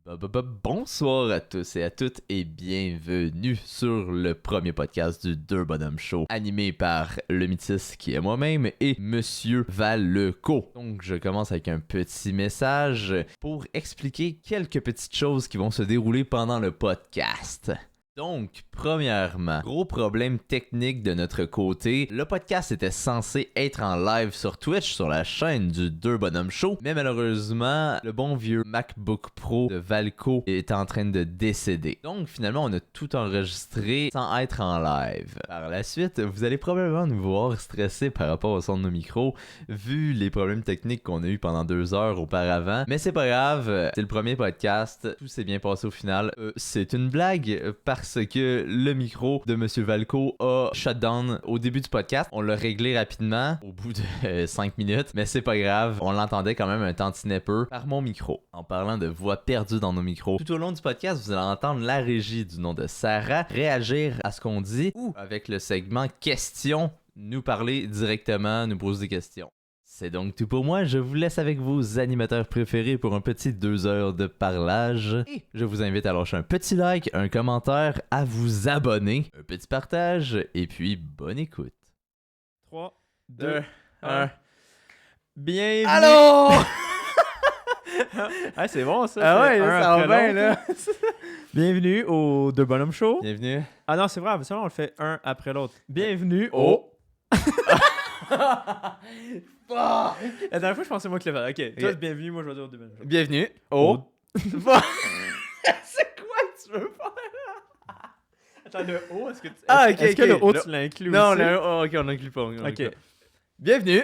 Bonsoir à tous et à toutes et bienvenue sur le premier podcast du Deux Bonhommes Show, animé par le Métis qui est moi-même et Monsieur Valleco. Donc je commence avec un petit message pour expliquer quelques petites choses qui vont se dérouler pendant le podcast. Donc, premièrement, gros problème technique de notre côté. Le podcast était censé être en live sur Twitch, sur la chaîne du Deux Bonhommes Show, mais malheureusement, le bon vieux MacBook Pro de Valco est en train de décéder. Donc, finalement, on a tout enregistré sans être en live. Par la suite, vous allez probablement nous voir stressés par rapport au son de nos micros, vu les problèmes techniques qu'on a eu pendant 2 heures auparavant. Mais c'est pas grave, c'est le premier podcast, tout s'est bien passé au final. C'est une blague parce que le micro de Monsieur Valco a shut down au début du podcast. On l'a réglé rapidement au bout de 5 minutes, mais c'est pas grave. On l'entendait quand même un tantinet peu par mon micro. En parlant de voix perdues dans nos micros, tout au long du podcast, vous allez entendre la régie du nom de Sarah réagir à ce qu'on dit ou avec le segment questions, nous parler directement, nous poser des questions. C'est donc tout pour moi, je vous laisse avec vos animateurs préférés pour un petit 2 heures de parlage. Et je vous invite à lâcher un petit like, un commentaire, à vous abonner, un petit partage, et puis bonne écoute. 3, 2, 1. Bienvenue! Allô! Ah, c'est bon ça! Ah ouais, un ça va après bien l'autre. là! Bienvenue au Deux Bonhommes Show. Bienvenue. Ah non, c'est vrai, ça on le fait un après l'autre. Bienvenue au... La dernière fois, je pensais moi que le fait. Ok, toi, bienvenue, moi je vais dire au Deux Bonhommes Show. Bienvenue au... C'est quoi que tu veux faire? Attends, le O, est-ce que Ah, ok, est-ce que ok. le O, Le- tu l'inclus Non, aussi? ok, on n'inclut pas. Ok. Bienvenue!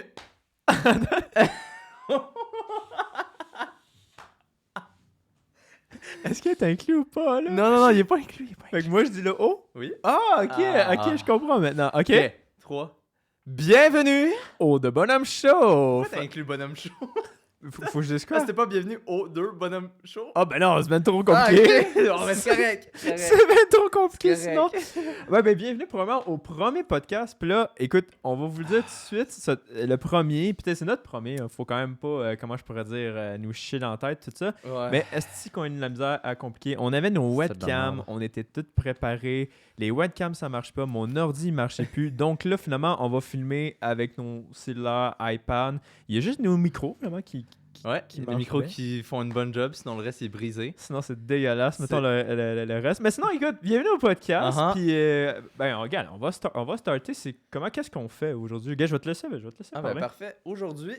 Est-ce que t'inclus ou pas, là? Non, il est pas inclus. Fait que moi, je dis le O? Oui. Ah, ok, Ah. ok, je comprends maintenant. Ok. Ok. 3. Bienvenue! Au Deux Bonhommes Show! Pourquoi t'as inclus Bonhomme Show? Faut que je dise Ah, quoi? c'était pas bienvenue au 2 Bonhomme Show? Ah ben non, c'est même trop compliqué. Ah, ok. Bon, ben, c'est correct. C'est même trop compliqué C'est sinon. correct. Ouais, ben bienvenue probablement au premier podcast. Puis là, écoute, on va vous le dire tout de suite. Le premier, peut-être c'est notre premier. Faut quand même pas, comment je pourrais dire, nous chier dans la tête, tout ça. Ouais. Mais est-ce qu'on a eu de la misère à compliquer? On avait nos C'est de la webcams, merde. on était tous préparés. Les webcams, ça marche pas. Mon ordi, il marchait plus. Donc là, finalement, on va filmer avec nos cellulaires, iPad. Il y a juste nos micros, vraiment, qui Ouais, qui les marche micros bien. qui font une bonne job, sinon le reste est brisé. Sinon, c'est dégueulasse. C'est- Mettons le reste. Mais sinon, écoute, bienvenue au podcast. Uh-huh. Puis, ben, regarde, on va starter. Qu'est-ce qu'on fait aujourd'hui? Gars, je vais te laisser Ah ben parler. parfait. Aujourd'hui,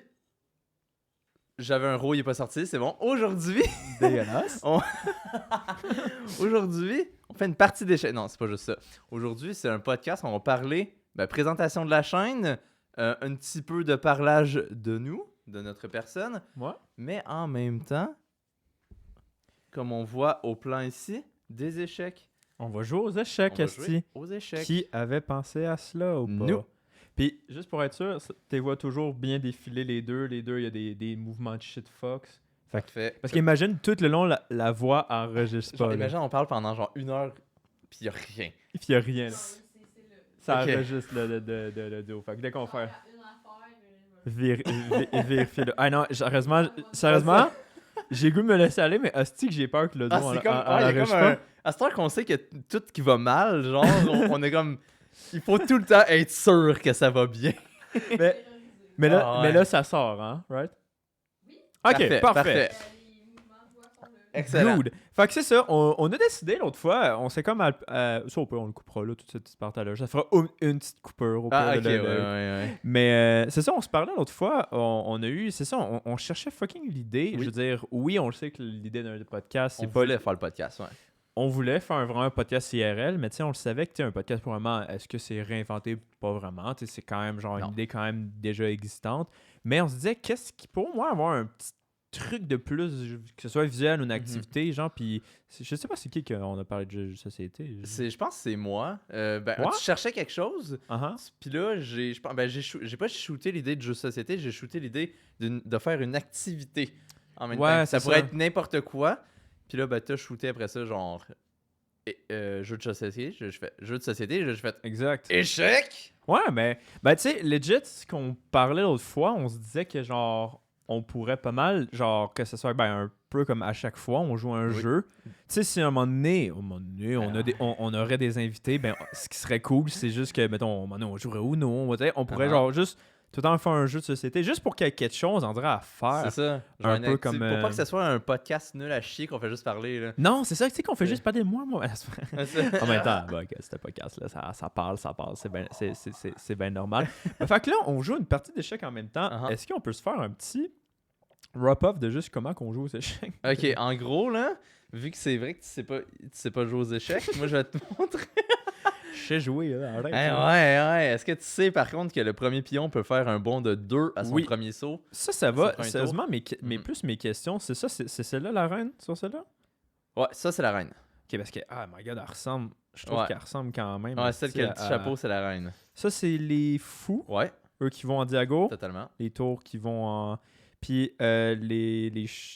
j'avais un row, il est pas sorti, c'est bon. Aujourd'hui, Dégueulasse. aujourd'hui, on fait une partie d'échecs. Non, c'est pas juste ça. Aujourd'hui, c'est un podcast, on va parler présentation de la chaîne, un petit peu de parlage de nous, de notre personne, Moi? mais en même temps, comme on voit au plan ici, des échecs. On va jouer aux échecs, On va esti. jouer aux échecs. Qui avait pensé à cela ou pas? Nous. Puis, juste pour être sûr, tu vois toujours bien défiler les deux. Les deux, il y a des mouvements de shitfox. Parfait. Parce qu'imagine, tout le long, la voix enregistre Genre, pas. là. imagine, on parle pendant genre 1 heure, puis il y a rien. Il n'y a rien. Là. Ça Ok. enregistre le duo. Fait que dès qu'on fait... Vérifier le... Ah non, sérieusement, j'ai le goût de me laisser aller, mais hostie que j'ai peur que le dos Ah, c'est comme, il y a enregistre comme pas. un... À ce temps qu'on sait que tout qui va mal, genre, on est comme... Il faut tout le temps être sûr que ça va bien. Mais là, Ah, ouais. mais là, ça sort, hein, right? Ok, parfait. Excellent. Good. Fait que c'est ça, on a décidé l'autre fois, on s'est comme... ça, on le coupera, là, toute cette petite partie-là. Ça fera une petite coupure. Au Ah, pire, ok, ouais. Mais c'est ça, on se parlait l'autre fois, on a eu... C'est ça, on cherchait fucking l'idée. Oui. Je veux dire, oui, on le sait que l'idée d'un podcast, c'est On pas... voulait faire le podcast, ouais. On voulait faire vraiment un podcast IRL, mais tu sais, on le savait que tu sais, un podcast, pour vraiment, est-ce que c'est réinventé? Pas vraiment. Tu sais, c'est quand même genre Non. une idée quand même déjà existante. Mais on se disait, qu'est-ce qui, pour moi, avoir un petit truc de plus, que ce soit visuel ou une activité, genre, puis je sais pas c'est qui qu'on a parlé de jeux de société. Je pense que c'est moi. Moi? Tu cherchais quelque chose, Uh-huh. puis là, j'ai pas shooté l'idée de jeu de société, j'ai shooté l'idée de faire une activité en même Ouais, temps. Ça c'est pourrait ça. être n'importe quoi. Puis là, t'as shooté après ça, genre... jeu de société, je fais jeu de société, je fais Exact. échec. Ouais, mais ben, tu sais, legit, ce qu'on parlait l'autre fois, on se disait que genre, on pourrait pas mal, genre, que ce soit ben, un peu comme à chaque fois, on joue à un Oui. jeu. Tu sais, si à un moment donné, on aurait des invités, ben, ce qui serait cool, c'est juste que, mettons, à un moment donné, on jouerait Uno, on pourrait genre juste tout le temps faire un jeu de société, juste pour qu'il y ait quelque chose, on dirait, à faire. C'est ça. Genre Un une peu acti- comme, Pour pas que ce soit un podcast nul à chier qu'on fait juste parler. Là. Non, c'est ça, tu sais qu'on fait C'est- juste parler de moi. En même temps, bah, ok, c'était podcast, là, ça parle, c'est bien normal. Mais fait que là, on joue une partie d'échecs en même temps. Uh-huh. Est-ce qu'on peut se faire un petit wrap-up de juste comment qu'on joue aux échecs? Ok, en gros, là, vu que c'est vrai que tu sais pas jouer aux échecs, moi je vais te montrer. Je sais jouer, là, arrête. Ouais. Est-ce que tu sais par contre que le premier pion peut faire un bond de 2 à son Oui. premier saut? Ça va. premier Sérieusement, Mhm. plus mes questions, c'est ça, c'est celle-là la reine sur celle-là? Ouais, ça c'est la reine. Ok, parce que, ah my god, elle ressemble. Je trouve Ouais. qu'elle ressemble quand même. Ouais, celle qui a le à- petit chapeau, c'est la reine. Ça, c'est les fous, Ouais, eux qui vont en diago. totalement. Les tours qui vont en. Puis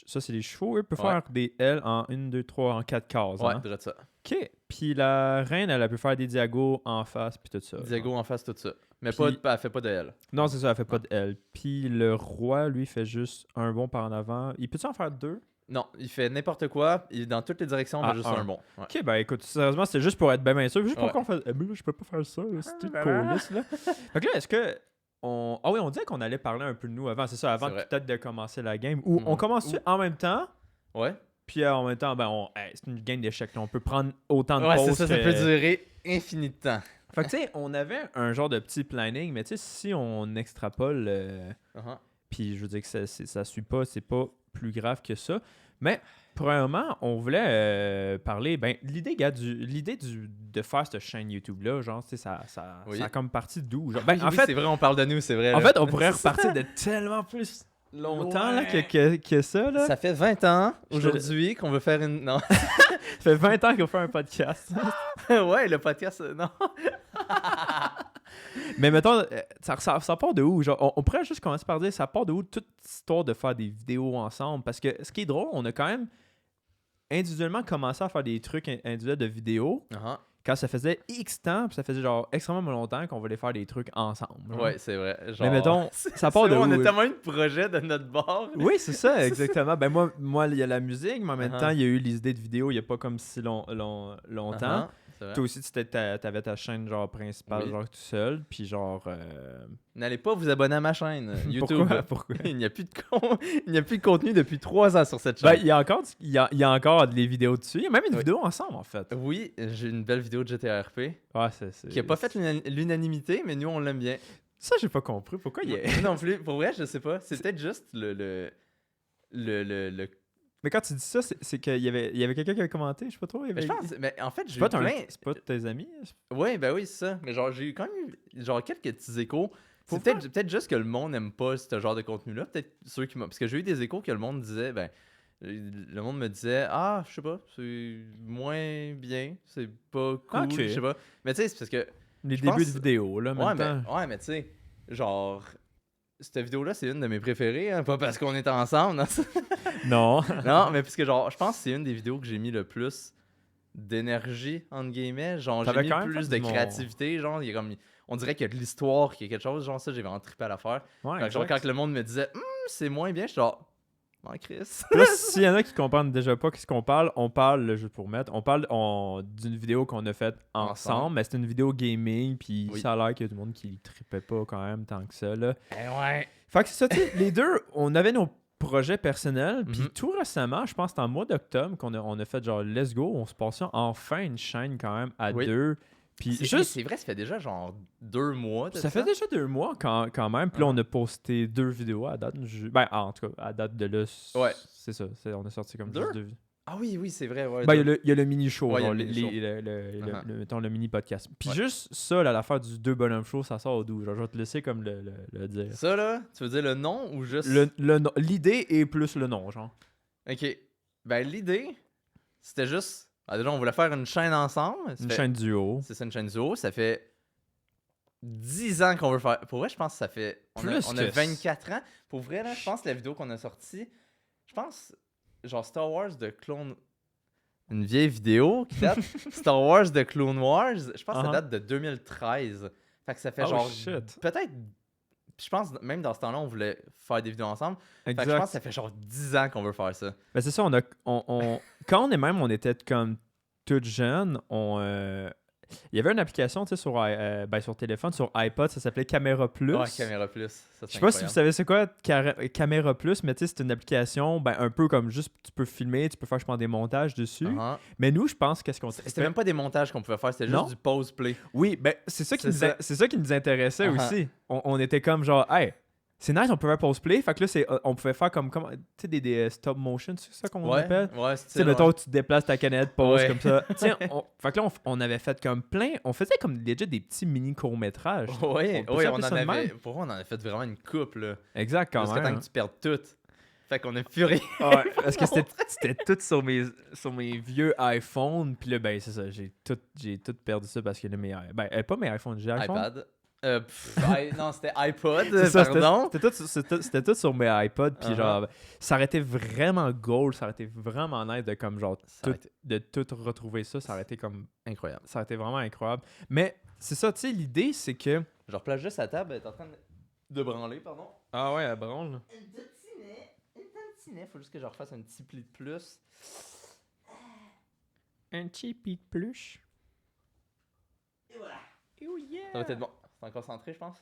ça, c'est les chevaux. Eux peuvent Ouais. faire des L en 1, 2, 3, en 4 cases. Ouais, Hein? dirais ça. Ok. Puis la reine, elle peut faire des diagos en face, puis tout ça. Diago en face, tout ça. Mais Puis- elle fait pas de L. Non, c'est ça, elle fait pas de L. Puis le roi, lui, fait juste un bond par en avant. Il peut-tu en faire deux? Non, il fait n'importe quoi, il est dans toutes les directions, mais Ah, juste un. un bon. Ouais. Ok, ben écoute, sérieusement, c'était juste pour être bien sûr. Juste Ouais. pourquoi on fait. Mais là, je peux pas faire ça, là, c'est une coulisse, là. Fait que là, est-ce que. Ah oui, on disait qu'on allait parler un peu de nous avant, c'est ça, avant C'est vrai. peut-être de commencer la game. Ou on Mhm. commence-tu en même temps? Ouais, Puis en même temps, ben, c'est une game d'échecs. Là. On peut prendre autant de ouais pauses. c'est ça, ça que- peut durer infini de temps. Fait que tu sais, on avait un genre de petit planning, mais tu sais, si on extrapole, Uh-huh. puis je veux dire que ça suit pas, c'est pas plus grave que ça. Mais premièrement, on voulait parler, ben, l'idée de faire cette chaîne YouTube-là, genre, tu sais, ça Oui. a comme parti d'où? Genre, ben, Oui, en fait, c'est vrai, on parle de nous, c'est vrai. en là. fait, on pourrait repartir de tellement plus longtemps là, que ça. Là. Ça fait 20 ans Je- aujourd'hui qu'on veut faire une. Non. Ça fait 20 ans qu'on fait un podcast. Ouais, le podcast, non. Mais mettons, ça part de où? Genre, on pourrait juste commencer par dire, ça part de où toute cette histoire de faire des vidéos ensemble? Parce que ce qui est drôle, on a quand même individuellement commencé à faire des trucs individuels de vidéos Uh-huh. quand ça faisait X temps, puis ça faisait genre extrêmement longtemps qu'on voulait faire des trucs ensemble. genre. Ouais, c'est vrai. Genre... Mais mettons, ça part C'est de vrai, où? on a tellement eu de projets de notre bord. Oui, c'est ça, exactement. Ben moi, il y a la musique, mais en même Uh-huh. temps, il y a eu les idées de vidéos il n'y a pas comme si longtemps. Uh-huh, c'est vrai. Toi aussi, t'avais ta chaîne genre principale, Oui. genre tout seul, puis genre... N'allez pas vous abonner à ma chaîne YouTube. Pourquoi? Il n'y a plus de contenu depuis 3 ans sur cette Ben, chaîne. il y a encore des vidéos dessus. Il y a même une Oui. vidéo ensemble, en fait. Oui, j'ai une belle vidéo de GTRP Ouais, c'est... qui a pas fait l'unanimité, mais nous on l'aime bien. Ça, j'ai pas compris. Pourquoi il y a... Moi non plus, pour vrai, je sais pas. C'est peut-être juste le Mais quand tu dis ça, c'est qu'il y avait quelqu'un qui avait commenté, je sais pas trop. Il y Mais avait... je pense, mais en fait, j'ai C'est eu pas, plein. c'est pas tes amis? Ouais, ben oui, c'est ça. Mais genre, j'ai eu quand même eu genre quelques petits échos. C'est Pourquoi? peut-être juste que le monde n'aime pas ce genre de contenu-là. Peut-être ceux qui m'ont. Parce que j'ai eu des échos que le monde disait, ben. Le monde me disait, ah, je sais pas, c'est moins bien, c'est pas cool, Ok. je sais pas. Mais tu sais, c'est parce que. Les je débuts pense- de vidéo, là, en Ouais, même temps. mais tu sais, genre. Cette vidéo-là, c'est une de mes préférées, hein, pas parce qu'on est ensemble. Non, Non. non, mais parce que genre, je pense que c'est une des vidéos que j'ai mis le plus d'énergie, entre guillemets. Genre, j'ai T'avais mis quand même plus fait de du mon- créativité. Genre, il y a comme, on dirait qu'il y a de l'histoire, qu'il y a quelque chose. Genre, ça, j'ai vraiment trippé à la faire. Ouais, Fait que genre, exact. quand le monde me disait, c'est moins bien, je suis genre, Chris. Puis là, s'il y en a qui comprennent déjà pas qu'est-ce qu'on parle, le jeu pour mettre, on parle d'une vidéo qu'on a faite ensemble, mais c'est une vidéo gaming, puis Oui. ça a l'air qu'il y a du monde qui trippait pas quand même tant que ça, là. Ouais. Fait que c'est ça, tu sais, les deux, on avait nos projets personnels, puis Mhm. tout récemment, je pense que c'était en mois d'octobre on a fait genre let's go, on se passait enfin une chaîne quand même à Oui. deux. Puis C'est juste, vrai, ça fait déjà genre 2 mois. de ça fait déjà 2 mois quand même, puis là Ah. on a posté 2 vidéos à date. Ben, en tout cas, à date de là, Ouais. c'est ça, on a sorti comme Deux? juste 2 vidéos. Ah oui, oui, c'est vrai. Ouais, Ben, il y a le mini-show, Ouais, il y a genre, le mini-show. le- mettons, le mini-podcast. Puis Ouais. juste ça, là, l'affaire du 2 bonhommes show, ça sort d'où? Genre, je vais te laisser comme le dire. Ça, là, tu veux dire le nom ou juste. L'idée est plus le nom, genre. Ok. Ben, l'idée, c'était juste. Ah, déjà, on voulait faire une chaîne ensemble. Ça Une fait- chaîne duo. C'est ça, une chaîne duo. Ça fait 10 ans qu'on veut faire. Pour vrai, je pense que ça fait. On a Plus que 24 ans. Pour vrai, là, je pense que la vidéo qu'on a sortie. Je pense. Genre Star Wars de Clone. Une vieille vidéo qui date. Star Wars de Clone Wars. Je pense que ça Uh-huh. date de 2013. Fait que ça fait Oh, genre. shit. Peut-être je pense, même dans ce temps-là, on voulait faire des vidéos ensemble. Fait que je Exact. pense que ça fait genre 10 ans qu'on veut faire ça. Ben, c'est ça, quand on était comme tout jeunes, il y avait une application sur téléphone, sur iPod, ça s'appelait Caméra Plus. Ouais, Caméra Plus. Ça, Je sais pas si vous savez c'est quoi Caméra Plus, mais tu sais, c'est une application un peu comme juste tu peux filmer, tu peux faire je pense des montages dessus. Mais nous, je pense qu'est-ce qu'on C'était même pas des montages qu'on pouvait faire, c'était Non? juste du pause-play. Oui, ben c'est ça qui C'est ça. qui nous intéressait aussi. On était comme genre hey, c'est nice, on pouvait faire pause play, fait que là on pouvait faire comme tu sais des stop motion, c'est ça qu'on appelle. Ouais, Tu sais, mettons, tu te déplaces ta canette, pause Ouais. comme ça. Tiens, fait que là, on avait fait comme plein. On faisait comme déjà des petits mini courts-métrages. Ouais, peut ouais, s'appeler ça de même? pour vrai, on en a fait vraiment une coupe, là. Exact, quand Jusqu'à même. temps que tu perdes tout. Fait qu'on a plus rien. Ouais, parce que c'était tout sur mes vieux iPhones. Puis là, ben, c'est ça. J'ai tout perdu ça parce que là, pas mes iPhones, j'ai iPhone. iPad. Non, c'était iPod, C'est ça, pardon. c'était tout sur mes iPods. Puis Uh-huh. genre, ça aurait été vraiment gold. Ça aurait été vraiment nice de comme genre, Ça aurait été de tout retrouver ça. Ça aurait été comme. incroyable. Ça aurait été vraiment incroyable. Mais c'est ça, tu sais, l'idée, c'est que. Je replace juste la table, t'es en train de branler, pardon. Ah ouais, elle branle. Une tantinet, faut juste que je refasse un petit pli de plus. Un petit pic de pluche. Et voilà. Oh yeah! Ça va être bon. C'est encore centré, je pense.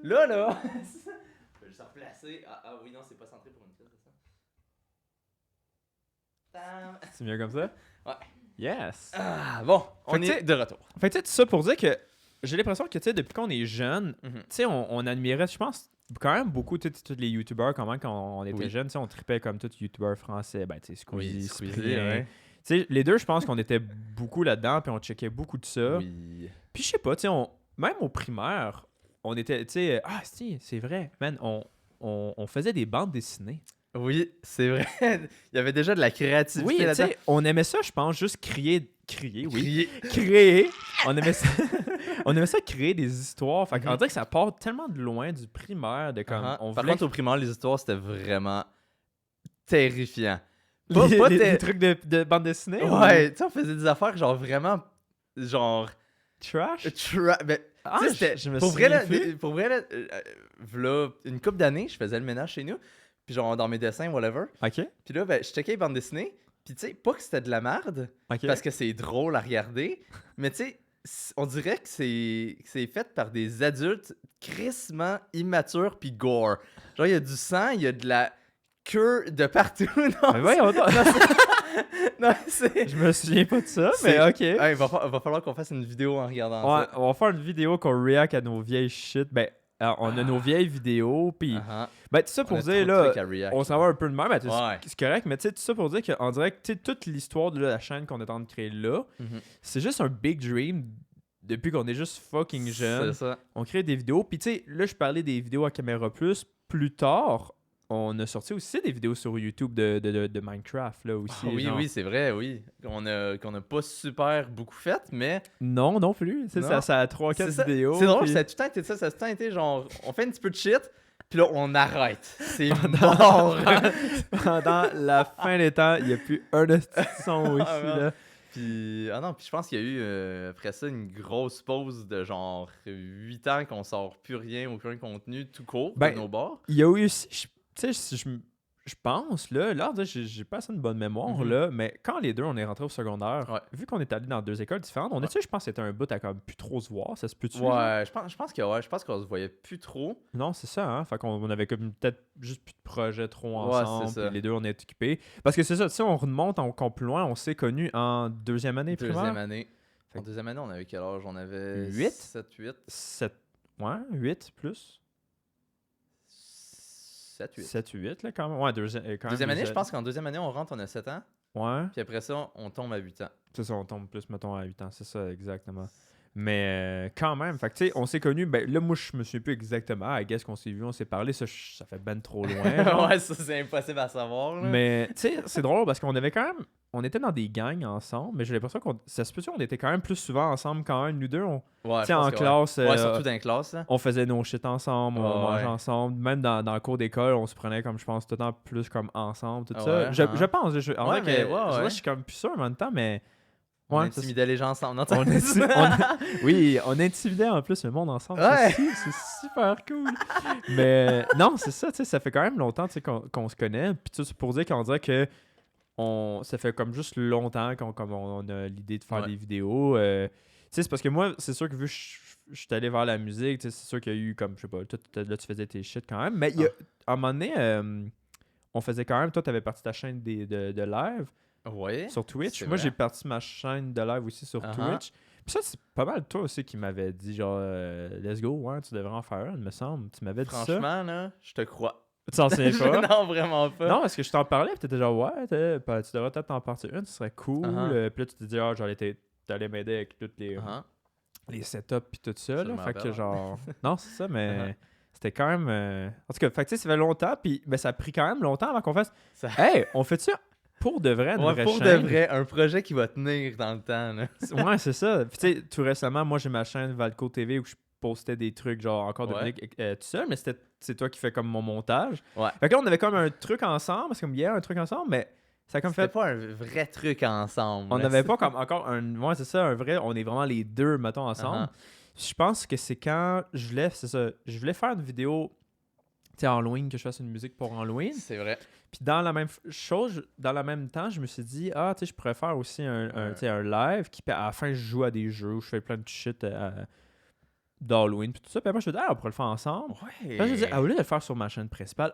Là! Je vais juste replacer. Ah oui, non, c'est pas centré pour une pièce, c'est ça. Tam. C'est mieux comme ça? Ouais. Yes! Ah, bon, on Fait que est de retour. Fait que tu sais, tout ça pour dire que j'ai l'impression que, tu sais, depuis qu'on est jeune, Mhm. tu sais, on admirait, je pense, quand même beaucoup tous les youtubeurs, comment quand on était Oui. jeunes, tu sais, on tripait comme tous les youtubeurs français, ben, tu sais, Squeezie, Squeezie, Cyprien. ouais. Tu sais, les deux, je pense qu'on était beaucoup là-dedans, puis on checkait beaucoup de ça. Oui. Puis je sais pas, tu sais, même au primaire, on était, tu sais, si, c'est vrai, man, on faisait des bandes dessinées. Oui, c'est vrai. Il y avait déjà de la créativité Oui, tu là-dedans. sais, on aimait ça, je pense, juste crier, oui. Crier. Créer. On aimait ça. On aimait ça créer des histoires. Fait qu'on Mhm. dirait que ça part tellement de loin du primaire, de comme. Uh-huh. On Par voulait contre, au primaire, les histoires, c'était vraiment terrifiant. les trucs de bande dessinée. Ouais, tu sais, on faisait des affaires genre vraiment. Genre. Trash. Ben, Ah, tu sais, c'était- je me pour vrai, là, souviens plus. pour vrai, là, v'là une couple d'années, je faisais le ménage chez nous. Puis genre dans mes dessins, whatever. Ok. Puis là, ben, je checkais les bandes dessinées. Puis tu sais, pas que c'était de la merde, Ok. parce que c'est drôle à regarder. Mais tu sais, on dirait que c'est fait par des adultes crissement immatures puis gore. Genre, il y a du sang, il y a de la queue de partout. Non, Mais voyons donc. non, c'est... Je me souviens pas de ça, C'est- mais ok. Ouais, va falloir qu'on fasse une vidéo en regardant Ouais, ça. on va faire une vidéo qu'on react à nos vieilles shit. Ben, on a nos vieilles vidéos, puis. Uh-huh. Ben, tout ça On pour a dire, trop de là. trucs à react. On s'en va un peu de même, mais Ouais. c'est correct, mais tu sais, tout ça pour dire qu'on dirait que tu sais, toute l'histoire de la chaîne qu'on est en train de créer là, Mhm. c'est juste un big dream depuis qu'on est juste fucking jeune. C'est ça. On crée des vidéos, puis tu sais, là, je parlais des vidéos à caméra plus. Plus tard, on a sorti aussi des vidéos sur YouTube de Minecraft, là aussi. Ah oui, genre. oui, c'est vrai, oui. Qu'on a pas super beaucoup fait, mais Non, non plus. Tu sais, Non. ça a 3-4 c'est ça. vidéos. C'est drôle, puis- ça a tout le temps été ça. Ça a tout le temps été genre, on fait un petit peu de shit, puis là, on arrête. C'est mort. Pendant la fin des temps, il n'y a plus un de son ici, Ah, là. Puis, non, puis je pense qu'il y a eu, après ça, une grosse pause de genre 8 ans qu'on sort plus rien, aucun contenu tout court Ben, de nos bords. Il y a eu aussi, tu sais, si je pense, là, j'ai pas assez une bonne mémoire, Mhm. là, mais quand les deux, on est rentrés au secondaire, Ouais. vu qu'on est allé dans deux écoles différentes, on a, tu sais, je pense que c'était un bout à comme plus trop se voir, ça se peut-tu? Ouais, je pense qu'on se voyait plus trop. Non, c'est ça, hein, fait qu'on avait comme peut-être juste plus de projets trop Ouais, ensemble, c'est ça. puis les deux, on est occupés. Parce que c'est ça, tu sais, on remonte encore plus loin, on s'est connus en deuxième année Deuxième primaire. année. Fait En deuxième année, on avait quel âge? On avait 8? 7, 8. 8 plus. 7, 8. 7, 8, là, quand même. Ouais, deuxième Deuxième année, je pense qu'en deuxième année, on rentre, on a 7 ans. Ouais. Puis après ça, on tombe à 8 ans. C'est ça, on tombe plus, mettons, à 8 ans. C'est ça, exactement. Mais quand même, fait que, tu sais, on s'est connus. Ben là, moi, je me souviens plus exactement. I guess qu'on s'est vu, on s'est parlé. Ça fait ben trop loin. genre. Ouais, ça, c'est impossible à savoir. Là. Mais, tu sais, c'est drôle parce qu'on avait quand même. On était dans des gangs ensemble, mais j'ai l'impression qu'on. Ça se peut on était quand même plus souvent ensemble quand même. Nous deux, ouais, tu je sais, pense en que classe. Ouais, surtout dans les classes. Là. On faisait nos shit ensemble, on Ouais, mangeait ouais. ensemble. Même dans le cours d'école, on se prenait comme, je pense, tout le temps plus comme ensemble, tout ça. Ouais, Je hein. pense, en Ouais, vrai mais que, ouais, je ouais. suis comme plus sûr en même temps, mais On Ouais, intimidait les gens ensemble. Non, On Oui, on intimidait en plus le monde ensemble. Ouais. C'est super cool. Mais non, c'est ça, tu sais, ça fait quand même longtemps tu sais, qu'on se connaît. Puis tu sais, c'est pour dire qu'on dirait que ça fait comme juste longtemps qu'on a l'idée de faire Ouais. des vidéos. Tu sais, c'est parce que moi, c'est sûr que vu que je suis allé vers la musique, tu sais, c'est sûr qu'il y a eu comme, je sais pas, là tu faisais tes shit quand même. Mais il y a, à un moment donné, on faisait quand même, toi, t'avais parti ta chaîne de live. Ouais. Sur Twitch. c'est Moi, vrai. j'ai parti ma chaîne de live aussi sur Uh-huh. Twitch. Puis ça, c'est pas mal toi aussi qui m'avais dit genre, let's go, ouais, tu devrais en faire un, me semble. Tu m'avais dit ça. Franchement, là, je te crois. Tu t'en souviens pas? Non, vraiment pas. Non, parce que je t'en parlais, puis t'étais genre, ouais, tu devrais peut-être en partir une, ce serait cool. Uh-huh. Puis là, tu te dis, ah, t'allais m'aider avec toutes Uh-huh. les setups puis tout ça. Je Là. me Fait que rappelle. genre, non, c'est ça, mais Uh-huh. c'était quand même. En tout cas, fait que tu sais, ça fait longtemps, puis mais ça a pris quand même longtemps avant qu'on fasse. Ça- Hey, on fait ça pour de vrai, une Ouais, vraie pour de chaîne? vrai, un projet qui va tenir dans le temps. Là. Ouais, c'est ça. Puis tu sais, tout récemment, moi j'ai ma chaîne Valco TV où je postais des trucs genre encore de Ouais. musique tout seul, mais c'est toi qui fais comme mon montage. Ouais. Fait que là, on avait comme un truc ensemble, c'est comme hier un truc ensemble, mais ça a comme C'était fait. pas un vrai truc ensemble. On là. n'avait pas comme encore un. Ouais, c'est ça, un vrai. On est vraiment les deux, mettons, ensemble. Uh-huh. Je pense que c'est quand je voulais, c'est ça, je voulais faire une vidéo, tu sais, Halloween, que je fasse une musique pour Halloween. C'est vrai. Puis dans la même chose, dans le même temps, je me suis dit, ah, tu sais, je pourrais faire aussi tu sais, un live qui, à la fin, je joue à des jeux où je fais plein de shit d'Halloween, puis tout ça. Puis après, je me suis dit, ah, on pourrait le faire ensemble. Ouais. Puis là, je me dis, au lieu de le faire sur ma chaîne principale,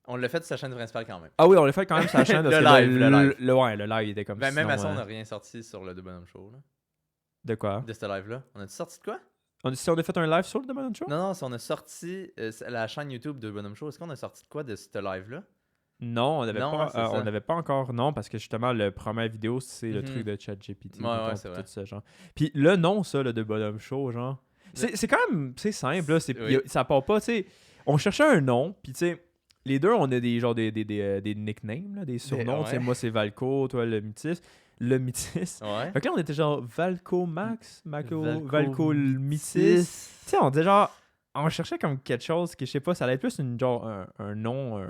On l'a fait sur sa chaîne principale quand même. oui, on l'a fait quand même sur la chaîne. Parce Le que live, le live. ouais, le live, il était comme Ben, même sinon, à ça, on n'a rien sorti sur le The Bonhomme Show. Là. De quoi? De ce live-là. On a-tu sorti de quoi? Si on a fait un live sur le The Bonhomme Show? Non, si on a sorti la chaîne YouTube de Bonhomme Show, est-ce qu'on a sorti de quoi de ce live-là? Non, on n'avait Non, pas, ouais, c'est ça. on n'avait pas encore, non, parce que justement, la première vidéo, c'est le Mhm. truc de ChatGPT. Ouais, mettons, c'est puis vrai. tout ça, genre. Puis le nom, ça, le de Bonhomme Show, genre. C'est quand même, c'est simple, là. Oui. Ça part pas, tu sais. On cherchait un nom, puis tu sais, les deux, on a des genre des nicknames, là, des surnoms. Tu sais, ouais. moi, c'est Valco, toi, le Métis. Le Métis. Ouais. Fait que là, on était genre Valco Max, Valco Valco le Métis. Tu sais, on disait genre, on cherchait comme quelque chose que je sais pas, ça allait être plus un nom,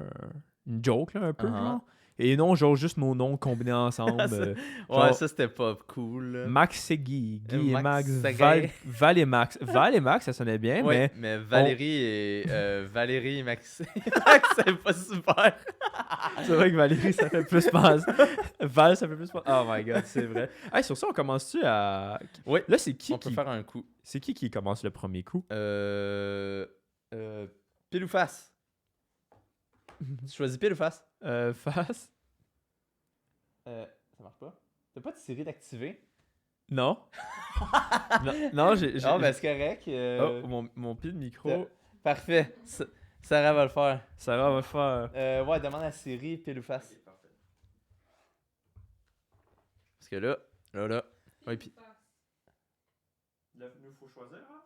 une joke là, un peu, Uh-huh. genre. Et non, genre juste nos noms combinés ensemble. Ça- genre, Ouais, ça c'était pas cool. Là. Max et Guy, Guy et Max Max, c'est Val, gay. Val et Max. Val et Max, ça sonnait bien, Ouais, mais mais Valérie et Valérie et Max, c'est pas super. c'est vrai que Valérie, ça fait plus penser. Val, ça fait plus penser. Oh my god, c'est vrai. Hey, sur ça, on commence-tu à. Oui, Là, c'est qui on peut faire un coup. C'est qui commence le premier coup? Pile ou face? Tu choisis pile ou face? Face? Ça marche pas. T'as pas de série d'activer? Non. non, j'ai. Non, ben c'est correct. Oh, mon pied de micro. Parfait. Sarah va le faire. Sarah va faire. Ouais, demande à Siri, pile ou face. Parce que là. Oui, puis. Il nous faut choisir, hein?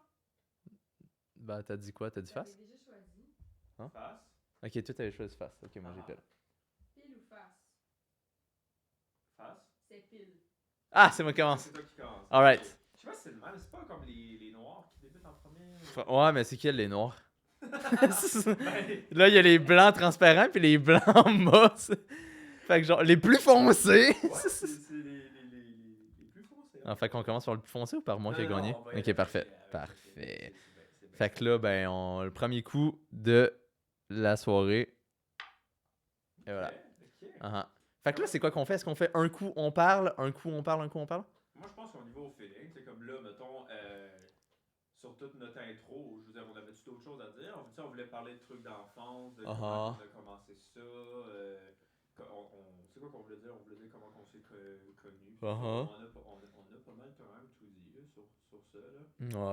Bah, t'as dit quoi? T'as dit face? Déjà choisi. Hein? Face. Ok, toi t'avais choisi face. Ok, moi j'ai pile. Pile ou face? Face. C'est pile. Ah, c'est moi qui commence. C'est toi qui commence. Alright. Je sais pas si c'est le même, c'est pas comme les noirs qui débutent en premier. Ouais, mais c'est qui les noirs? Là, il y a les blancs transparents puis les blancs mosses. Fait que genre, les plus foncés. c'est les plus foncés. Ah, fait qu'on commence par le plus foncé ou par moi qui ai gagné? on va y Ok, aller parfait. avec- Parfait. Fait que là, ben, le premier coup de la soirée. Et voilà. Ok. Uh-huh. Fait que là, c'est quoi qu'on fait? Est-ce qu'on fait un coup, on parle, un coup, on parle, un coup, on parle? Moi, je pense qu'on y va au feeling. C'est comme là, mettons, sur toute notre intro, je veux dire, on avait d'autres choses à dire. On voulait parler de trucs d'enfance, de comment on a commencé ça. C'est quoi qu'on voulait dire? On voulait dire comment on s'est connus. On a pas mal quand même tout dit là, sur ça. Là.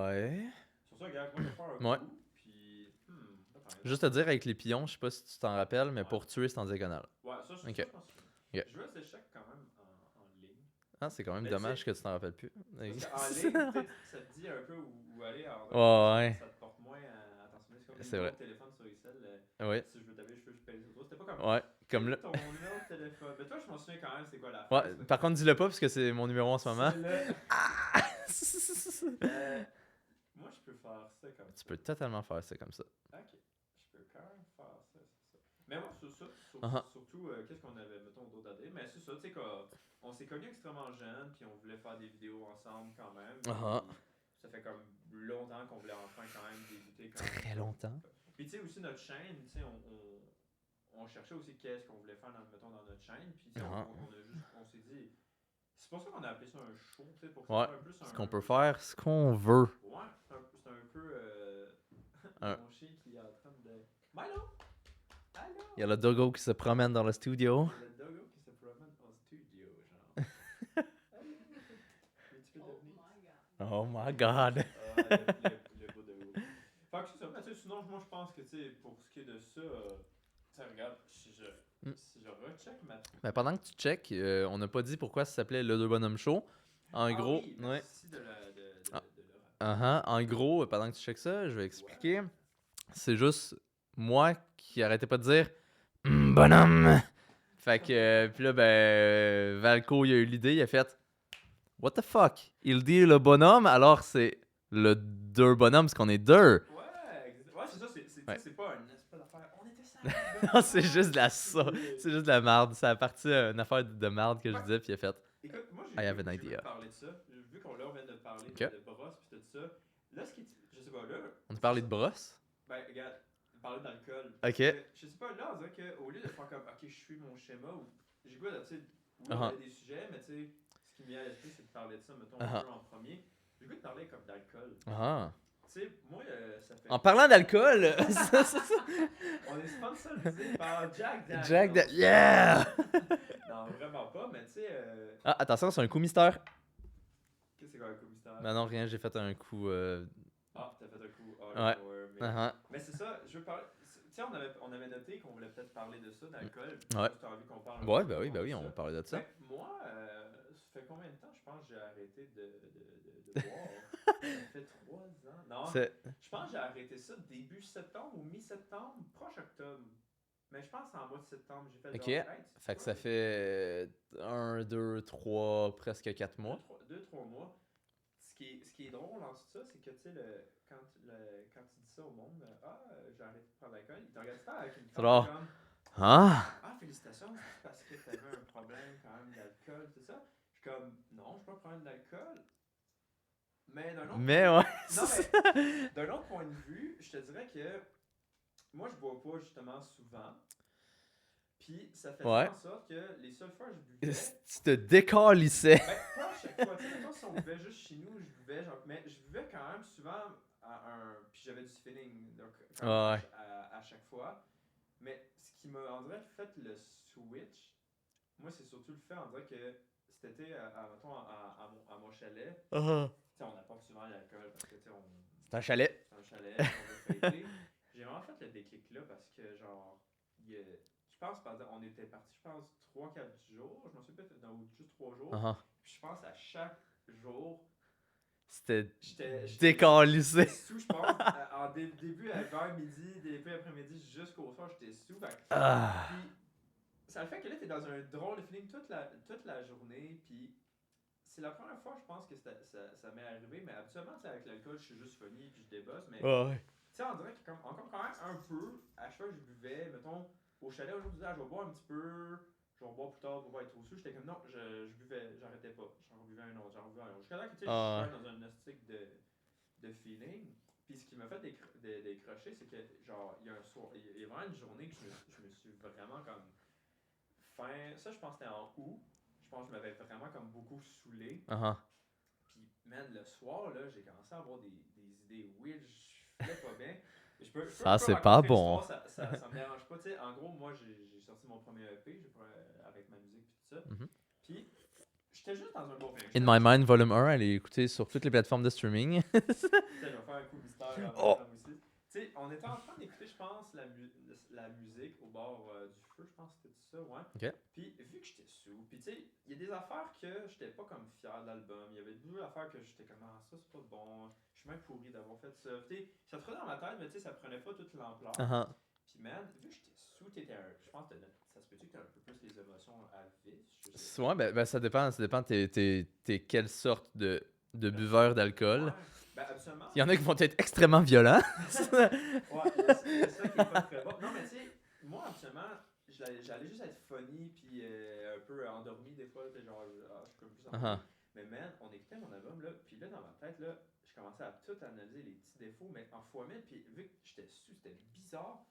Ouais. Sur ça, regarde, moi, je vais faire un Ouais. coup. Puis, attends, Juste à dire avec les pions, je sais pas si tu t'en rappelles, mais pour tuer, c'est en diagonale. Ouais, ça, Ok. je pense. Ok. Je veux ces chèques quand même en ligne. Ah, c'est quand même Mais dommage tu que tu t'en rappelles plus. Parce qu'en ligne, peut-être, ça te dit un peu où aller. Alors, Ouais. Ça te porte moins attention. C'est comme C'est le vrai. numéro de téléphone sur Excel. Ouais. Si je veux taper, je paye sur toi. C'était pas comme Ouais. Comme là. Ton numéro de téléphone. Mais toi, je m'en souviens quand même, c'est quoi la Ouais. phrase, Par contre, dis-le pas parce que c'est mon numéro en ce moment. Moi, je peux faire ça comme ça. Tu peux totalement faire ça comme ça. Ok. Je peux quand même faire ça, c'est ça. Mais moi, sur ça, Uh-huh. surtout, qu'est-ce qu'on avait, mettons, d'autres à dire? Mais c'est ça, tu sais, on s'est connus extrêmement jeunes, puis on voulait faire des vidéos ensemble quand même. Uh-huh. Puis ça fait comme longtemps qu'on voulait enfin quand même débuter. Très longtemps. Puis tu sais aussi notre chaîne, tu sais, on cherchait aussi qu'est-ce qu'on voulait faire mettons, dans notre chaîne. Puis on s'est dit, c'est pour ça qu'on a appelé ça un show, tu sais, pour faire un peu Ce qu'on peut faire, ce qu'on veut. Ouais, c'est un peu mon chien qui est en train de... Milo! Allô? Il y a le doggo qui se promène dans le studio. Le doggo qui se promène en studio, genre. Allô? Tu peux devenir... Oh my god. Le beau doggo. Fait que c'est ça, mais tu sais, sinon, moi je pense que, tu sais, pour ce qui est de ça, regarde, si je recheck ma... Mais pendant que tu check, on n'a pas dit pourquoi ça s'appelait le Deux Bonhommes Show. En gros, oui, ouais. merci de le En gros, pendant que tu checkes ça, je vais expliquer. C'est juste moi qui arrêtais pas de dire bonhomme. Fait que, puis là, ben, Valco, il a eu l'idée, il a fait what the fuck? Il dit le bonhomme, alors c'est le deux bonhommes, parce qu'on est deux. Ouais, c'est ça, c'est pas une espèce d'affaire. On était ça. Non, c'est juste de la c'est juste de la merde. C'est à partir d'une affaire de merde que je disais, puis il a fait. Écoute, moi, I have an j'ai idea. parler de ça. Vu qu'on là, on vient de parler Ok. de brosse pis tout ça. Là, ce qui est, je sais pas, là. On a parlé de brosse. Ben, regarde, parler d'alcool. Ok. Je sais pas, là, on dirait qu'au lieu de faire comme, ok, je suis mon schéma, ou j'ai goût de, tu sais, oui, on a des sujets, mais tu sais, ce qui me vient à l'esprit, c'est de parler de ça, mettons, un peu en premier. J'ai goût de parler comme d'alcool. Tu sais, moi, ça fait. En parlant d'alcool, On est sponsorisé par Jack Daniels. Yeah! Non, vraiment pas, mais tu sais. Ah, attention, c'est un coup mystère. Qu'est-ce que c'est quoi un coup mystère? Ben non, rien, j'ai fait un coup. Ah, t'as fait un coup. Ouais. Mais c'est ça, je veux parler. Tu sais, on avait noté qu'on voulait peut-être parler de ça, d'alcool. Ouais. Tu as envie qu'on parle un Ouais, peu ben oui, de ça. on parlait de ça. Ben, moi, ça fait combien de temps, je pense, que j'ai arrêté de boire? Ça fait 3 ans. Non, je pense que j'ai arrêté ça début septembre ou mi-septembre, proche octobre. Mais je pense en mois de septembre, j'ai fait Ok. Fait que ça fait 1, 2, 3, presque 4 mois. 2-3 mois. Ce qui est drôle dans tout ça, c'est que tu sais, quand tu dis ça au monde, j'ai arrêté de prendre l'alcool, ils te regardent ça avec une Alors, comme félicitations, c'est parce que tu avais un problème quand même d'alcool, tout ça. Je suis comme non, je peux pas prendre d'alcool. Mais d'un autre d'un autre point de vue, je te dirais que moi je bois pas justement souvent. Puis ça fait en sorte que les seules fois que je buvais. Tu te décalissais. Ben, pas à chaque fois. Tu sais, si on buvait juste chez nous, je buvais genre. Mais je buvais quand même souvent puis j'avais du feeling donc, à chaque fois. Mais ce qui m'a, on dirait, fait le switch, moi, c'est surtout le fait, on dirait que cet été, mettons, à mon chalet, tu sais, on apporte souvent l'alcool parce que, tu sais, C'est un chalet. C'est un chalet, on veut fêter. J'ai vraiment fait le déclic là parce que, genre, je pense, on était parti, je pense, 3-4 jours. Je m'en suis peut-être dans juste 3 jours. Puis je pense à chaque jour. C'était j'étais décalissé. Sous, je pense. En début, vers midi, début après-midi, jusqu'au soir, j'étais sous. Puis ça le fait que là, t'es dans un drôle de feeling toute la journée. Puis c'est la première fois, je pense, que ça m'est arrivé. Mais habituellement, avec l'alcool, je suis juste funny puis je débosse. Mais tu sais, on dirait que encore quand même un peu, à chaque fois que je buvais, mettons, au chalet aujourd'hui, je vais boire un petit peu, je vais boire plus tard pour pas être trop sous. J'étais comme non, je buvais, j'arrêtais pas. J'en buvais un autre, Jusqu'à là que tu sais, je suis dans un nostalgique de feeling. Puis ce qui m'a fait décrocher, c'est que genre, il y a un soir, il y a vraiment une journée que je me suis vraiment comme ça je pense que c'était en août. Je pense que je m'avais vraiment comme beaucoup saoulé. Puis man, le soir là, j'ai commencé à avoir des idées weird, je filais pas bien. Ça c'est pas bon. Ça me dérange pas, tu sais. En gros, moi j'ai sorti mon premier EP avec ma musique puis tout ça. Puis j'étais juste dans un bon film. In My Mind Volume 1, elle est écoutée sur toutes les plateformes de streaming. Je vais faire un coup mystère avant aussi. Tu sais, on était en train d'écouter, je pense, la musique au bord du feu, je pense que c'était ça, ouais. Puis vu que j'étais sous, puis tu sais, il y a des affaires que j'étais pas comme fier de l'album. Il y avait d'autres affaires que j'étais comme ça c'est pas bon. Je suis même pourri d'avoir fait ça. Tu sais, ça te faisait dans ma tête, mais tu sais, ça prenait pas toute l'ampleur. Puis man, vu que j'étais sous, je pense que ça se peut-tu que t'as un peu plus les émotions à vif. Ouais, ben ça dépend. Ça dépend t'es quelle sorte de buveur d'alcool. Ouais. Ben, absolument. Il y en a qui vont être extrêmement violents. Ouais, c'est ça qui est pas très bon. Non, mais tu sais, moi, absolument, j'allais juste être funny puis un peu endormi des fois. Genre, Uh-huh. Mais man, on écoutait mon album, là, puis là, dans ma tête, là, je commençais à tout analyser les petits défauts, mais en fois 1000, puis vu que j'étais su, c'était bizarre.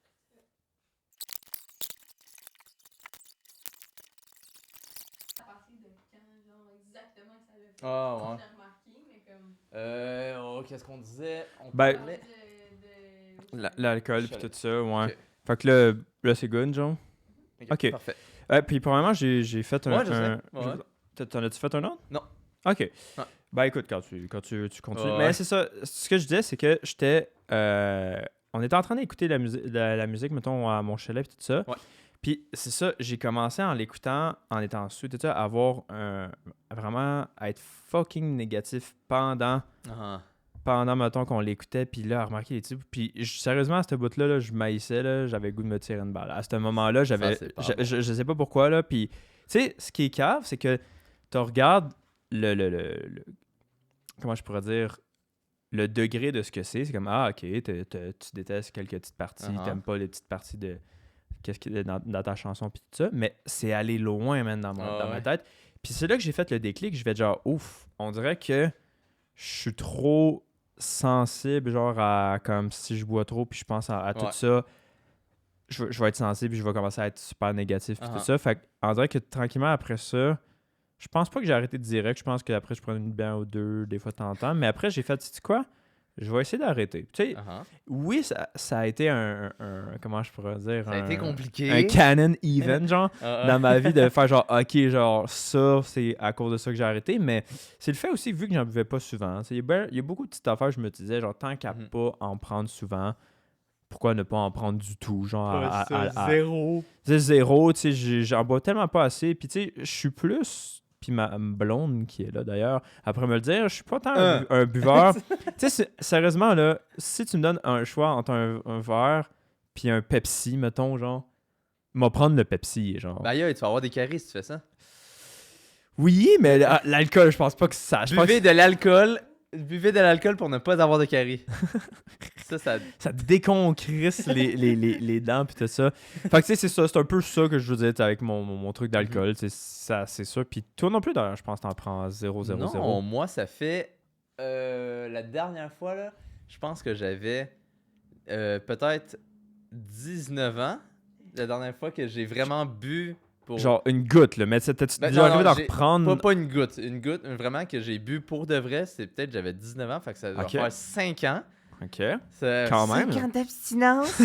À partir de quand, genre, exactement que ça l'a fait. Ah, ouais. J'ai remarqué, mais comme... Qu'est-ce qu'on disait? On Ben, parlait- L'alcool, puis Chalet. tout ça, ouais. Ok. Fait que là c'est good, genre. Ok. Parfait. Puis probablement, j'ai fait un... Ouais, je sais. Ouais. T'en as-tu fait un autre? Non. Ok. Ouais. Ben écoute, quand tu continues. Ouais. Mais c'est ça. Ce que je disais, c'est que j'étais... on était en train d'écouter la musique, mettons, à mon chalet, puis tout ça. Ouais. Puis c'est ça, j'ai commencé en l'écoutant, en étant sous, tout ça, à avoir vraiment à être fucking négatif pendant, mettons, qu'on l'écoutait, puis là, à remarquer les types. Puis sérieusement, à ce bout-là, là, je maïssais, là, j'avais le goût de me tirer une balle. À ce moment-là, j'avais... c'est pas Je sais pas pourquoi, là, puis... Tu sais, ce qui est cave, c'est que tu regardes le... Comment je pourrais dire? Le degré de ce que c'est. C'est comme, ah, OK, tu détestes quelques petites parties, t'aimes pas les petites parties de... Qu'est-ce qu'il y a dans ta chanson, puis tout ça. Mais c'est aller loin, man, dans ma tête. Puis c'est là que j'ai fait le déclic. Je vais genre, ouf, on dirait que je suis trop sensible, genre à comme si je bois trop puis je pense à tout ça, je vais être sensible puis je vais commencer à être super négatif puis tout ça. Fait qu'on dirait que tranquillement après ça, je pense pas que j'ai arrêté direct. Je pense qu'après je prenais une bière ou deux des fois de temps en temps. Mais après j'ai fait, sais-tu quoi? Je vais essayer d'arrêter. Tu sais, oui, ça a été un comment je pourrais dire? Ça a été compliqué. Un canon event, genre, dans ma vie, de faire genre, OK, genre, ça, c'est à cause de ça que j'ai arrêté. Mais c'est le fait aussi, vu que j'en buvais pas souvent. Il y a beaucoup de petites affaires, je me disais, genre, tant qu'à pas en prendre souvent, pourquoi ne pas en prendre du tout? Genre, zéro. C'est zéro, tu sais, j'en bois tellement pas assez. Puis, tu sais, je suis plus... Puis ma blonde, qui est là d'ailleurs, après me le dire, je suis pas tant un buveur. Tu sais, sérieusement, là, si tu me donnes un choix entre un verre puis un Pepsi, mettons, genre, m'a prendre le Pepsi, genre. Ben, tu vas avoir des caries si tu fais ça. Oui, mais l'alcool, je pense pas que ça... Buvez de l'alcool pour ne pas avoir de caries. Ça déconcrisse les dents puis tout ça. Fait que tu sais, c'est ça, c'est un peu ça que je veux dire avec mon truc d'alcool, ça, c'est ça. Puis toi non plus, d'ailleurs, je pense que t'en prends 0,00. Non, moi, ça fait... la dernière fois, là, je pense que j'avais peut-être 19 ans. La dernière fois que j'ai vraiment bu pour... Genre une goutte, là. Mais t'as-tu déjà non, arrivé d'en reprendre... Pas une goutte. Une goutte, vraiment, que j'ai bu pour de vrai, c'est peut-être j'avais 19 ans, fait que ça doit faire 5 ans. OK. Quand même. 5 ans d'abstinence.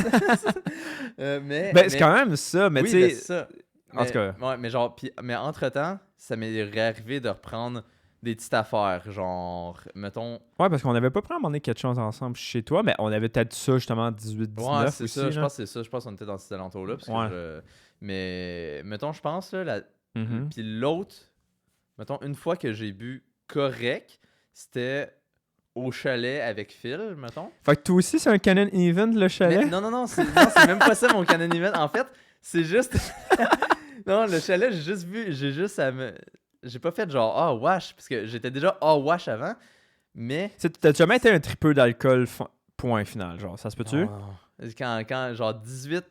Mais c'est quand même ça, mais oui, tu sais... c'est ça. En tout cas... Ouais, mais genre... mais entre-temps, ça m'est arrivé de reprendre des petites affaires, genre, mettons... Ouais, parce qu'on avait pas pris à un moment donné quelque chose ensemble chez toi, mais on avait peut-être ça, justement, 18-19 ouais, c'est aussi, ça, je pense que c'est ça. Je pense qu'on était dans ces alentours-là, parce ouais. que mais, mettons, je pense, là, Mm-hmm. puis l'autre, mettons, une fois que j'ai bu correct, c'était au chalet avec Phil, mettons. Fait que toi aussi, c'est un canon event, le chalet? Mais, non, c'est même pas ça mon canon event. En fait, c'est juste... non, le chalet, j'ai juste à me... J'ai pas fait genre wash, parce que j'étais déjà wash avant, mais... T'as jamais été un tripeux d'alcool, point final, genre, ça se peut-tu? Oh. Quand genre 17,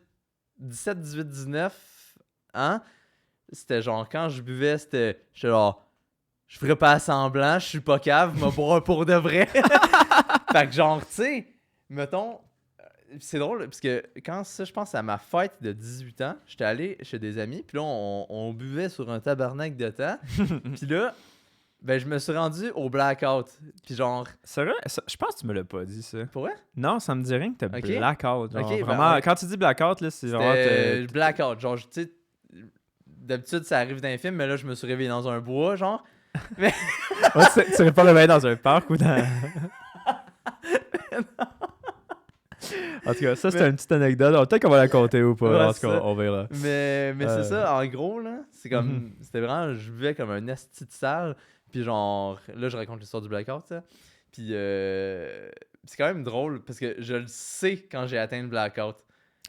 18, 19 ans, c'était genre, quand je buvais, j'étais genre, je ferais pas semblant, je suis pas cave, m'a boire pour de vrai. Fait que genre, tu sais, mettons, c'est drôle, parce que quand ça, je pense à ma fête de 18 ans, j'étais allé chez des amis, puis là, on buvait sur un tabarnak de temps, puis là, ben, je me suis rendu au blackout, puis genre... Sérieux? Je pense que tu me l'as pas dit, ça. Pour vrai? Non, ça me dit rien que t'as blackout. Genre, ben, vraiment, ouais. Quand tu dis blackout, là, c'est vraiment... blackout, genre, tu sais, d'habitude, ça arrive dans les films, mais là, je me suis réveillé dans un bois, genre. Mais... ouais, tu serais pas réveillé dans un parc ou dans... En tout cas, ça, c'est une petite anecdote. Peut-être qu'on va la compter ou pas. Ouais, en tout cas, on verra. Mais c'est ça, en gros, là, c'est comme... C'était vraiment... Je buvais comme un asti de salle, puis genre... Là, je raconte l'histoire du blackout, ça. Puis c'est quand même drôle, parce que je le sais quand j'ai atteint le blackout.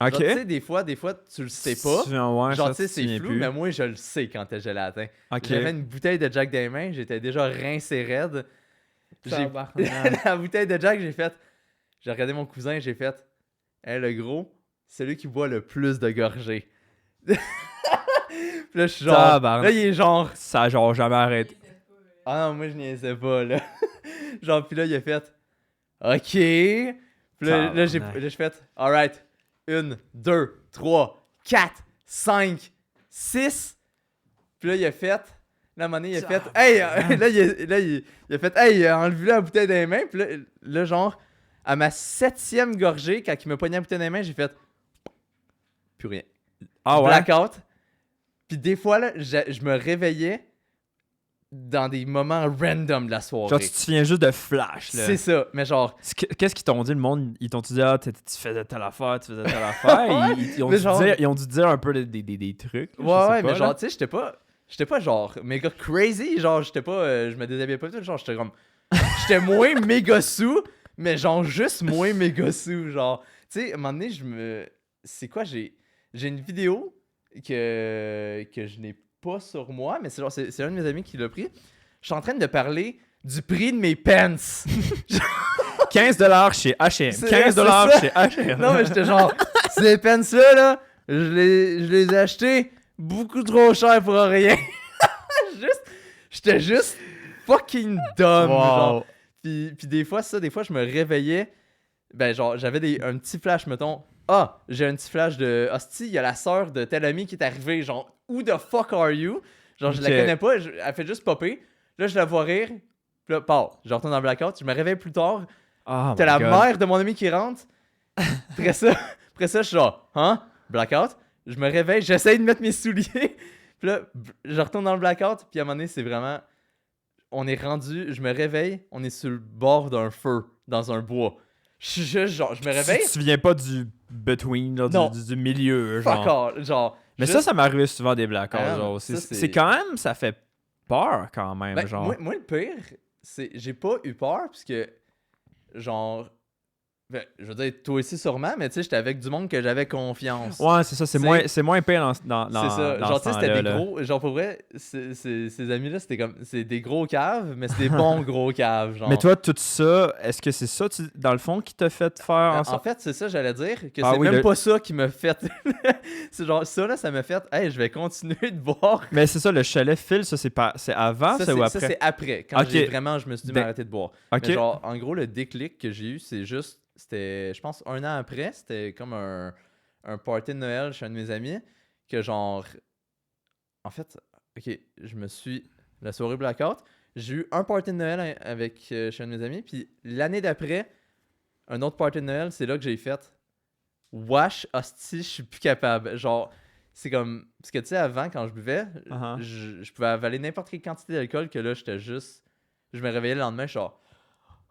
OK. Genre, tu sais, des fois, tu le sais pas. Ouais, genre, tu sais, c'est flou, mais moi, je le sais quand je l'ai atteint. Okay. J'avais une bouteille de Jack dans les mains, j'étais déjà rincé raide. La bouteille de Jack, j'ai regardé mon cousin, j'ai fait, hey, le gros, c'est lui qui boit le plus de gorgées. Puis là, je suis genre, là, il est genre... Ça a genre jamais arrêté. Ah non, moi, je niaisais pas, là. Genre, puis là, il a fait OK. Puis là, j'ai fait alright. 1, 2, 3, 4, 5, 6. Puis là, il a fait. Là, à un moment donné, il a fait hey! Il a fait hey, enlevez la bouteille dans les mains. Puis là, genre, à ma 7e gorgée, quand il m'a pogné la bouteille dans les mains, j'ai fait plus rien. Ah ouais? Blackout. Puis des fois, là, je me réveillais dans des moments random de la soirée. Genre, tu te souviens juste de flash, là. C'est ça, mais genre. Qu'est-ce qu'ils t'ont dit, le monde? Ils t'ont dit, tu faisais telle affaire, tu faisais telle affaire. Ils ont dû dire un peu des trucs. Ouais, mais genre, tu sais, j'étais pas genre méga crazy. Genre, j'étais pas. Je me déshabillais pas tout. Genre, j'étais comme. J'étais moins méga sous, mais genre, juste moins méga sous. Genre, tu sais, à un moment donné, c'est quoi, j'ai une vidéo que je n'ai pas sur moi, mais c'est un de mes amis qui l'a pris. Je suis en train de parler du prix de mes pants. 15$ chez H&M. 15$ chez H&M. Non, mais j'étais genre, ces pants-là, là, je les ai achetés beaucoup trop cher pour rien. J'étais juste fucking dumb. Wow. Genre. Puis des fois, je me réveillais. Ben, genre, j'avais un petit flash, mettons. Ah, j'ai un petit flash de hostie, il y a la sœur de tel ami qui est arrivée. Genre, who the fuck are you? Genre, je la connais pas, elle fait juste popper. Là, je la vois rire. Puis là, je retourne dans Blackout. Je me réveille plus tard. T'as la mère de mon ami qui rentre. Après ça, je suis genre, hein? Blackout. Je me réveille, j'essaye de mettre mes souliers. Puis là, je retourne dans le Blackout. Puis à un moment donné, c'est vraiment. On est rendu, je me réveille, on est sur le bord d'un feu, dans un bois. Je suis juste genre, je me réveille. Tu te souviens pas du between, là, du milieu, genre. Fuck all, genre. Mais juste... ça m'arrive souvent des blackouts, genre. Ça, c'est quand même, ça fait peur quand même, ben, genre. Moi, le pire, c'est j'ai pas eu peur, puisque, genre. Ben, je veux dire, toi aussi sûrement, mais tu sais, j'étais avec du monde que j'avais confiance. Ouais, c'est ça, c'est moins pire dans c'est ça, genre, tu sais, c'était des là. gros. Genre, pour vrai, ces amis-là, c'était comme. C'est des gros caves, mais c'est des bons gros caves, genre. Mais toi, tout ça, est-ce que c'est ça, dans le fond, qui t'a fait faire En fait, c'est ça, j'allais dire, que Ah c'est oui, même pas ça qui m'a fait. C'est genre, ça, là, ça m'a fait. Hey, je vais continuer de boire. Mais c'est ça, le chalet Phil, ça, c'est avant, ça, ou après? Ça, c'est après, quand Ok. je me suis dit m'arrêter de boire. Ok. Mais genre, en gros, le déclic que j'ai eu, c'est juste. C'était, je pense, 1 an après, c'était comme un party de Noël chez un de mes amis, que genre, en fait, ok, la soirée Blackout, j'ai eu un party de Noël avec chez un de mes amis, puis l'année d'après, un autre party de Noël, c'est là que j'ai fait, wesh, hostie, je suis plus capable. Genre, c'est comme, parce que tu sais, avant, quand je buvais, je pouvais avaler n'importe quelle quantité d'alcool, que là, j'étais juste, je me réveillais le lendemain, je suis genre,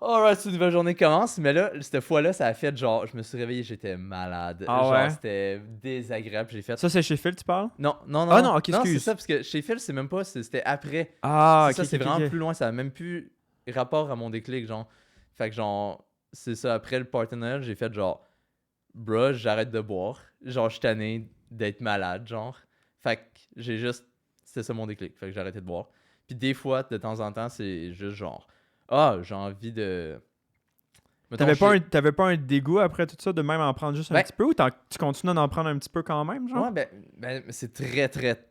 alright, c'est une nouvelle journée commence. Mais là, cette fois-là, ça a fait genre, je me suis réveillé, j'étais malade. Ah genre, ouais? c'était désagréable. J'ai fait. Ça, c'est chez Phil, tu parles? Non. Ah non, ok, non, c'est excuse. ça, parce que chez Phil, c'est même pas, c'était après. Ah, ça, ok, c'est ok, vraiment ok. plus loin. Ça a même plus rapport à mon déclic, genre. Fait que genre, c'est ça, après le party de Noël, j'ai fait genre, bruh, j'arrête de boire. Genre, je suis tanné d'être malade, genre. Fait que c'était ça mon déclic. Fait que j'ai arrêté de boire. Puis des fois, de temps en temps, c'est juste genre, j'ai envie de. Mettons, T'avais pas un dégoût après tout ça de même en prendre juste un Ben- petit peu, ou tu continues d'en prendre un petit peu quand même, genre? Ouais, ben, c'est très, très,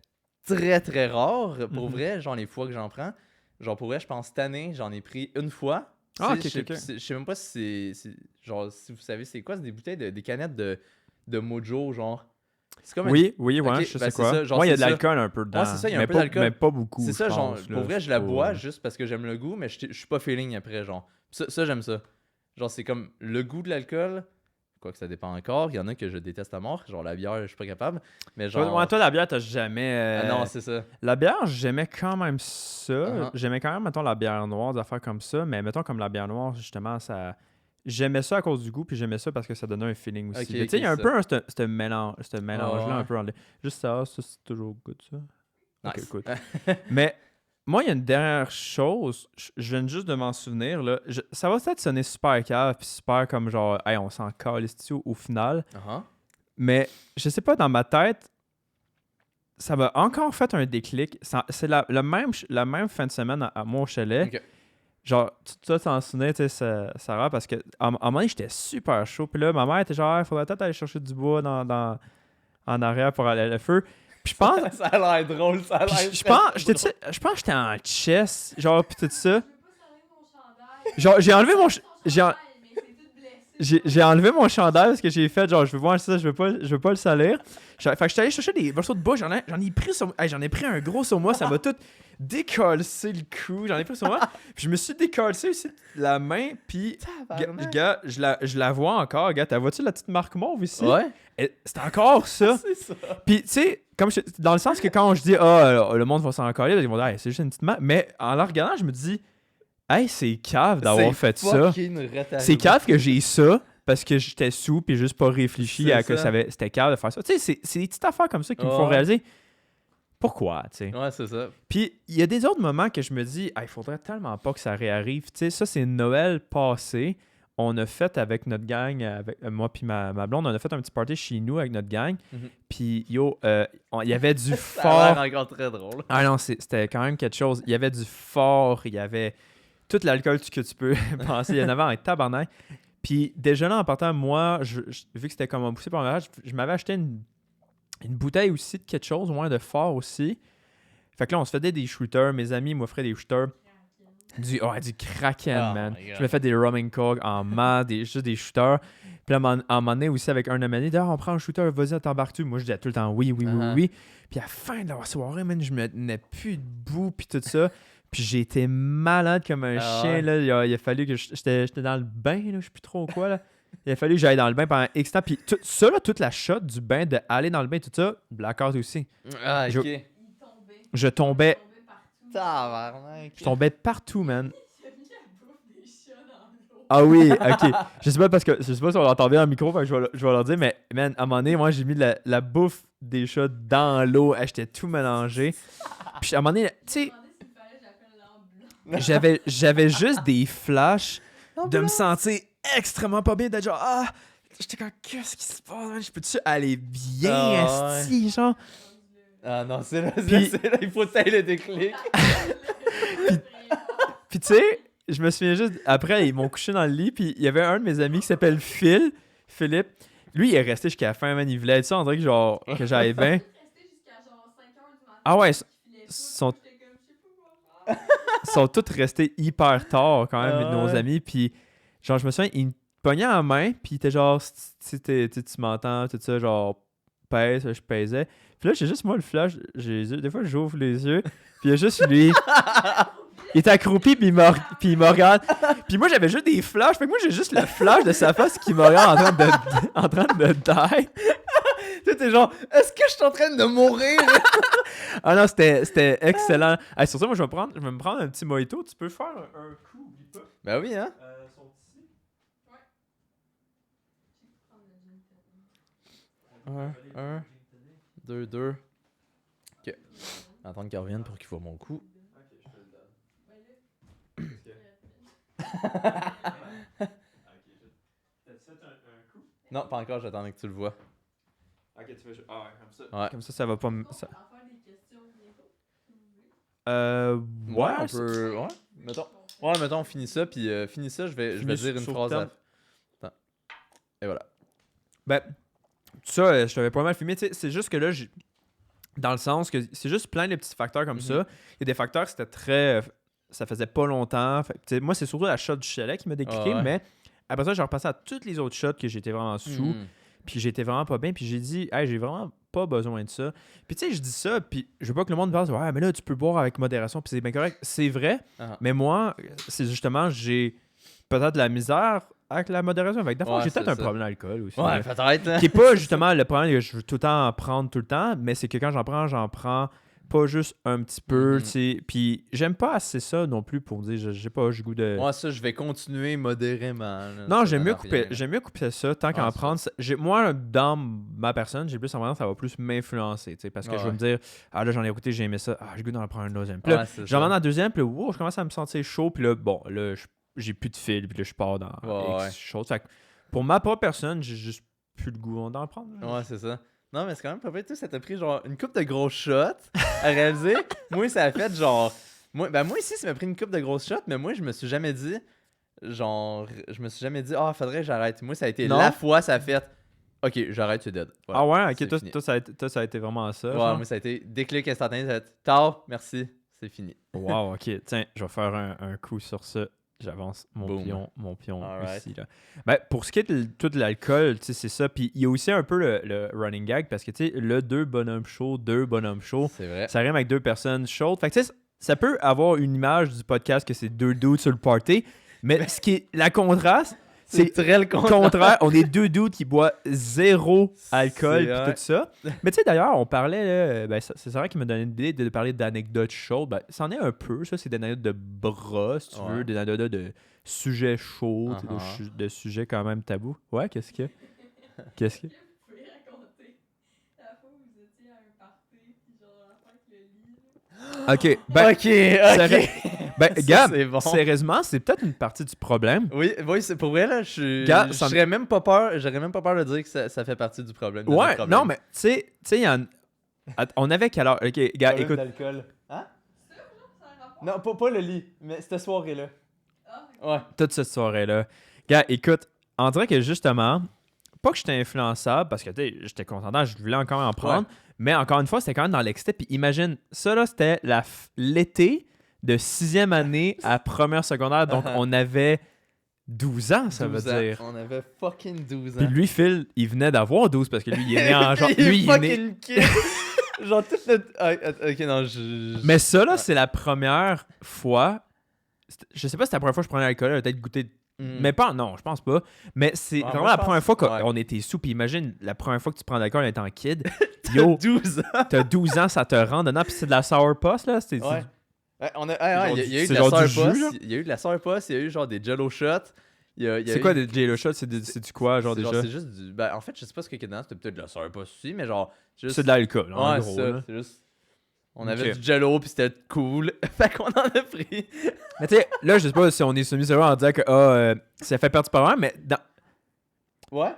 très, très rare. Pour Mhm. vrai, genre, les fois que j'en prends. Genre, pour vrai, je pense cette année, j'en ai pris une fois. Ah, Tu sais, ok. Je sais même pas si c'est. Genre, si vous savez, c'est quoi? C'est des bouteilles, des canettes de Mojo, genre. C'est comme Oui, ouais, Ok, je ben, sais quoi. c'est ça, genre, Ouais, il y a c'est de ça. l'alcool un peu dedans. Ouais, c'est ça, il y a un mais peu pas, d'alcool. mais pas beaucoup. C'est ça, je genre, pense, pour là, vrai, c'est je la pas- bois juste parce que j'aime le goût, mais je suis pas feeling après, genre. Ça, j'aime ça. Genre, c'est comme le goût de l'alcool, quoique ça dépend encore. Il y en a que je déteste à mort, genre la bière, je suis pas capable. Mais genre. Ouais, toi, la bière, t'as jamais. Ah non, c'est ça. La bière, j'aimais quand même ça. Uh-huh. J'aimais quand même, mettons, la bière noire, des affaires comme ça. Mais mettons, comme la bière noire, justement, ça. J'aimais ça à cause du goût, puis j'aimais ça parce que ça donnait un feeling aussi. Ok, Mais tu sais, il y a un ça. peu ce mélange-là, Ouais. un peu. Juste ça, c'est toujours good, ça. Ok, Nice. cool. Mais moi, il y a une dernière chose, je viens juste de m'en souvenir, là. Ça va peut-être sonner super cave, puis super comme genre, hey, on s'en calisse au final. Uh-huh. Mais je sais pas, dans ma tête, ça m'a encore fait un déclic. C'est la même fin de semaine à mon chalet. Ok. Genre, tu t'en souvenais, tu sais, Sarah, parce que à un moment donné, j'étais super chaud. Puis là, ma mère était genre, il faudrait peut-être aller chercher du bois en arrière pour aller à le feu. Puis je pense... Ça a l'air drôle, ça a Puis l'air je pense que j'étais en chess, genre, pis tout ça. Je veux pas salir mon chandail. Genre, j'ai enlevé mon... Ton chandail, mais c'est tout blessé. J'ai enlevé mon chandail parce que j'ai fait, genre, je veux voir ça, je veux pas le salir. Fait que j'étais allé chercher des morceaux de bois, j'en ai pris un gros sur moi, ça m'a tout décollé le cou, j'en ai pris sur moi. Puis je me suis décollé aussi la main, puis, gars, je la vois encore, gars, t'as vois-tu la petite marque mauve ici? Ouais. C'est encore ça. C'est ça. Puis, tu sais, dans le sens que quand je dis, le monde va s'en coller, ils vont dire, hey, c'est juste une petite marque. Mais en la regardant, je me dis, hey, c'est cave d'avoir fait ça. C'est cave que j'ai ça parce que j'étais sous puis juste pas réfléchi C'est à que ça. c'était cave de faire ça. Tu sais, c'est des petites affaires comme ça qui me font Ouais. réaliser pourquoi, tu sais. Ouais, c'est ça. Puis il y a des autres moments que je me dis, il faudrait tellement pas que ça réarrive. Tu sais, ça, c'est Noël passé. On a fait avec notre gang, avec moi puis ma blonde, on a fait un petit party chez nous avec notre gang. Mhm. Puis yo, il y avait du Ça fort. a l'air encore très drôle. Ah non, c'était quand même quelque chose. Il y avait du fort, il y avait tout l'alcool que tu peux penser. Il y en avait un tabarnak. Puis déjà là, en partant, moi, vu que c'était comme un poussé par mariage, je m'avais acheté une bouteille aussi de quelque chose, moins de fort aussi. Fait que là, on se faisait des shooters. Mes amis m'offraient des shooters. Du Kraken, Oh man. my God. Je me fais des rum and coke en masse, juste des shooters. Puis là, à un moment donné aussi avec un de mes amis, d'ailleurs, on prend un shooter, vas-y, t'embarques-tu? Moi, je disais tout le temps oui. Puis à la fin de la soirée, man, je me tenais plus debout, puis tout ça. Puis j'ai été malade comme un Ah chien, ouais. là. Il a fallu que j'étais dans le bain, là, je sais plus trop quoi, là. Il a fallu que j'aille dans le bain pendant X temps. Puis ça, là, toute la shot du bain, d'aller dans le bain, tout ça, blackout aussi. Ah, Je- ok. Il tombait. Je tombais, Il tombait partout. Tabarnak. je tombais partout, man. Il a mis la bouffe des chats dans l'eau. Ah oui, ok. Je sais pas si on l'entend bien dans le micro, fait que je vais leur dire, mais man, à un moment donné, moi j'ai mis la bouffe des chats dans l'eau, j'étais tout mélangé. Puis à un moment donné, tu sais, Je me demandais s'il fallait que j'appelle l'ambulance. j'avais juste des flashs de me sentir extrêmement pas bien, d'être genre, j'étais comme, qu'est-ce qui se passe, man? Je peux-tu aller bien, Ah ouais. esti, genre? Ah non, c'est là, Puis- il faut tailler le déclic. Puis tu sais, je me souviens juste, après, ils m'ont couché dans le lit, puis il y avait un de mes amis qui s'appelle Philippe. Lui, il est resté jusqu'à la fin, man. Il voulait être ça, on dirait que, genre, que j'aille bien. Resté jusqu'à genre 5h du matin. Ah ouais, Il filait tout, sont- j'étais comme, je sais pas quoi faire. Ils sont tous restés hyper tard, quand même, Ah nos ouais. amis. Puis, genre, je me souviens, il me pognait en main, puis il était genre, tu m'entends, tout ça, genre, pèse, je pèsais. Puis là, j'ai juste, moi, le flash, des fois, j'ouvre les yeux, puis il y a juste lui. Il est accroupi, puis il me regarde. Puis moi, j'avais juste des flashs. Fait que moi, j'ai juste le flash de sa face qui me regarde en train de die. Tu t'es genre, est-ce que je suis en train de mourir? Ah non, c'était excellent. Hey, sur ça, moi, je vais me prendre un petit mojito. Tu peux faire un coup, oublie pas. Ben oui, hein? Sont ici. Un, 2, 2. Ok. Attendre qu'il revienne pour qu'il voit mon coup. Non, pas encore, j'attendais que tu le vois. Ok, tu fais juste. Ah ouais, comme ça. Ouais. Comme ça va pas me. On Ça... va en faire des questions bientôt, si vous voulez. Ouais, on peut. Ouais. Mettons, on finit ça, puis finis ça, je vais Finis dire une sur phrase le à. thème. Attends. Et voilà. Ben, ça, je t'avais pas mal filmé. Tu sais, c'est juste que là, dans le sens que c'est juste plein de petits facteurs comme Mhm. ça. Il y a des facteurs, c'était très. Ça faisait pas longtemps. Fait que, tu sais, moi, c'est surtout la shot du chalet qui m'a décliqué, Ah ouais. mais après ça, j'ai repassé à toutes les autres shots que j'étais vraiment sous. Mhm. Puis j'étais vraiment pas bien. Puis j'ai dit, hey, j'ai vraiment pas besoin de ça. Puis tu sais, je dis ça, puis je veux pas que le monde pense, ouais, mais là, tu peux boire avec modération. Puis c'est bien correct. C'est vrai, Ah. mais moi, c'est justement, j'ai peut-être de la misère avec la modération. Avec Ouais, j'ai peut-être c'est un ça. problème d'alcool aussi. Ouais, peut-être. hein. Qui est pas justement le problème que je veux tout le temps en prendre tout le temps, mais c'est que quand j'en prends pas juste un petit peu, Mhm. tu sais. Puis j'aime pas assez ça non plus pour dire, j'ai pas le goût de. Moi, ça, je vais continuer modérément. là. Non, Ça j'aime sert à rien. mieux couper ça tant qu'à en c'est prendre. Moi, dans ma personne, j'ai plus tendance, ça va plus m'influencer, tu sais, parce que Ah je vais ouais. me dire, là, j'en ai écouté, j'ai aimé ça, j'ai le goût d'en prendre un deuxième. Puis là, Ouais, c'est j'en ça. prends un deuxième, puis là, wow, je commence à me sentir chaud, puis là, bon, là, j'ai plus de fil, puis là, je pars dans Ouais, X chose. Fait que pour ma propre personne, j'ai juste plus le goût d'en prendre. Ouais, c'est ça. Non, mais c'est quand même pas vrai. Tu sais, ça t'a pris genre une coupe de grosses shots à réaliser. Moi, ça a fait genre. Moi ici, ça m'a pris une coupe de grosses shots, mais moi, je me suis jamais dit. Genre, je me suis jamais dit, faudrait que j'arrête. Moi, ça a été Non. la fois, ça a fait. Ok, j'arrête, c'est dead. Voilà, Ah ouais, ok, c'est toi, fini. ça a été vraiment ça. Ouais, genre? moi, ça a été déclic instantané. Ça a été tard, merci, c'est fini. Wow, ok. Tiens, je vais faire un coup sur ça. J'avance Boom. mon pion Alright. ici. Là. Ben, pour ce qui est de tout l'alcool, tu sais, c'est ça. Puis il y a aussi un peu le running gag parce que, tu sais, le deux bonhommes chauds, C'est vrai. ça rime avec deux personnes chaudes. Fait que, tu sais, ça peut avoir une image du podcast que c'est deux dudes sur le party, mais ce qui est la contraste, c'est très le contraire. On est deux dudes qui boivent zéro alcool C'est puis vrai. tout ça. Mais tu sais, d'ailleurs, on parlait, là, ben, c'est vrai qui m'a donné l'idée de parler d'anecdotes chaudes. Ben, c'en est un peu, ça. C'est des anecdotes de bras, si tu Ouais. veux, des anecdotes de sujets chauds, tu sais, Uh-huh. de sujets quand même tabous. Ouais, qu'est-ce qu'il y a? Qu'est-ce qu'il y a? Vous pouvez raconter la fois où vous étiez à un party, puis genre la fois avec le lit. Là. Ok, ben, ben Ça, Gab, c'est bon. sérieusement, c'est peut-être une partie du problème. Oui, c'est pour vrai, là, Gars, j'aurais même pas peur de dire que ça fait partie du problème. de notre Ouais, problème. non, mais tu sais, il y a on avait quelle heure? Ok, gars, Problème écoute. d'alcool. Hein? Ça, là, ça a un rapport? Non, pas le lit, mais cette soirée-là. Ah, ok. Ouais. Toute cette soirée-là. Gars, écoute, on dirait que justement, pas que j'étais influençable, parce que tu sais, j'étais content, je voulais encore en prendre, mais encore une fois, c'était quand même dans l'excès. Puis imagine, ça là, c'était l'été de 6e année à première secondaire, donc on avait 12 ans, ça veut 12 ans. dire. On avait fucking 12 ans. Puis lui, Phil, il venait d'avoir 12 parce que lui, il est né en genre. Lui, il est né. fucking kid. Genre, toute notre. Ah, ok, non, Mais ça, là, Ouais. c'est la première fois. Je sais pas si c'était la première fois que je prenais l'alcool, elle a peut-être goûté. Mm. Mais pas, non, je pense pas. Mais c'est Ouais, vraiment moi, je la première pense- fois ouais. qu'on était sous. Puis imagine, la première fois que tu prends de l'alcool en étant kid. Yo, 12 ans. t'as 12 ans, ça te rend dedans. Puis c'est de la sourpuss, là. C'est Ouais. Ouais, on a, genre il y a eu c'est de la genre du sourpuss, jus, là? il y a eu de la sourpuss, il y a eu genre des jello shots. Il y a c'est eu- quoi des J-Lo shots? C'est du quoi, genre c'est déjà? c'est juste du. Ben, en fait, je sais pas ce qu'il y a dedans, c'était peut-être de la sourpuss aussi, mais genre. Juste... C'est de l'alcool, en Ouais, gros. c'est ça, là. c'est juste. On avait Ok. du jello, puis c'était cool. Fait qu'on en a pris. Mais tu sais, là, je sais pas si on est semi-sérieux en disant que ça fait partie du problème, mais dans... Ouais.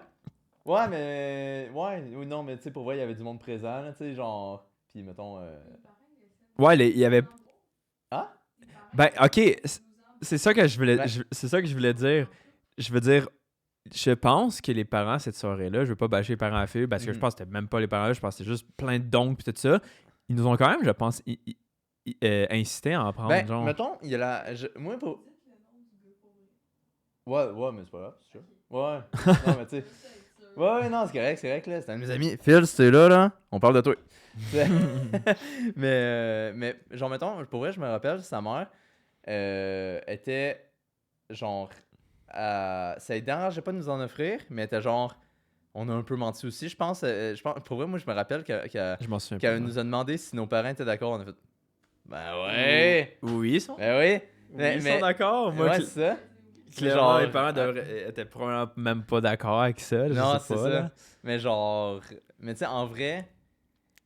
Ouais, mais. Ouais, ou non, mais tu sais, pour vrai, il y avait du monde présent, là, tu sais, genre. Puis mettons. Ouais, il y avait. Ah? Ben, ok, c'est ça que je voulais, Ouais. c'est ça que je voulais dire. Je veux dire, je pense que les parents cette soirée-là, je veux pas bâcher les parents à feu parce que je Mhm. pense que c'était même pas les parents, je pense que c'était juste plein de d'oncles puis tout ça. Ils nous ont quand même, je pense, incité à en prendre, Ben, genre. mettons, il y a la. Moi, pour. Ouais, mais c'est pas grave, c'est sûr. Ouais. Non, mais tu sais. Ouais, non, c'est correct, là. C'est un de mes amis. Phil, si t'es là, on parle de toi. mais, genre, mettons, pour vrai, je me rappelle, sa mère était genre. Ça ne dérangeait pas de nous en offrir, mais elle était genre. On a un peu menti aussi, je pense. Pour vrai, moi, je me rappelle Je m'en souviens qu'elle pas. nous a demandé si nos parents étaient d'accord. On a fait. Ben ouais! Oui, ils sont, Ben oui! ils sont d'accord. Moi, Ouais, c'est ça. clairement, genre- les parents étaient probablement même pas d'accord avec ça. Je Non, sais c'est pas, ça. là. Mais genre. Mais tu sais, en vrai,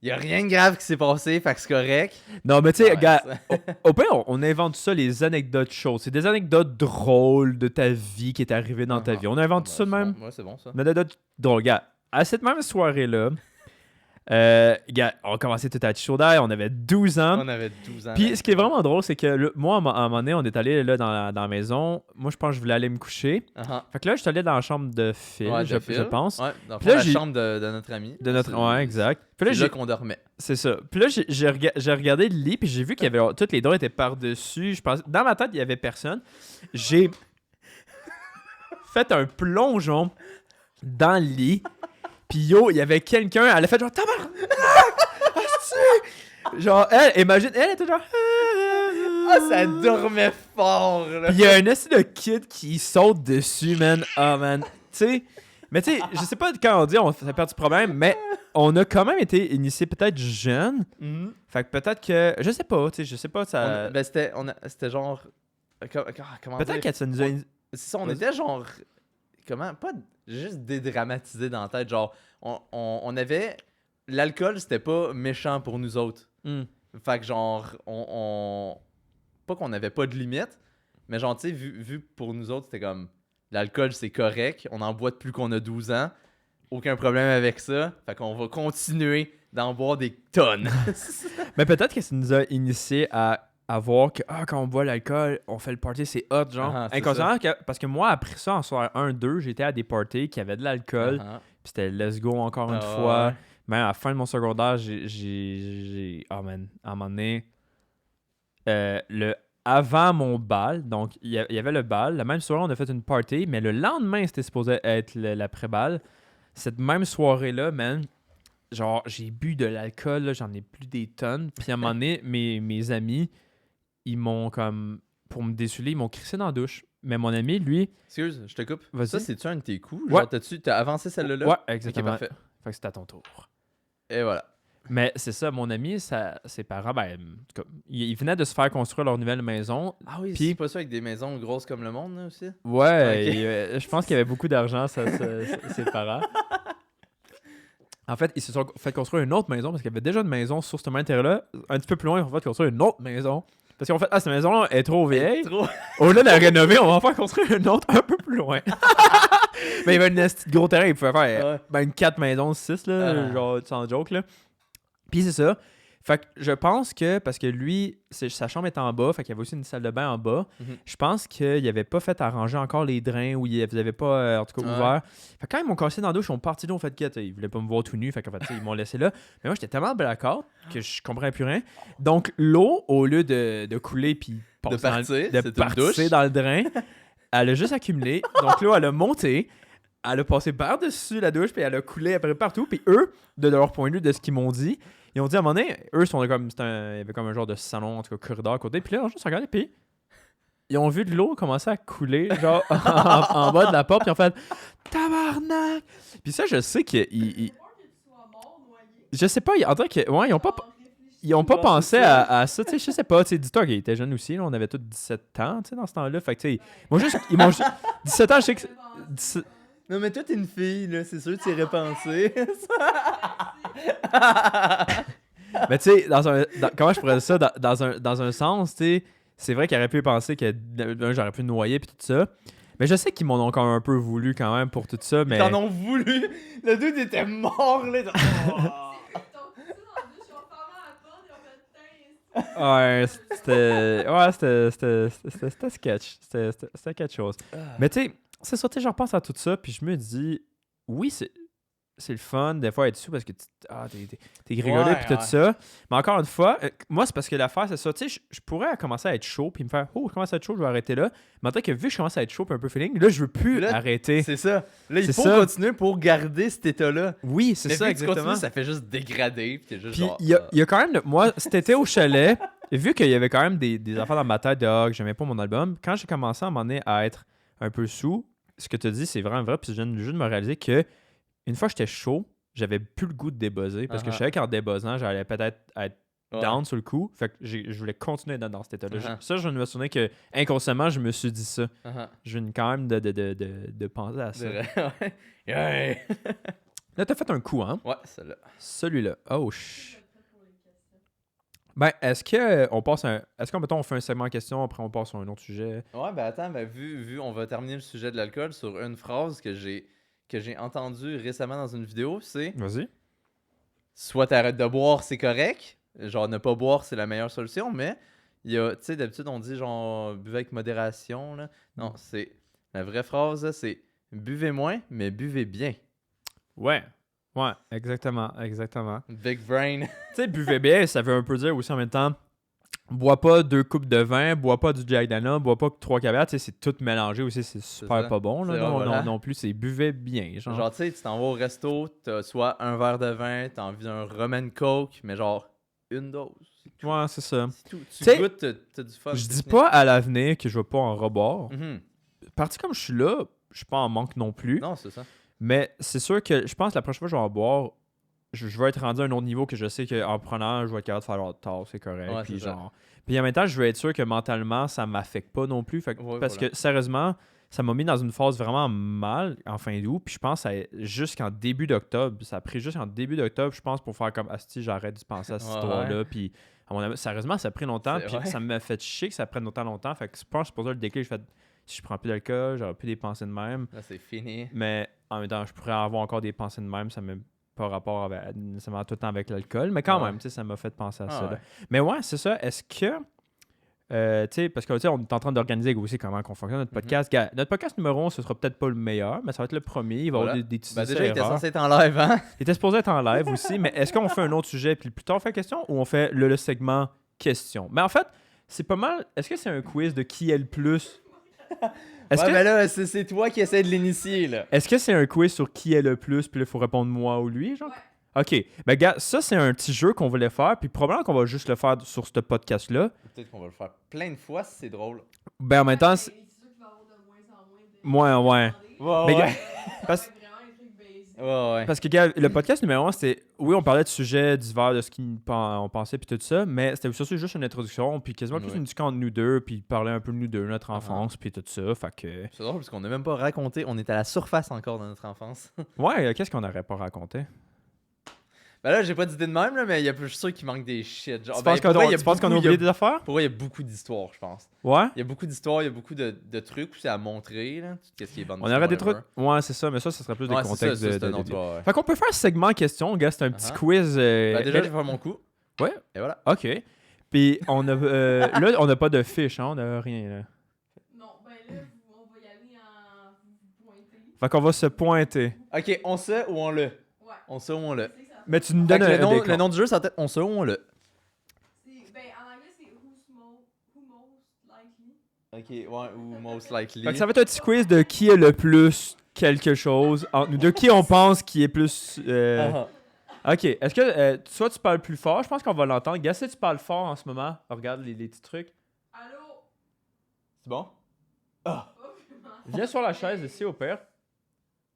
y a rien de grave qui s'est passé, fait que c'est correct. Non, mais tu sais, Ouais, gars, ça- au pire, on invente ça, les anecdotes chaudes. C'est des anecdotes drôles de ta vie qui est arrivée dans ta vie. On invente ça de c'est même. bon. Ouais, c'est bon ça. Une anecdote drôle, gars. À cette même soirée-là, gars, on commençait tout à chaud d'air, on avait 12 ans. On avait 12 ans. Puis ce qui est vraiment drôle, c'est que moi, à un moment donné, on est allé là, dans la maison. Moi, je pense que je voulais aller me coucher. Uh-huh. Fait que là, je suis allé dans la chambre de Phil, Ouais, je de Phil. pense. Ouais, dans le Puis fond, là, la j'ai- chambre de notre ami. De notre... C'est- Ouais, exact. Puis là, C'est là qu'on dormait. c'est ça. Puis là, j'ai regardé le lit, puis j'ai vu qu'il y avait... Toutes les draps étaient par-dessus. Je pense... Dans ma tête, il y avait personne. J'ai fait un plongeon dans le lit. Puis yo, il y avait quelqu'un, elle a fait genre tabarnak! Asti! Genre, imagine, elle était genre. Ah, ça dormait fort, là. Puis il y a un esti de kid qui saute dessus, man. Ah, man. Tu sais, mais tu sais, je sais pas quand on dit on fait partie du problème, mais on a quand même été initié peut-être jeune. Mhm. Fait que peut-être que. Je sais pas, tu sais, je sais pas, ça. Ben, c'était genre. Comment Peut-être dire? que ça nous a. C'est ça, on Vas-y. était genre. Comment? Pas juste dédramatisé dans la tête. Genre, on avait. L'alcool, c'était pas méchant pour nous autres. Hmm. Fait que genre, pas qu'on avait pas de limite, mais genre, tu sais, vu pour nous autres, c'était comme. L'alcool, c'est correct. On en boit depuis qu'on a 12 ans. Aucun problème avec ça. Fait qu'on va continuer d'en boire des tonnes. Mais peut-être que ça nous a initié à voir que quand on boit l'alcool, on fait le party, c'est hot, genre. Ah, c'est Inconsciemment, parce que moi, après ça, en soirée 1-2, j'étais à des parties qui avaient de l'alcool. Uh-huh. c'était let's go encore une fois. Mais à la fin de mon secondaire, j'ai oh man, à un moment donné, avant mon bal, donc il y avait le bal. La même soirée, on a fait une party, mais le lendemain, c'était supposé être l'après-bal. Cette même soirée-là, man, genre, j'ai bu de l'alcool, là, j'en ai plus des tonnes. Puis à un moment donné, mes amis, ils m'ont comme, pour me dessouler, ils m'ont crissé dans la douche. Mais mon ami, lui... Excuse, je te coupe. Vas-y. Ça, c'est-tu un de tes coups? Ouais. Genre, t'as avancé celle-là? Ouais, Ok, exactement. parfait. Fait que c'était à ton tour. Et voilà. Mais c'est ça, mon ami, ses parents, ben, en tout cas, ils venaient de se faire construire leur nouvelle maison. Ah oui, Puis- c'est pas ça avec des maisons grosses comme le monde, là, aussi? Ouais, Ok. je pense qu'il y avait beaucoup d'argent, ses parents. En fait, ils se sont fait construire une autre maison parce qu'il y avait déjà une maison sur ce même terrain-là. Un petit peu plus loin, ils ont fait construire une autre maison. Parce qu'en fait, cette maison-là est trop vieille. Trop. Au lieu de la rénover, on va en faire construire une autre un peu plus loin. Mais il y avait un petit gros terrain, il pouvait faire Ouais. ben, une 4 maisons, 6, là, Ah. genre sans joke. Là. Puis c'est ça. Fait que je pense que, parce que lui, sa chambre est en bas, fait qu'il y avait aussi une salle de bain en bas. Mhm. Je pense qu'il n'avait pas fait arranger encore les drains ou il n'avait pas, en tout cas, Ouais. ouvert. Fait que quand ils m'ont cassé dans la douche, ils sont partis là, on fait quête. Ils voulaient pas me voir tout nu, fait qu'en fait, ils m'ont laissé là. Mais moi, j'étais tellement blackout que je comprenais plus rien. Donc, l'eau, au lieu de couler puis passer dans partir, le- c'est une partir douche. dans le drain, elle a juste accumulé. Donc, l'eau, elle a monté. Elle a passé par-dessus la douche, puis elle a coulé après partout. Puis eux, de leur point de vue, de ce qu'ils m'ont dit, ils ont dit à un moment donné, eux, il y avait comme un genre de salon, en tout cas, corridor à côté. Puis là, on juste regardé, puis ils ont vu de l'eau commencer à couler, genre, en bas de la porte. Puis ils ont fait « Tabarnak! » Puis ça, je sais qu'ils... C'est peur que tu sois mort, noyé. Je sais pas, en tout cas, ouais, ils ont pas... Genre, réfléchis. Ils ont pas Ouais, pensé c'est ça. à ça, tu sais, je sais pas, tu sais, dis-toi qu'ils étaient jeunes aussi, là, on avait tous 17 ans, tu sais, dans ce temps-là, fait que, tu sais, ils m'ont juste, 17 ans, je sais que, 17 Non, mais toi, t'es une fille, là. C'est sûr que tu irais penser. mais tu sais, comment je pourrais dire ça, dans un sens, tu sais, c'est vrai qu'il aurait pu penser que, j'aurais pu me noyer puis tout ça, mais je sais qu'ils m'en ont quand même un peu voulu quand même pour tout ça, mais... Ils t'en ont voulu. Le dude était mort, là. Ils t'ont poussé dans la douche, ils ont fermé la porte, ils ont fait teint. C'était sketch, c'était quelque chose. Mais tu sais, c'est ça, tu sais, je repense à tout ça, puis je me dis, oui, c'est le fun, des fois, être sous parce que t'es grégolé, Ouais, puis tout ouais. ça. Mais encore une fois, moi, c'est parce que l'affaire, c'est ça, tu sais, je pourrais commencer à être chaud, puis me faire, oh, je commence à être chaud, je vais arrêter là. Mais en tant que vu que je commence à être chaud, puis un peu feeling, là, je veux plus Là, arrêter. C'est ça. Là, il C'est faut ça. continuer pour garder cet état-là. Oui, c'est Mais ça, vu que tu exactement. continues, ça fait juste dégrader. Puis t'es juste Puis genre, il y a quand même, moi, cet été au chalet, vu qu'il y avait quand même des affaires dans ma tête de que j'aimais pas mon album, quand j'ai commencé à un moment donné à être un peu sous, ce que tu dis, c'est vraiment vrai, puis je viens juste de me réaliser que une fois que j'étais chaud, j'avais plus le goût de débuzzer, parce que je savais qu'en débuzzant, j'allais peut-être être ouais. down sur le coup, fait que je voulais continuer d'être dans cet état-là. Ça, je me souviens que inconsciemment, je me suis dit ça. Uh-huh. Je viens quand même de penser à ça. C'est vrai, ouais. Ouais. Là, t'as fait un coup, hein? Ouais, celle-là. Celui-là. Oh, Ben, est-ce que mettons, on fait un segment en question, après on passe sur un autre sujet? Ouais, ben attends, ben vu, on va terminer le sujet de l'alcool sur une phrase que j'ai entendue récemment dans une vidéo, c'est Vas-y. soit t'arrêtes de boire, c'est correct. Genre, ne pas boire, c'est la meilleure solution, mais il y a, tu sais, d'habitude, on dit genre, buvez avec modération, là. Non, c'est, la vraie phrase, là, c'est buvez moins, mais buvez bien. Ouais, exactement. Big brain. Tu sais, buvez bien, ça veut un peu dire aussi en même temps, bois pas 2 coupes de vin, bois pas du Jack Daniel, bois pas 3 caviar, tu sais, c'est tout mélangé aussi, c'est super ça. pas bon, là, C'est non, vrai, voilà. non plus, c'est buvez bien, genre. Genre, tu sais, tu t'en vas au resto, t'as soit un verre de vin, t'as envie d'un rum and coke, mais genre, une dose. Ouais, c'est ça. C'est tout. Tu T'sais, goûtes, t'as du fun. Je c'est dis fini. pas à l'avenir que je vais pas en reboire. Mhm. Parti comme je suis là, je suis pas en manque non plus. Non, c'est ça. Mais c'est sûr que je pense que la prochaine fois que je vais en boire, je vais être rendu à un autre niveau que je sais qu'en prenant, je vais être capable de faire l'autre tard, c'est correct. Ouais, puis c'est ça. genre. Puis en même temps, je veux être sûr que mentalement, ça m'affecte pas non plus. Fait que- Ouais, parce voilà. que sérieusement, ça m'a mis dans une phase vraiment mal en fin d'août. Puis je pense jusqu'en début d'octobre. Ça a pris jusqu'en début d'octobre, je pense, pour faire comme Asti, j'arrête de penser à cette Ouais, histoire-là. Puis à mon avis, sérieusement, ça a pris longtemps. C'est Puis vrai. ça m'a fait chier que ça prenne autant longtemps. Fait que je pense que c'est pour ça le déclic. Je fais si je prends plus d'alcool, j'aurai plus des pensées de même. Là, c'est fini. Mais en même temps, je pourrais avoir encore des pensées de même. Ça n'a pas rapport avec, nécessairement tout le temps avec l'alcool. Mais quand Ouais. même, tu sais, ça m'a fait penser à Ah ça. là. ouais. Mais ouais, c'est ça. Est-ce que Tu sais, parce que tu sais, on est en train d'organiser aussi comment qu'on fonctionne notre podcast. Gars, notre podcast numéro 1, ce sera peut-être pas le meilleur, mais ça va être le premier. Il va y avoir Voilà. des petits Ben, déjà, il était erreurs. censé être en live, hein? Il était supposé être en live aussi, mais est-ce qu'on fait un autre sujet puis plus tard on fait question ou on fait le segment question? Mais en fait, c'est pas mal. Est-ce que c'est un quiz de qui est le plus? Est-ce Ouais, que mais là, c'est toi qui essaies de l'initier, là. est-ce que c'est un quiz sur qui est le plus puis là, il faut répondre moi ou lui, genre? Ok, ben gars, ça c'est un petit jeu qu'on voulait faire, puis probablement qu'on va juste le faire sur ce podcast-là. Peut-être qu'on va le faire plein de fois si c'est drôle. Ben en même temps, C'est sûr qu'il va y avoir de moins en moins de. Ouais. Ouais, Mais ouais. gars, parce- Ça va être vraiment des trucs basiques. Ouais. Parce que, gars, le podcast numéro 1, c'était. Oui, on parlait de sujets divers, de ce qu'on pensait, puis tout ça, mais c'était surtout juste une introduction, puis quasiment plus Ouais. une discussion entre nous deux, puis parler un peu de nous deux, notre enfance, puis tout ça. Fait que. C'est drôle parce qu'on n'a même pas raconté, on est à la surface encore de notre enfance. Ouais, qu'est-ce qu'on n'aurait pas raconté? Ben là, j'ai pas d'idée de même, là, mais je suis sûr qu'il manque des shit. Genre, Tu ben, penses pour vrai, il y tu penses qu'on a beaucoup- oublié il y des affaires? Pour vrai, il y a beaucoup d'histoires, je pense. Ouais? Il y a beaucoup d'histoires, il y a beaucoup de trucs aussi à montrer, là. Qu'est-ce qui est bon. On aurait des trucs. Ouais, c'est ça, mais ça serait plus des Ouais, c'est ça, contextes ça, c'est de. un autre, ouais. Fait qu'on peut faire un segment question, gars, c'est un petit Uh-huh. quiz. Ben, déjà, mais- je vais faire mon coup. Ouais. Et voilà. Ok. Puis on a. Là, on n'a pas de fiche, hein, on n'a rien, là. Non, ben là, on va y aller en pointé. Fait qu'on va se pointer. Ok, on sait ou on le. Ouais. On sait ou on le. C'est ça. Mais tu nous Fait donnes que un le, nom, décompte. le nom du jeu, ça va être on sait ou on le. Ben, en anglais, c'est who most likely. Ok, ouais, ou most likely. Fait que ça va être un petit quiz de qui est le plus quelque chose entre nous deux. Qui on pense qui est plus. Ah, Ok. Est-ce que soit tu parles plus fort, je pense qu'on va l'entendre. Gars, si tu parles fort en ce moment, regarde les petits trucs. Allô? c'est bon? Oh, vraiment. Viens sur la chaise ici au père.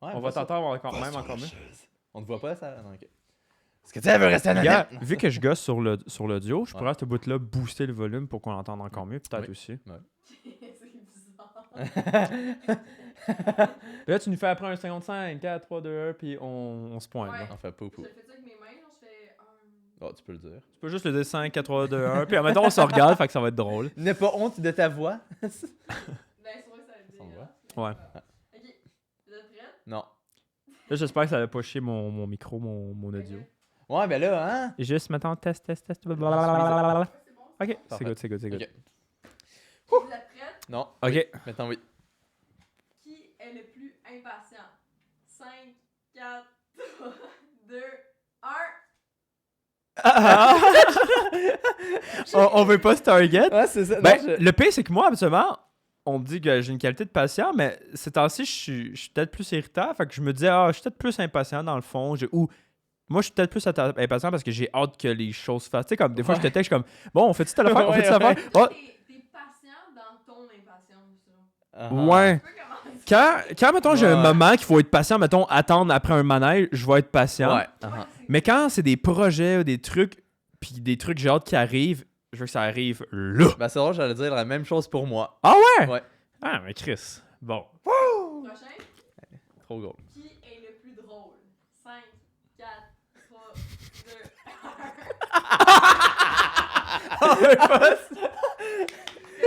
Ouais, On va t'entendre encore mieux. On te voit pas, ça? Non, ok. Est-ce que tu veux rester anonyme? Gars, vu que je gosse sur l'audio, je Ouais. pourrais à ce bout-là booster le volume pour qu'on l'entende encore mieux, peut-être Oui. aussi. C'est bizarre. Et là, tu nous fais après un 55, 4, 3, 2, 1, puis on se pointe. Ouais. là. On fait Je poupou. le fais ça avec mes mains, genre, je fais un. Oh, tu peux le dire. Tu peux juste le dire 5, 4, 3, 2, 1, puis en même temps, on se regarde, fait que ça va être drôle. N'aie pas honte de ta voix. Ben, c'est vrai que ça le dit. Ça me hein. Ouais. Ok. Vous êtes prêts? Non. Là, j'espère que ça va pas chier mon micro, mon audio. Ouais, ben là, hein? Et juste maintenant, test, blablabla. C'est bon? Ok, Parfait. c'est good. Ok. Vous êtes prêts? Non. Ok. Oui. Maintenant, oui. Qui est le plus impatient? 5, 4, 3, 2, 1. On veut pas se target? Ouais, c'est ça. Ben, Non, je- le pire, c'est que moi, habituellement, on me dit que j'ai une qualité de patient, mais ces temps-ci, je suis peut-être plus irritant. Fait que je me dis, je suis peut-être plus impatient dans le fond. Ou moi, je suis peut-être plus impatient parce que j'ai hâte que les choses se fassent. Tu sais, comme des fois, je te texte, je suis comme, bon, on fait-tu telle affaire? On fait-tu telle Ouais, affaire? Oh, T'es patient dans ton impatience, là. Ah, ouais. Tu peux commencer. Quand mettons, j'ai un Ouais. moment qu'il faut être patient, mettons, attendre après un manège, je vais être patient. Ouais. Ouais, Ah, Mais quand c'est des projets, des trucs, puis des trucs, j'ai hâte qui arrivent, je veux que ça arrive là. Ben, c'est drôle, j'allais dire la même chose pour moi. Ah ouais? Ouais. Ah, mais Chris. Bon. Prochain. Trop gros. Qui est le plus drôle? 5, 4, 3, 2,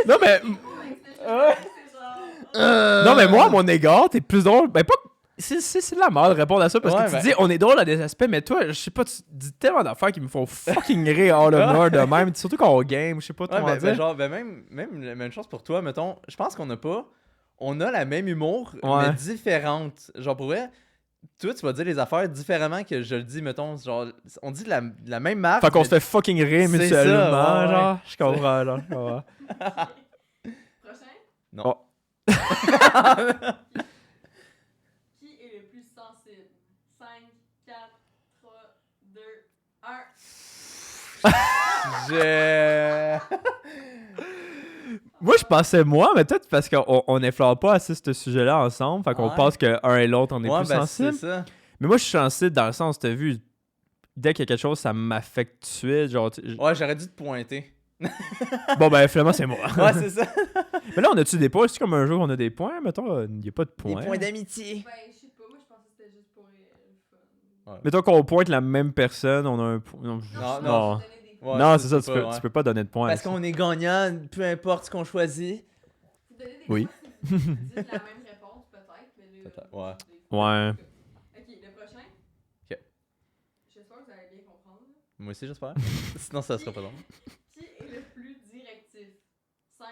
Non, mais. Non, mais moi, à mon égard, t'es plus drôle. Ben, pas. C'est de la merde de répondre à ça parce Ouais, que tu ben- dis on est drôle à des aspects, mais toi, je sais pas, tu dis tellement d'affaires qui me font fucking rire all over de même. Surtout quand on game, je sais pas Ouais, comment ben, dire. genre, ben même la même chose pour toi, mettons. Je pense qu'on a pas. On a la même humour, Ouais. mais différente. Genre, pour vrai, toi, tu vas dire les affaires différemment que je le dis, mettons. Genre, on dit de la même marque. Fait qu'on mais- se fait fucking rire C'est mutuellement, ça, ouais, genre. Je comprends, là. je comprends. Prochain. Non. Oh. Qui est le plus sensible? 5, 4, 3, 2, 1. Je... Moi, je pensais moi, mais peut-être parce qu'on n'effleure pas assez ce sujet-là ensemble. Fait qu'on Ouais. pense qu'un et l'autre, on est Ouais, plus ben, c'est sensible. ça. Mais moi, je suis sensible dans le sens, t'as vu, dès qu'il y a quelque chose, ça m'affecte tout de suite. Genre, Ouais, j'aurais dû te pointer. bon, ben, finalement, c'est moi. Ouais, c'est ça. Mais là, on a-tu des points? C'est comme un jour, on a des points? Mettons, il n'y a pas de Des points. points d'amitié. Ben, je sais pas, moi je pensais que c'était juste pour le fun. Mettons qu'on pointe la même personne, on a un point. Non, Non, je non. peux donner des points. Ouais, non, ça, c'est ça, tu peux pas, tu ouais. peux pas donner de points. Parce qu'on est gagnant, peu importe ce qu'on choisit. Vous donnez des Oui. points si vous dites la même réponse, peut-être, mais là, Peut-être, ouais. Ouais. Ok, le prochain. Ok. J'espère que vous allez bien comprendre. Moi aussi, j'espère. Sinon, ça serait pas long. Qui est le plus directif? 5,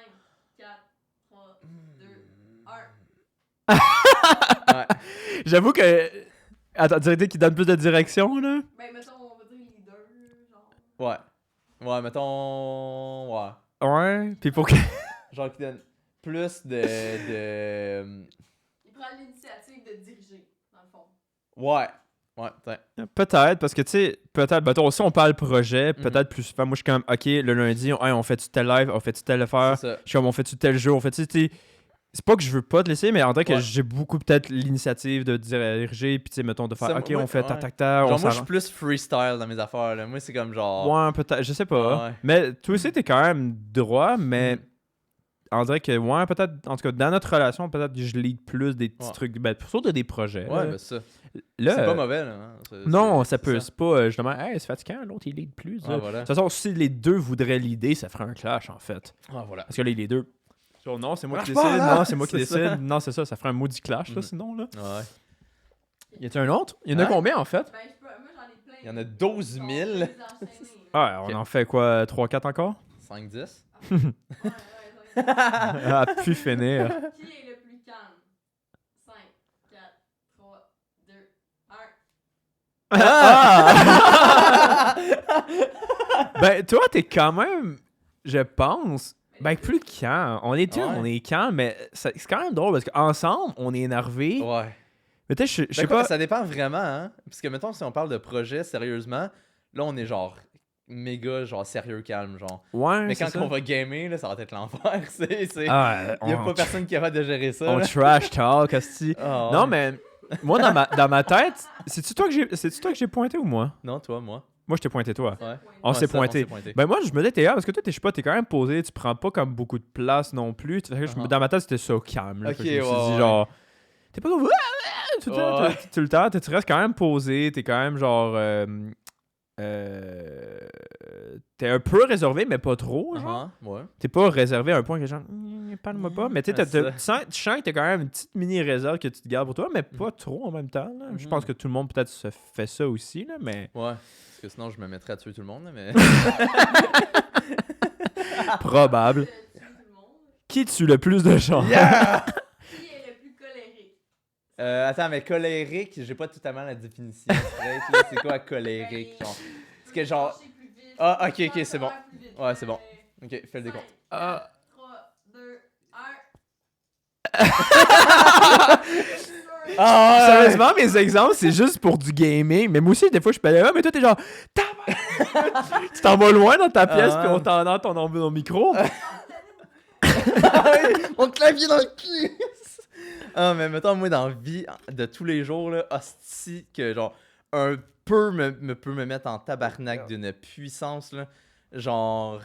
4, 3, 2, 1. Ouais. J'avoue que. Attends, directeur qui donne plus de direction, là. Ben, mettons, on va dire leader, genre. Ouais. Ouais, mettons. Ouais. Ouais, pis pour que. Genre qui donne plus de. Il prend l'initiative de diriger, dans le fond. Ouais. Ouais, peut-être. Peut-être, parce que tu sais, peut-être, mettons, si on parle projet, peut-être plus souvent, moi je suis comme, ok, le lundi, hey, on fait-tu tel live, on fait-tu telle affaire, C'est ça. je suis comme, on fait-tu tel jeu, on fait-tu, tu sais, c'est pas que je veux pas te laisser, mais en vrai que Ouais. j'ai beaucoup peut-être l'initiative de diriger, puis tu sais, mettons, de faire, Ça, ok, moi, on fait ouais. tac-tac, on Genre, moi, je s'arrange. suis plus freestyle dans mes affaires, là. Moi, c'est comme genre. Ouais, peut-être, je sais pas. Ouais. Mais toi aussi, t'es quand même droit, mais Mm. on dirait que, ouais, peut-être, en tout cas, dans notre relation, peut-être que je lead plus des petits Ouais. trucs, ben, surtout des projets. Ouais, là. ben ça. Là, C'est pas mauvais, là. Hein. non, ça peut, c'est pas, justement, hey, c'est fatigant, l'autre, il lead plus. Ah, là. voilà. De toute façon, si les deux voudraient leader, ça ferait un clash, en fait. Ah, voilà. Parce que là, les deux. Genre, non, c'est moi qui Marche pas, décide. là! Non, c'est moi qui C'est ça. décide. Non, c'est ça. Ça ferait un maudit clash, là, Mhm. sinon, là. Ouais. Y a-t-il un autre? Il y en a Hein? combien, en fait? Ben, moi, j'en ai plein. Il y en a 12 000. Ah, on Ok. en fait quoi? 3-4 encore? 5-10. Ouais, ouais, ouais. Ah, pu finir. Qui est le plus calme? 5, 4, 3, 2, 1. Ah! Ben, toi, t'es quand même, je pense, ben, plus calme. On est Ouais. on est calme, mais c'est quand même drôle parce qu'ensemble, on est énervé. Ouais. Mais peut-être, je Ben, sais quoi, pas. ça dépend vraiment, hein. Parce que, mettons, si on parle de projet, sérieusement, là, on est genre méga, genre sérieux, calme, genre. Ouais, Mais c'est quand ça. on va gamer, là, ça va être l'enfer. Ah, Il y a on- pas personne qui est capable de gérer ça. On là. trash talk, asti. Ah, Non, ouais. mais moi, dans ma tête, c'est-tu toi que j'ai pointé ou moi? Non, toi, moi. Moi, je t'ai pointé, toi. Ouais. On Ouais, s'est ça, pointé. Ben moi, je me disais, t'es là, parce que toi, je sais pas, t'es quand même posé, tu prends pas comme beaucoup de place non plus. Fait que dans ma tête, c'était ça calme. Là. Ok, Fait que je me suis ouais, dit, ouais. genre, t'es pas comme tout le temps, Ouais. tout le temps, tu restes quand même posé, t'es quand même genre. T'es un peu réservé, mais pas trop. Genre. Ouais. T'es pas réservé à un point que genre, parle-moi pas. Mais tu sais, Ouais, tu sens que t'as quand même une petite mini réserve que tu te gardes pour toi, mais pas trop en même temps. Là. Je pense que tout le monde peut-être se fait ça aussi, là, mais Ouais. Parce que sinon, je me mettrais à tuer tout le monde, là, mais. probable. Tuer tout le monde. Qui tue le plus de gens? Yeah! Qui est le plus colérique? Attends, mais colérique, j'ai pas totalement la définition straight, là. C'est quoi colérique, genre? Parce que genre. Marcher plus vite, Ah, ok, ok, faire c'est bon. plus vite. Ouais, c'est bon. Ok, fais le décompte. 5, Ah. 4, 3, 2, 1. Ah! Sérieusement, mes exemples, c'est juste pour du gaming. Mais moi aussi, des fois, je peux aller là, mais toi, t'es genre. Tu t'en vas loin dans ta pièce, Ah. puis on t'entend ton micro. Mon clavier dans le cul! Ah, mais mettons, moi, dans la vie de tous les jours, là, hostie, que genre, un peu peut me mettre en tabarnak d'une puissance, là. Genre,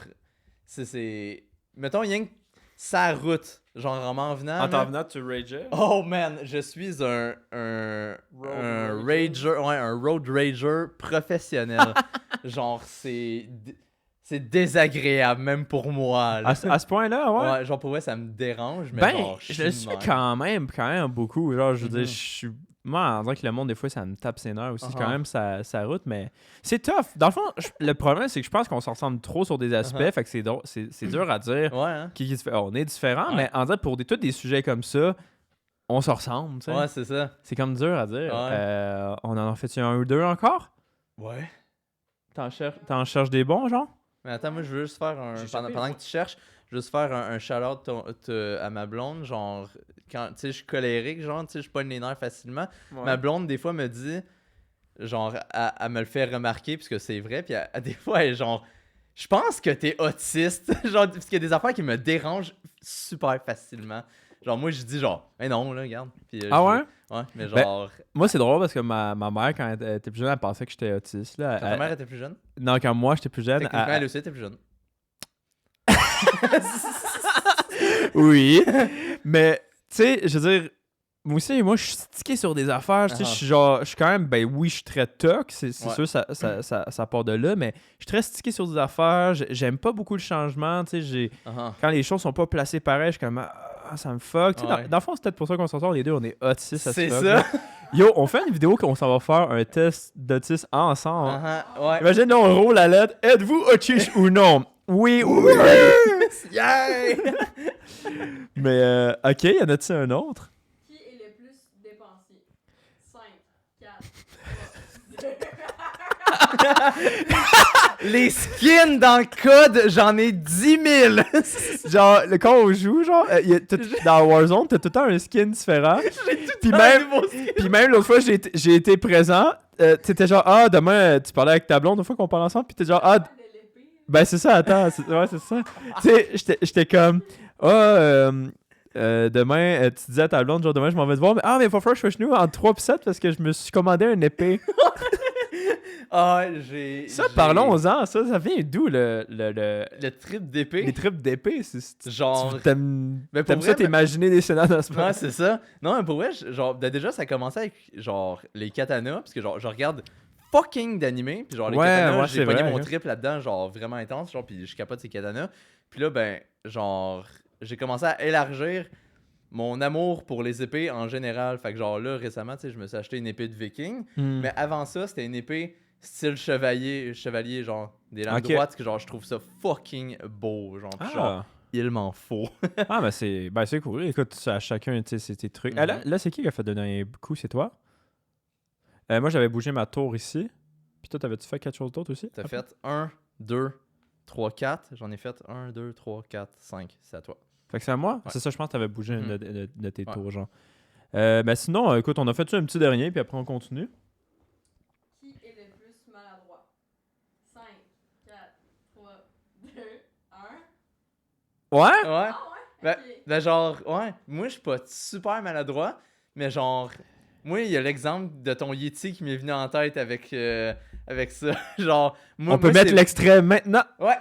c'est. Mettons, rien que sa route, genre, en m'en venant. En t'en là. venant, tu rageais. Oh man, je suis un rager, ouais, un road rager professionnel. Genre, c'est désagréable, même pour moi. Là. À ce point-là, ouais. Ouais, genre pour vrai, ça me dérange, mais Ben, genre, je le suis quand même beaucoup. Genre, je veux dire, Mhm. je suis. Moi, on dirait que le monde, des fois, ça me tape ses nerfs aussi, Uh-huh. quand même, sa route, mais c'est tough. Dans le fond, le problème, c'est que je pense qu'on s'en ressemble trop sur des aspects, Uh-huh. fait que c'est dur à dire. Ouais, hein? Qui se fait. On est différents, Ouais. mais en dirait pour tous des sujets comme ça, on se ressemble, tu sais. Ouais, c'est ça. C'est comme dur à dire. Ouais. On en a fait un ou deux encore? Ouais. T'en cherches des bons, genre? Mais attends, moi, je veux juste faire un. J'ai Pendant, échappé, pendant moi. que tu cherches, je veux juste faire un shout-out à ma blonde. Genre, quand tu sais, je suis colérique, genre, tu sais, je pogne les nerfs facilement. Ma blonde, des fois, me dit, genre, elle me le fait remarquer, puisque c'est vrai, puis des fois, elle est genre, je pense que t'es autiste, genre, parce qu'il y a des affaires qui me dérangent super facilement. Genre, moi, je dis, genre, mais non, là, regarde. Puis, Ah je- ouais? Ouais, mais Ben, genre, Moi, c'est drôle parce que ma mère, quand elle était plus jeune, elle pensait que j'étais autiste. Là. quand ta mère était plus jeune, Non, quand moi, j'étais plus jeune. techniquement, elle aussi était plus jeune. Oui. Mais, tu sais, je veux dire, moi aussi, moi, je suis stické sur des affaires. Tu sais, Ah. je suis genre, je suis quand même, ben oui, je suis très toc. C'est Ouais. sûr, ça part de là. Mais je suis très stické sur des affaires. J'aime pas beaucoup le changement. Tu sais, Uh-huh. quand les choses sont pas placées pareil, je suis comme, ah, ça me fuck. Tu sais, Ouais. dans le fond, c'est peut-être pour ça qu'on s'en sort. Les deux, on est autistes. as C'est fuck, ça. là. Yo, on fait une vidéo qu'on s'en va faire un test d'autisme ensemble. Uh-huh. Ouais. Imagine, là, on roule la lettre. Êtes-vous autiste ou non? Oui, oui! Yeah! Mais, ok, y en a-tu un autre? Qui est le plus dépensier? 5, 4, 3, 2. Les skins dans le code, j'en ai 10 000! Genre, quand on joue, genre, dans Warzone, t'as tout le temps un skin différent. Puis même l'autre fois, j'ai été présent. T'étais genre, ah, demain, tu parlais avec ta blonde, une fois qu'on parle ensemble, puis t'es genre, ah, De l'épée. ben c'est ça, attends, ouais, c'est ça. Tu sais, j'étais comme, demain, tu disais à ta blonde, genre, demain, je m'en vais te voir, mais il faut faire que je fasse nous en 3 pis 7 parce que je me suis commandé une épée. Ah, Ça, parlons-en, ça vient d'où le Le trip d'épée. les tripes d'épée? Genre. T'aimes Mais pour ça vrai, t'imaginer des scénarios dans ce moment? Ouais, c'est ça. Non, mais pour vrai, genre, déjà, ça a commencé avec, genre, les katanas, parce que, genre, je regarde fucking d'animés, puis genre, les Ouais, katanas, moi, j'ai c'est pogné vrai, mon hein. trip là-dedans, genre, vraiment intense, genre, puis je capote ces katanas. Puis là, ben, genre, j'ai commencé à élargir mon amour pour les épées en général. Fait que, genre, là, récemment, tu sais, je me suis acheté une épée de viking, mais avant ça, c'était une épée style chevalier, genre, des lames Ok. droites, parce que, genre, je trouve ça fucking beau, genre, puis genre, il m'en faut. Ah, ben c'est cool. Écoute, à chacun, tu sais, c'est tes trucs. Mhm. Là, c'est qui a fait le dernier coup? C'est toi? Moi, j'avais bougé ma tour ici. Puis toi, t'avais-tu fait quelque chose d'autre aussi? T'as fait 1, 2, 3, 4. J'en ai fait 1, 2, 3, 4, 5. C'est à toi. Fait que c'est à moi? Ouais. C'est ça, je pense que t'avais bougé Mhm. de tes Ouais. tours, genre. Ben sinon, écoute, on a fait un petit dernier, puis après on continue. Qui est le plus maladroit? 5, 4, 3, 2, 1. Ouais? Ouais. Ah ouais? Ben, Ok. ben genre, ouais. Moi, je suis pas super maladroit, mais genre, moi, il y a l'exemple de ton Yeti qui m'est venu en tête avec ça. Genre, moi, On peut moi, mettre c'est- l'extrait maintenant. Ouais.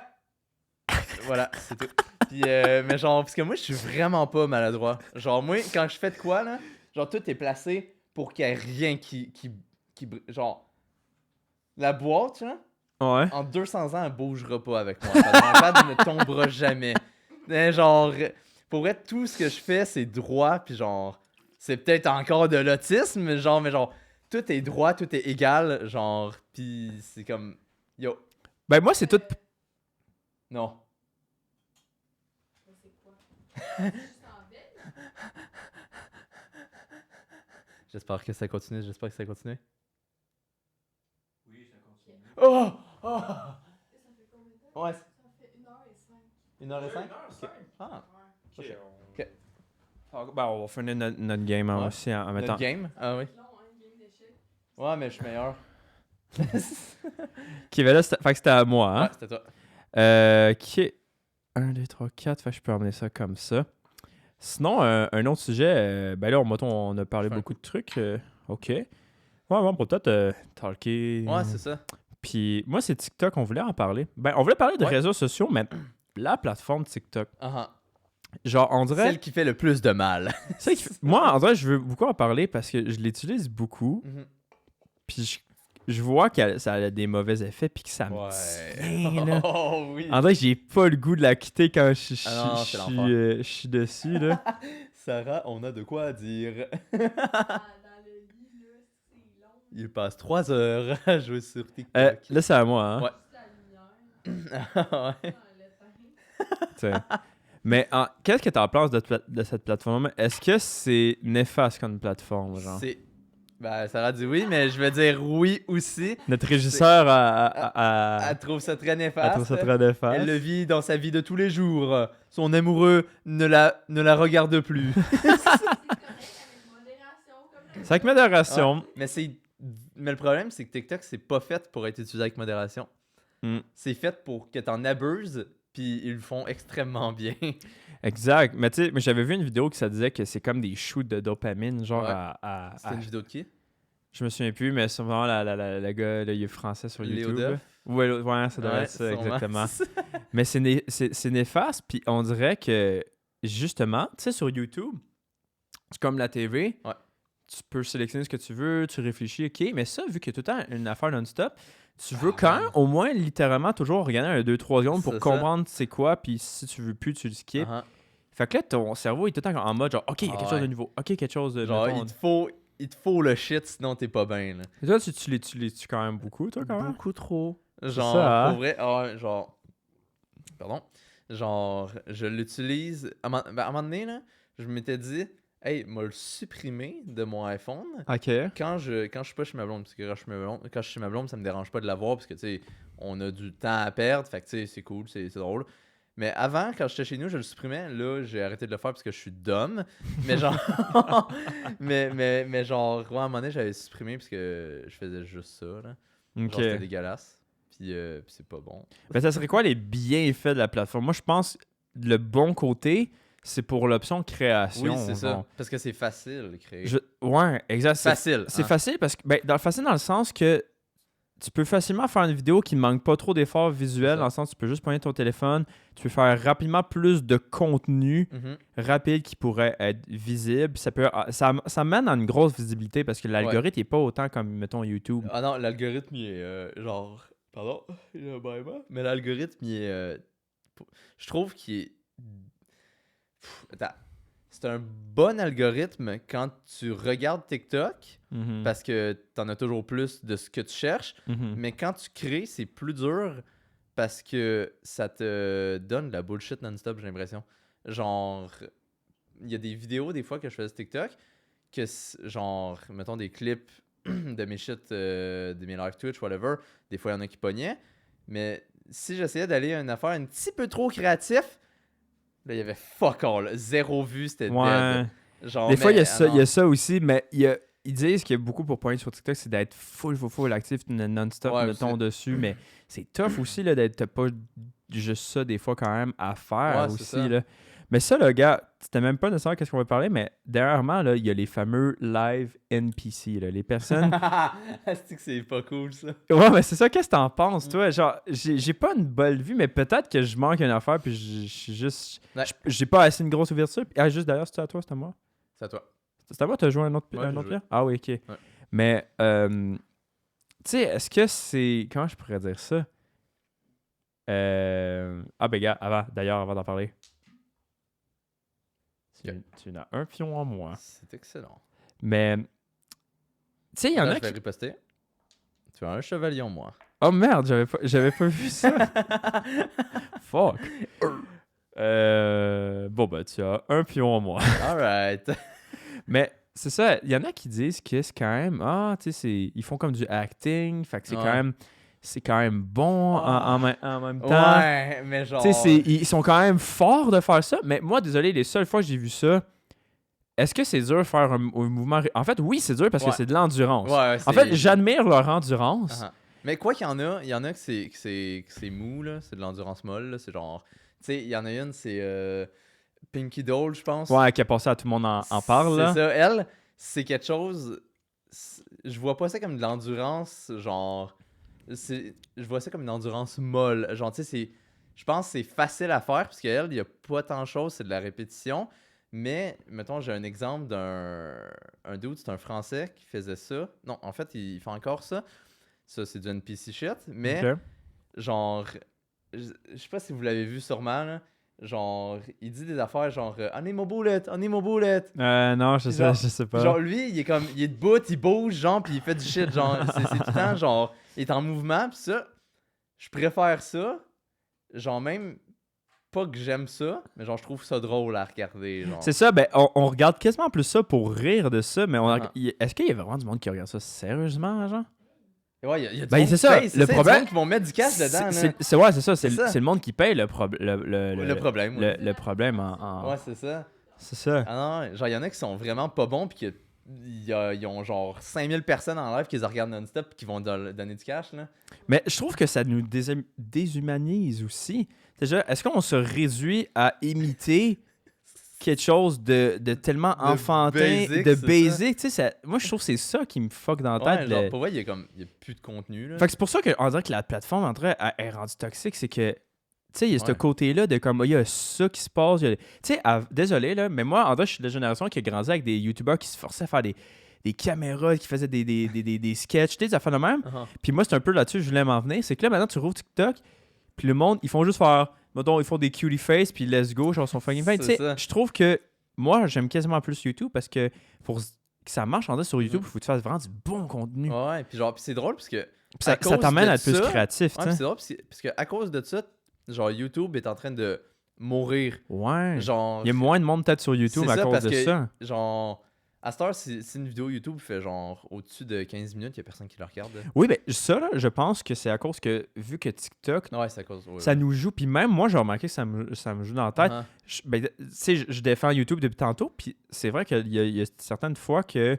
Voilà, c'est tout. Puis, mais genre, parce que moi, je suis vraiment pas maladroit. Genre, moi, quand je fais de quoi, là, genre, tout est placé pour qu'il y ait rien qui genre, la boîte, là, Ouais. en 200 ans, elle bougera pas avec moi. La pad ne tombera jamais. Mais genre, pour vrai, tout ce que je fais, c'est droit, puis genre, c'est peut-être encore de l'autisme, mais genre, tout est droit, tout est égal, genre, puis c'est comme, yo, Ben moi, c'est tout... non. Mais c'est quoi? Juste en bête? J'espère que ça continue, Oui, ça continue. Oh! Oh! Ça fait combien de temps? Ouais, Ça fait 1h05. 1h05? Ah, Ok. Ok. Ben, on va finir notre game hein, Ouais. aussi en mettant... notre game? Ah oui. Long, hein, game d'échecs. Ouais, mais je suis meilleur. Ok, ben là, fait que c'était à moi, hein? Ouais, c'était toi. Qui est 1, 2, 3, 4. Fait que je peux emmener ça comme ça. Sinon, un autre sujet, ben là, on a parlé Fin. beaucoup de trucs. Ok. Ouais, on peut peut-être talker. Ouais, c'est ça. Puis moi, c'est TikTok, on voulait en parler. Ben, on voulait parler de Ouais. réseaux sociaux, mais la plateforme TikTok. Ah, Genre, on dirait. celle qui fait le plus de mal. celle qui fait- Moi, en vrai, je veux beaucoup en parler parce que je l'utilise beaucoup. Mhm. Puis je vois que ça a des mauvais effets, puis que ça me tient, là. Oh oui. En vrai, j'ai pas le goût de la quitter quand Ah non, c'est l'enfer. je suis dessus, là. Sarah, on a de quoi dire. Dans le lit, là, c'est long. Il passe 3 heures à jouer sur TikTok. Là, c'est à moi, hein. Ouais. Juste la lumière. Ouais. Dans le teint. T'sais. Mais qu'est-ce que t'en penses de cette plateforme? Est-ce que c'est néfaste comme plateforme, genre? C'est. Ben, Sarah dit oui, mais je vais dire oui aussi. Notre régisseur Elle trouve ça très elle néfaste. trouve ça très néfaste. Elle le vit dans sa vie de tous les jours. Son amoureux ne la regarde plus. C'est correct avec modération, comme C'est avec modération. Mais le problème, c'est que TikTok, c'est pas fait pour être utilisé avec modération. Mm. C'est fait pour que t'en abuses, puis ils le font extrêmement bien. Exact. Mais tu sais, j'avais vu une vidéo qui ça disait que c'est comme des shoots de dopamine, genre Ouais. C'était une vidéo de qui? Je me souviens plus, mais c'est vraiment le gars, là, il est français sur Léo YouTube. Duff? là. Ouais, ça doit être ça, sûrement. exactement. Mais c'est néfaste, puis on dirait que, justement, tu sais, sur YouTube, c'est comme la TV. Ouais. Tu peux sélectionner ce que tu veux, tu réfléchis, ok, mais ça, vu qu'il y a tout le temps une affaire non-stop, tu veux quand même, au moins, littéralement, toujours regarder un 2-3 secondes pour C'est ça. comprendre c'est quoi, puis si tu veux plus, tu le skips. Uh-huh. Fait que là, ton cerveau est tout le temps en mode genre, ok, il y a quelque Ah chose de ouais. nouveau, ok, quelque chose de. Genre, mettons, il te faut le shit, sinon t'es pas bien. Là. Et toi, tu les tues quand même beaucoup, toi, quand même. Beaucoup trop. C'est Genre, ça, hein? pour vrai, ah ouais, genre. Pardon. Genre, je l'utilise. À un moment donné, là, je m'étais dit, hey, m'a le supprimer de mon iPhone OK. quand je suis pas chez ma blonde. Parce que quand je suis chez ma blonde, ça me dérange pas de l'avoir parce que, tu sais, on a du temps à perdre. Fait que, tu sais, c'est cool, c'est drôle. Mais avant, quand j'étais chez nous, je le supprimais. Là, j'ai arrêté de le faire parce que je suis dumb. Mais genre, mais genre, ouais, à un moment donné, j'avais supprimé parce que je faisais juste ça, là. Genre, OK. c'était dégueulasse. Puis c'est pas bon. Mais ça serait quoi les bienfaits de la plateforme? Moi, je pense le bon côté, c'est pour l'option création. Oui, c'est ça. genre. Parce que c'est facile de créer. Ouais, exact. Facile. C'est hein. facile parce que facile dans le sens que tu peux facilement faire une vidéo qui ne manque pas trop d'efforts visuels, C'est ça. dans le sens que tu peux juste poigner ton téléphone, tu peux faire rapidement plus de contenu Mhm. rapide qui pourrait être visible. Ça mène à une grosse visibilité parce que l'algorithme n'est pas autant comme, mettons, YouTube. Ah non, l'algorithme, il est genre. Pardon, il est mais l'algorithme, il est. Je trouve qu'il est. Attends. C'est un bon algorithme quand tu regardes TikTok Mhm. parce que t'en as toujours plus de ce que tu cherches. Mhm. Mais quand tu crées, c'est plus dur parce que ça te donne de la bullshit non-stop, j'ai l'impression. Genre, il y a des vidéos des fois que je fais sur TikTok que, genre, mettons des clips de mes shit, de mes live Twitch, whatever. Des fois, il y en a qui pognaient. Mais si j'essayais d'aller à une affaire un petit peu trop créatif, là, il y avait fuck all. Zéro vue, c'était Ouais. dead. Genre, Des fois, il y a mais, ça, il y a ça aussi, mais ils disent qu'il y a beaucoup pour pointer sur TikTok, c'est d'être full actif non-stop, Ouais, mettons, aussi. dessus. Mais c'est tough aussi là, d'être pas juste ça des fois quand même à faire Ouais, c'est aussi. ça. Là. Mais ça, le gars, c'était même pas nécessairement qu'est-ce qu'on va parler, mais dernièrement, là, il y a les fameux live NPC. Là, les personnes. C'est que c'est pas cool, ça. Ouais, mais c'est ça, qu'est-ce que t'en penses, toi? Genre, j'ai pas une bonne vue, mais peut-être que je manque une affaire, puis je suis juste. Ouais. J'ai pas assez une grosse ouverture. Ah, juste d'ailleurs, c'était à toi, c'était à moi? C'est à toi. C'est à moi, t'as joué un autre, Ouais, j'ai joué. pierre? Ah oui, ok. Mais, tu sais, est-ce que c'est. Comment je pourrais dire ça? Ah, ben, gars, avant d'en parler. Tu n'as un pion en moins. C'est excellent. Mais, tu sais, il y en Là, a je vais qui. riposter. Tu as un chevalier en moi. Oh merde, j'avais pas vu ça. Fuck. Bon, ben, tu as un pion en moins. Alright. Mais c'est ça, il y en a qui disent que c'est quand même. Ah, tu sais, ils font comme du acting, fait que c'est quand même bon en même temps. Ouais, mais genre. Tu sais, ils sont quand même forts de faire ça, mais moi, désolé, les seules fois que j'ai vu ça, est-ce que c'est dur de faire un mouvement. En fait, oui, c'est dur parce que Ouais. c'est de l'endurance. Ouais, En fait, j'admire leur endurance. Uh-huh. Mais quoi qu'il y en a que c'est mou, là. C'est de l'endurance molle, là. C'est genre. Tu sais, il y en a une, c'est Pinky Doll, je pense. Ouais, qui a passé à tout le monde en parle. Là. C'est ça. Elle, c'est quelque chose. Je vois pas ça comme de l'endurance, genre. Je vois ça comme une endurance molle. Genre, tu sais, je pense que c'est facile à faire, parce qu'elle, il y a pas tant de choses, c'est de la répétition. Mais, mettons, j'ai un exemple un dude, c'est un Français qui faisait ça. Non, en fait, il fait encore ça. Ça, c'est du NPC shit. Mais, Ok. genre, je sais pas si vous l'avez vu sûrement, là. Genre, il dit des affaires genre « On est mon bullet, on est mon bullet ». Non, je Genre- sais pas. Genre, lui, il est debout, il bouge, genre, puis il fait du shit, genre, c'est tout le temps, genre, il est en mouvement, pis ça, je préfère ça, genre, même, pas que j'aime ça, mais genre, je trouve ça drôle à regarder, genre. C'est ça, ben, on regarde quasiment plus ça pour rire de ça, mais Ah. est-ce qu'il y a vraiment du monde qui regarde ça sérieusement, genre? Ouais, il y a du Ben, monde c'est qui ça, paye, le il y a problème- du monde qui vont mettre du cash dedans, là. Ouais, c'est ça, c'est C'est ça. le monde qui paye le problème. Le problème, ouais. Le problème en. Ouais, c'est ça. C'est ça. Ah non, genre, il y en a qui sont vraiment pas bons, pis ils ont genre 5000 personnes en live qui les regardent non-stop pis qui vont donner du cash, là. Mais je trouve que ça nous déshumanise aussi. Déjà, est-ce qu'on se réduit à imiter quelque chose de tellement De enfantin, basic, de c'est basic? Tu sais, moi, je trouve que c'est ça qui me fuck dans la Ouais, tête. genre, pour vrai, il y a plus de contenu, là. Fait que c'est pour ça qu'on dirait que la plateforme en vrai, elle est rendue toxique, c'est que, tu sais, il y a ce Ouais. côté-là de comme, il y a ça qui se passe. Tu sais, désolé, là, mais moi, en vrai, je suis de la génération qui a grandi avec des YouTubers qui se forçaient à faire des caméras, qui faisaient des sketchs, des affaires de même. Uh-huh. Puis moi, c'est un peu là-dessus que je voulais m'en venir. C'est que là, maintenant, tu rouvres TikTok, puis le monde, ils font juste faire, mettons, ils font des cutie face, puis let's go, genre, son fucking fan. Tu C'est sais, ça. je trouve que moi, j'aime quasiment plus YouTube parce que pour que ça marche, en vrai, sur YouTube, il faut que tu fasses vraiment du bon contenu. Ouais, puis genre, puis c'est drôle parce que. Puis ça à cause t'amène de à être plus ça- créatif, Ouais, tu puis sais. c'est drôle parce que à cause de ça, genre YouTube est en train de mourir. Ouais. Genre, Il y a moins de monde peut-être sur YouTube c'est à ça, cause parce de que, ça. genre, à cette heure, si une vidéo YouTube fait genre au-dessus de 15 minutes, il y a personne qui la regarde. Oui, ben ça, là, je pense que c'est à cause que, vu que TikTok, Ouais, c'est à cause. Ouais, ça nous joue, puis même moi, j'ai remarqué que ça me joue dans la tête. Uh-huh. Ben, tu sais, je défends YouTube depuis tantôt, puis c'est vrai qu'il y a certaines fois que,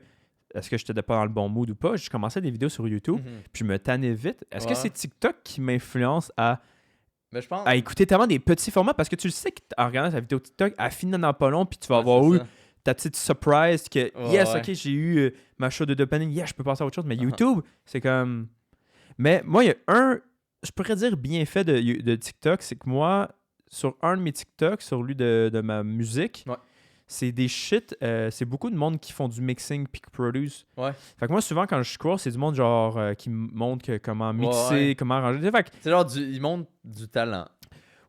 est-ce que je n'étais pas dans le bon mood ou pas, je commençais des vidéos sur YouTube, Mhm. puis je me tannais vite. Est-ce que Ouais. c'est TikTok qui m'influence à Mais je pense. écouter tellement des petits formats? Parce que tu le sais qu'en regardant ta vidéo TikTok, elle finit dans pas long, puis tu vas Ouais, avoir c'est eu ça. ta petite surprise que, Ouais, yes, ouais. ok, j'ai eu ma show de dopamine, yes, je peux passer à autre chose. Mais Uh-huh. YouTube, c'est comme... Mais moi, il y a je pourrais dire, bienfait de TikTok, c'est que moi, sur un de mes TikTok, sur lui de ma musique, Ouais. c'est des shit, c'est beaucoup de monde qui font du mixing puis qui produce. Ouais. Fait que moi, souvent, quand je scroll, c'est du monde genre qui me montre comment mixer, ouais. comment arranger. Fait que, C'est genre, ils montrent du talent.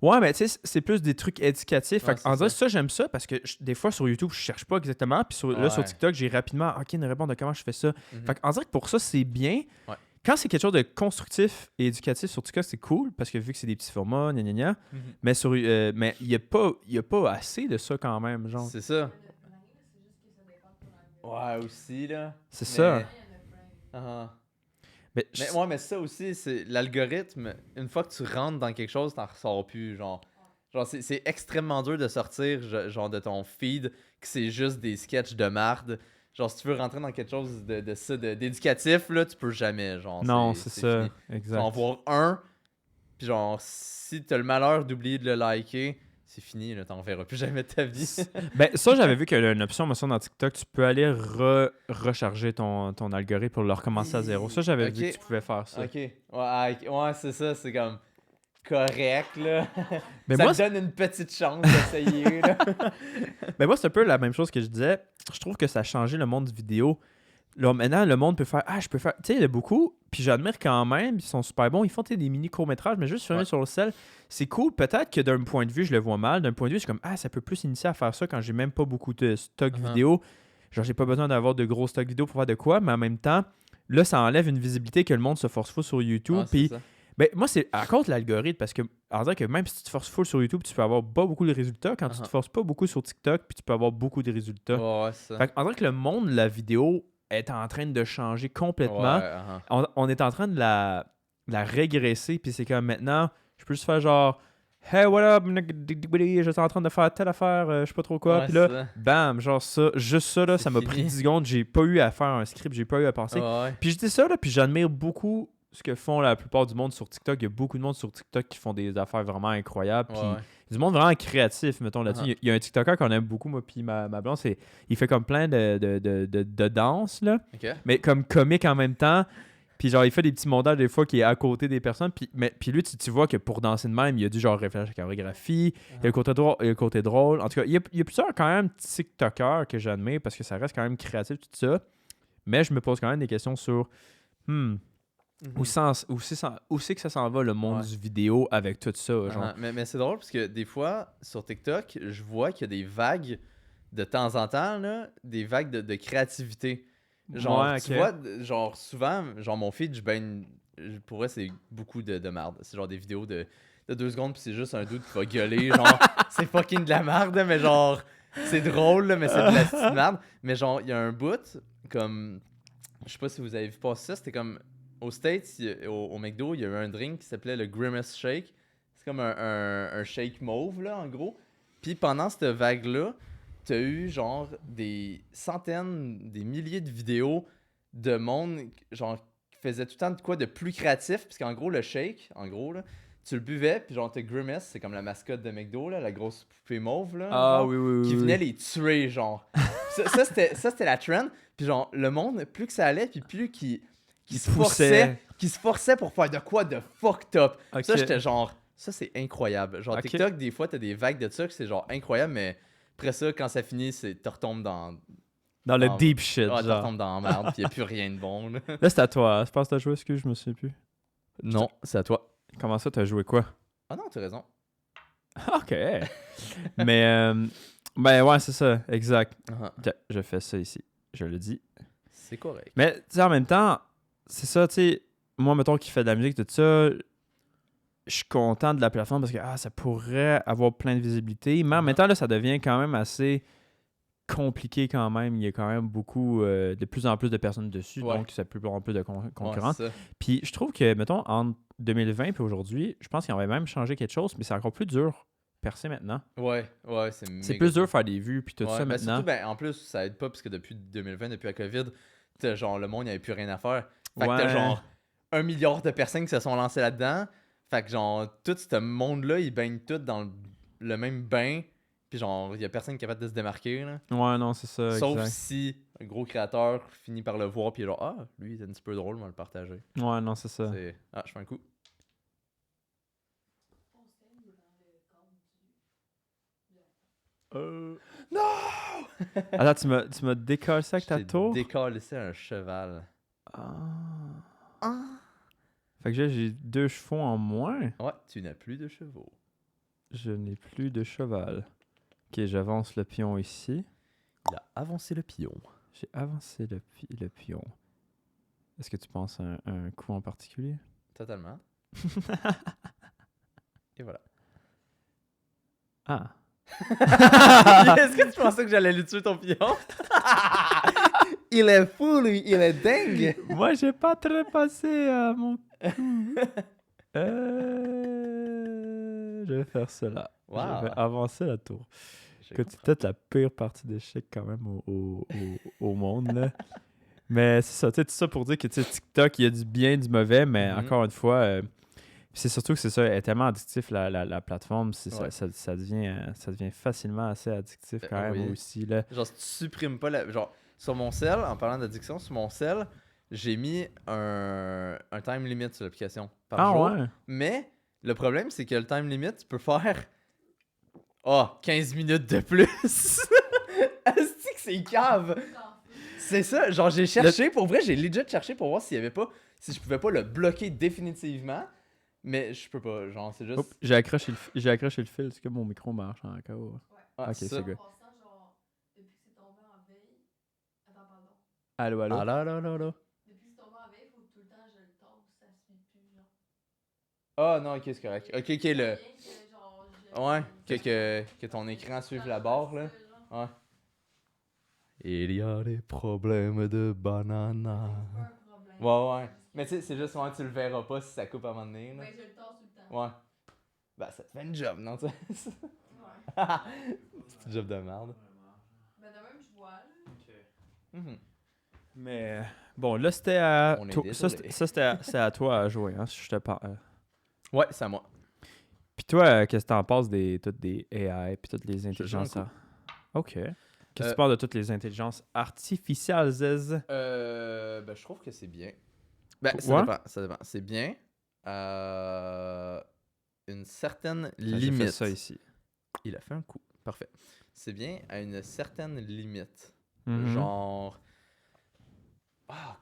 ouais, mais tu sais, c'est plus des trucs éducatifs. Ouais, Fait en c'est vrai, ça, j'aime ça parce que des fois, sur YouTube, je cherche pas exactement. Puis là, sur Ouais. TikTok, j'ai rapidement, OK, une réponse de comment je fais ça. Mhm. Fait en dirait que pour ça, c'est bien. Ouais. Quand c'est quelque chose de constructif et éducatif sur TikTok, c'est cool parce que vu que c'est des petits formats, gna gna gna. Mhm. Mais il n'y a pas assez de ça quand même. Genre. C'est ça. Ouais, aussi, là. C'est Mais- ça. Uh-huh. Mais, Mais ça aussi, c'est l'algorithme. Une fois que tu rentres dans quelque chose, t'en ressors plus. Genre c'est extrêmement dur de sortir genre de ton feed que c'est juste des sketchs de marde. Genre, si tu veux rentrer dans quelque chose d'éducatif, là, tu peux jamais. Genre, non, c'est ça. fini. Tu Exact. vas en voir un, puis genre, si t'as le malheur d'oublier de le liker, c'est fini, là, t'en verras plus jamais de ta vie. Ben, ça, j'avais vu qu'il y a une option, me semble, dans TikTok, tu peux aller recharger ton algorithme pour le recommencer à zéro. Ça, j'avais vu Ok. que tu pouvais faire ça. Ok. Ouais, c'est ça, c'est comme correct, là. Mais ça moi, te donne une petite chance d'essayer, là. Ben moi, c'est un peu la même chose que je disais. Je trouve que ça a changé le monde du vidéo. Là, maintenant, le monde peut faire je peux faire. Tu sais, il y en a beaucoup. Puis j'admire quand même. Ils sont super bons. Ils font des mini courts-métrages, mais juste filmer Ouais. sur le sel. C'est cool. Peut-être que d'un point de vue, je le vois mal. D'un point de vue, je suis comme ça peut plus initier à faire ça quand j'ai même pas beaucoup de stock Uh-huh. vidéo. Genre, j'ai pas besoin d'avoir de gros stock vidéo pour faire de quoi. Mais en même temps, là, ça enlève une visibilité que le monde se force full sur YouTube. Ouais, c'est Puis ça. ben, moi, c'est à cause de l'algorithme, parce que, en dire que même si tu te forces full sur YouTube, tu peux avoir pas beaucoup de résultats. Quand tu te forces pas beaucoup sur TikTok, puis tu peux avoir beaucoup de résultats. Ouais, c'est ça. Fait en dire que le monde de la vidéo est en train de changer complètement. Ouais, uh-huh. On est en train de la régresser, puis c'est comme maintenant, je peux juste faire genre Hey, what up, je suis en train de faire telle affaire, je sais pas trop quoi. Ouais, Puis là, c'est ça. bam, genre ça, juste ça, là, C'est ça m'a pris fini. 10 secondes. J'ai pas eu à faire un script, j'ai pas eu à penser. Ouais. Puis je dis ça, là, puis j'admire beaucoup ce que font la plupart du monde sur TikTok. Il y a beaucoup de monde sur TikTok qui font des affaires vraiment incroyables. Puis Ouais. du monde vraiment créatif, mettons, là-dessus. Uh-huh. Il y a un TikToker qu'on aime beaucoup, moi, puis ma blonde, il fait comme plein de danse, là, Ok. mais comme comique en même temps. Puis genre, il fait des petits montages des fois qui est à côté des personnes. Puis lui, tu vois que pour danser de même, il a dû genre réfléchir à la chorégraphie. Il y a le côté drôle. En tout cas, il y a plusieurs quand même TikTokers que j'admire parce que ça reste quand même créatif, tout ça. Mais je me pose quand même des questions sur Mhm. où c'est que ça s'en va le monde Ouais. du vidéo avec tout ça. Genre. Uh-huh. Mais c'est drôle parce que des fois, sur TikTok, je vois qu'il y a des vagues de temps en temps, là, des vagues de créativité. Genre, Ouais, tu ok. vois, genre souvent, genre mon feed, pour vrai, c'est beaucoup de merde. C'est genre des vidéos de 2 secondes, puis c'est juste un dude qui va gueuler, genre, c'est fucking de la merde, mais genre, c'est drôle, là, mais c'est de la petite merde. Mais genre, il y a un bout, comme, je sais pas si vous avez vu passer ça, c'était comme, aux States, au McDo, il y a eu un drink qui s'appelait le Grimace Shake. C'est comme un shake mauve, là, en gros. Puis pendant cette vague-là, t'as eu genre des centaines, des milliers de vidéos de monde genre qui faisait tout le temps de quoi de plus créatif, parce qu'en gros le shake, en gros là, tu le buvais puis genre t'as Grimace, c'est comme la mascotte de McDo là, la grosse poupée mauve là, genre, oui. qui venait les tuer genre. ça c'était la trend, puis genre le monde plus que ça allait puis plus qu'il se forçait pour faire de quoi de fucked up. Ok. Ça j'étais genre ça c'est incroyable. Genre Ok. TikTok des fois t'as des vagues de ça que c'est genre incroyable, mais après ça, quand ça finit, tu retombes dans. Dans le Ah, deep shit, Ouais, tu genre. retombes dans la merde, puis il n'y a plus rien de bon. Là. Là, c'est à toi. Je pense que t'as joué, excuse, je me souviens plus. Non, c'est à toi. Comment ça, t'as joué quoi? Ah non, t'as raison. OK. Mais, ben ouais, c'est ça, exact. Uh-huh. Je fais ça ici, je le dis. C'est correct. Mais, tu sais, en même temps, c'est ça, tu sais, moi, mettons, qui fait de la musique, tout ça, je suis content de la plateforme parce que ça pourrait avoir plein de visibilité. Mais en même temps, là, ça devient quand même assez compliqué quand même. Il y a quand même beaucoup, de plus en plus de personnes dessus, Ouais. donc c'est plus en plus de Ouais, concurrence. c'est ça. Puis je trouve que, mettons, entre 2020 et aujourd'hui, je pense qu'ils avait même changé quelque chose, mais c'est encore plus dur percer maintenant. Ouais, c'est C'est méga plus dur dur. de faire des vues puis tout Ouais, ça ben maintenant. surtout, ben, en plus, ça aide pas parce que depuis 2020, depuis la COVID, t'as genre le monde, il n'y avait plus rien à faire. Fait que t'as Ouais. genre 1 milliard de personnes qui se sont lancées là-dedans. Fait que genre, tout ce monde-là, ils baignent tous dans le même bain. Puis genre, il y a personne qui est capable de se démarquer. Là. Ouais, non, c'est ça. Sauf exact. si un gros créateur finit par le voir. Puis genre, lui, il est un petit peu drôle, on va le partager. Ouais, non, c'est ça. C'est, je fais un coup. Non! Attends, tu m'as décollé ça avec ta J'ai tour? décalé un cheval. Ah. Fait que j'ai 2 chevaux en moins. Ouais, tu n'as plus de chevaux. Je n'ai plus de cheval. Ok, j'avance le pion ici. Il a avancé le pion. J'ai avancé le pion. Est-ce que tu penses à un coup en particulier? Totalement. Et voilà. Ah. Est-ce que tu pensais que j'allais lui tuer ton pion? Il est fou, lui. Il est dingue. Moi, j'ai pas trépassé à mon coup. Je vais faire cela. Wow. Je vais avancer la tour. Je Que c'est peut-être la pire partie d'échec quand même au monde, là. Mais c'est ça, tu sais, tout ça pour dire que tu sais, TikTok, il y a du bien, du mauvais, mais Mhm. encore une fois, c'est surtout que c'est ça, elle est tellement addictif, la plateforme, Ouais. ça devient facilement assez addictif quand même oui. aussi, là. Genre, si tu supprimes pas la. Genre, sur mon cell, en parlant d'addiction, sur mon cell, j'ai mis un time limit sur l'application par jour. Ouais? Mais le problème, c'est que le time limit, tu peux faire 15 minutes de plus. Est-ce que c'est cave? C'est ça, genre j'ai cherché, pour vrai, j'ai legit cherché pour voir s'il y avait pas, si je pouvais pas le bloquer définitivement, mais je peux pas, genre c'est juste... Oups, j'ai accroché le fil, est-ce que mon micro marche encore? Ah, ok, ça. c'est good. En passant, genre, depuis que c'est tombé en veille. Attends, pardon. Allô? Ah là. Depuis que c'est tombé en veille, faut que tout le temps je le tombe, ça suit plus, genre. Ah non, ok, c'est correct. Ok, le... Rien que, genre, Ouais, que ton écran suive la barre, là. Ouais. Il y a des problèmes de banana. Pas un problème. Ouais. Mais tu sais, c'est juste, tu le verras pas si ça coupe à un moment donné, là. Ben, je le tords tout le temps. Ouais. Ben, ça te fait une job, non, tu sais? Ouais. C'est une job de merde. Ben, de même, je vois, là. Mhm. Mais bon, là c'était à On est toi. désolé. C'est à toi à jouer, hein, si je te parle. Ouais, c'est à moi. Puis toi, qu'est-ce que t'en penses toutes des AI puis toutes les intelligences? joue un Ok. Qu'est-ce que tu penses de toutes les intelligences artificielles, Zez? Ben, je trouve que c'est bien. Ben, Ouais? ça dépend. C'est bien. Une certaine J'ai limite. fait ça ici. Il a fait un coup. Parfait. C'est bien à une certaine limite. Mhm. Genre.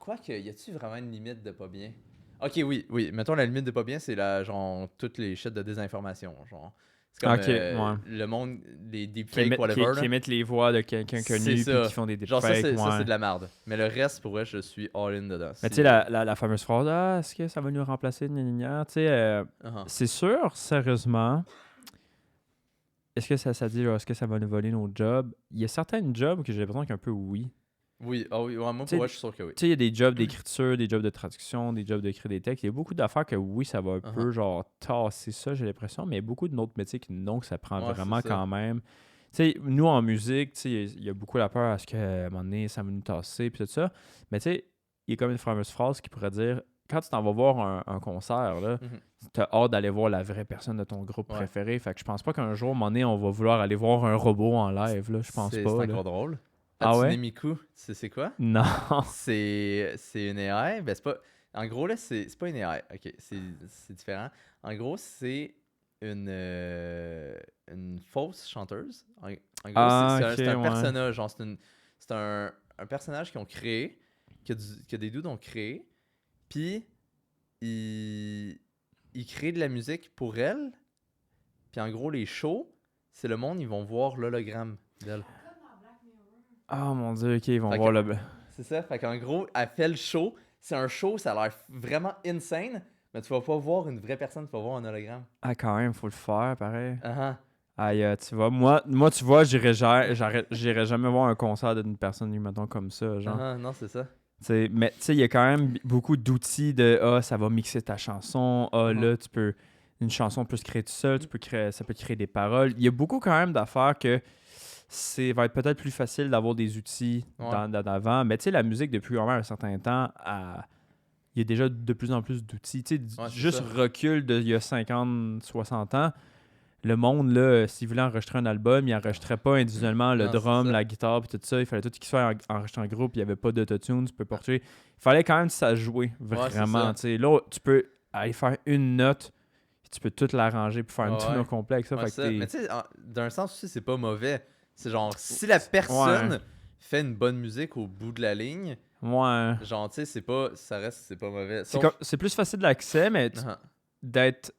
Quoique, y a-tu vraiment une limite de pas bien? Ok, oui. Mettons la limite de pas bien, c'est genre toutes les shit de désinformation. Genre. C'est comme Ok, ouais. le monde, les Qui deepfakes, émettent, whatever. qui là. émettent les voix de quelqu'un C'est connu puis ça. qui font des Genre, ça, deepfakes. c'est Ouais. de la merde. Mais le reste, pour vrai, je suis all-in dedans. Mais tu sais, la fameuse phrase, est-ce que ça va nous remplacer? Gna, gna, gna? Tu sais, Uh-huh. c'est sûr, sérieusement. Est-ce que ça dit, est-ce que ça va nous voler nos jobs? Il y a certains jobs que j'ai l'impression qu'un peu oui. Oui, ouais, moi, T'sais, pour vrai, je suis sûr que oui. Tu sais, il y a des jobs d'écriture, des jobs de traduction, des jobs d'écrire des textes. Il y a beaucoup d'affaires que oui, ça va un Uh-huh. peu genre tasser ça, j'ai l'impression, mais il y a beaucoup d'autres métiers que non, que ça prend Ouais, vraiment c'est ça. quand même. Tu sais, nous en musique, tu sais, il y a beaucoup la peur à ce qu'à un moment donné, ça va nous tasser, puis tout ça. Mais tu sais, il y a comme une fameuse phrase qui pourrait dire quand tu t'en vas voir un concert, là, Mhm. t'as hâte d'aller voir la vraie personne de ton groupe Ouais. préféré. Fait que je pense pas qu'un jour, à un moment donné, on va vouloir aller voir un robot en live, là. Je pense C'est pas. là. encore drôle. Ah ouais? Hatsune Miku, c'est quoi? Non. C'est une AI. Ben, c'est pas... En gros, là, c'est pas une AI. Ok, c'est différent. En gros, c'est une fausse chanteuse. En gros, c'est un ouais. personnage. Genre, c'est un personnage qu'ils ont créé, que des dudes ont créé. Puis, ils créent de la musique pour elle. Puis, en gros, les shows, c'est le monde, ils vont voir l'hologramme d'elle. Comme dans Black Mirror. Oh mon dieu, ok, ils vont Fait voir que- le. C'est ça, fait qu'en gros, elle fait le show. C'est un show, ça a l'air vraiment insane. Mais tu vas pas voir une vraie personne, tu vas voir un hologramme. Ah, quand même, faut le faire, pareil. Ah Aïe, tu vois, moi tu vois, j'irais jamais voir un concert d'une personne, mettons, comme ça, genre. non, c'est ça. Mais tu sais, il y a quand même beaucoup d'outils de « Ah, ça va mixer ta chanson. Ah, là, tu peux... Une chanson peut se créer tout seul. Ça peut créer des paroles. » Il y a beaucoup quand même d'affaires que va être peut-être plus facile d'avoir des outils d'avant. Mais tu sais, la musique, depuis quand même un certain temps, il y a déjà de plus en plus d'outils. Tu sais, juste ça. recul d'il y a 50, 60 ans, le monde, là, s'il voulait enregistrer un album, il n'enregistrait pas individuellement le Non, drum, c'est ça. la guitare, puis tout ça. Il fallait tout qu'il soit enregistré en groupe. Il n'y avait pas d'autotune. Tu peux porter. Il fallait quand même que ça jouer, vraiment. ça. Tu sais, là, tu peux aller faire une note, puis tu peux tout l'arranger pour faire une tune au complet avec ça. Ouais, Fait ça. que Mais tu sais, d'un sens aussi, c'est pas mauvais. C'est genre, si la personne fait une bonne musique au bout de la ligne, ouais. genre, tu sais, c'est pas mauvais. C'est plus facile d'accès, mais d'être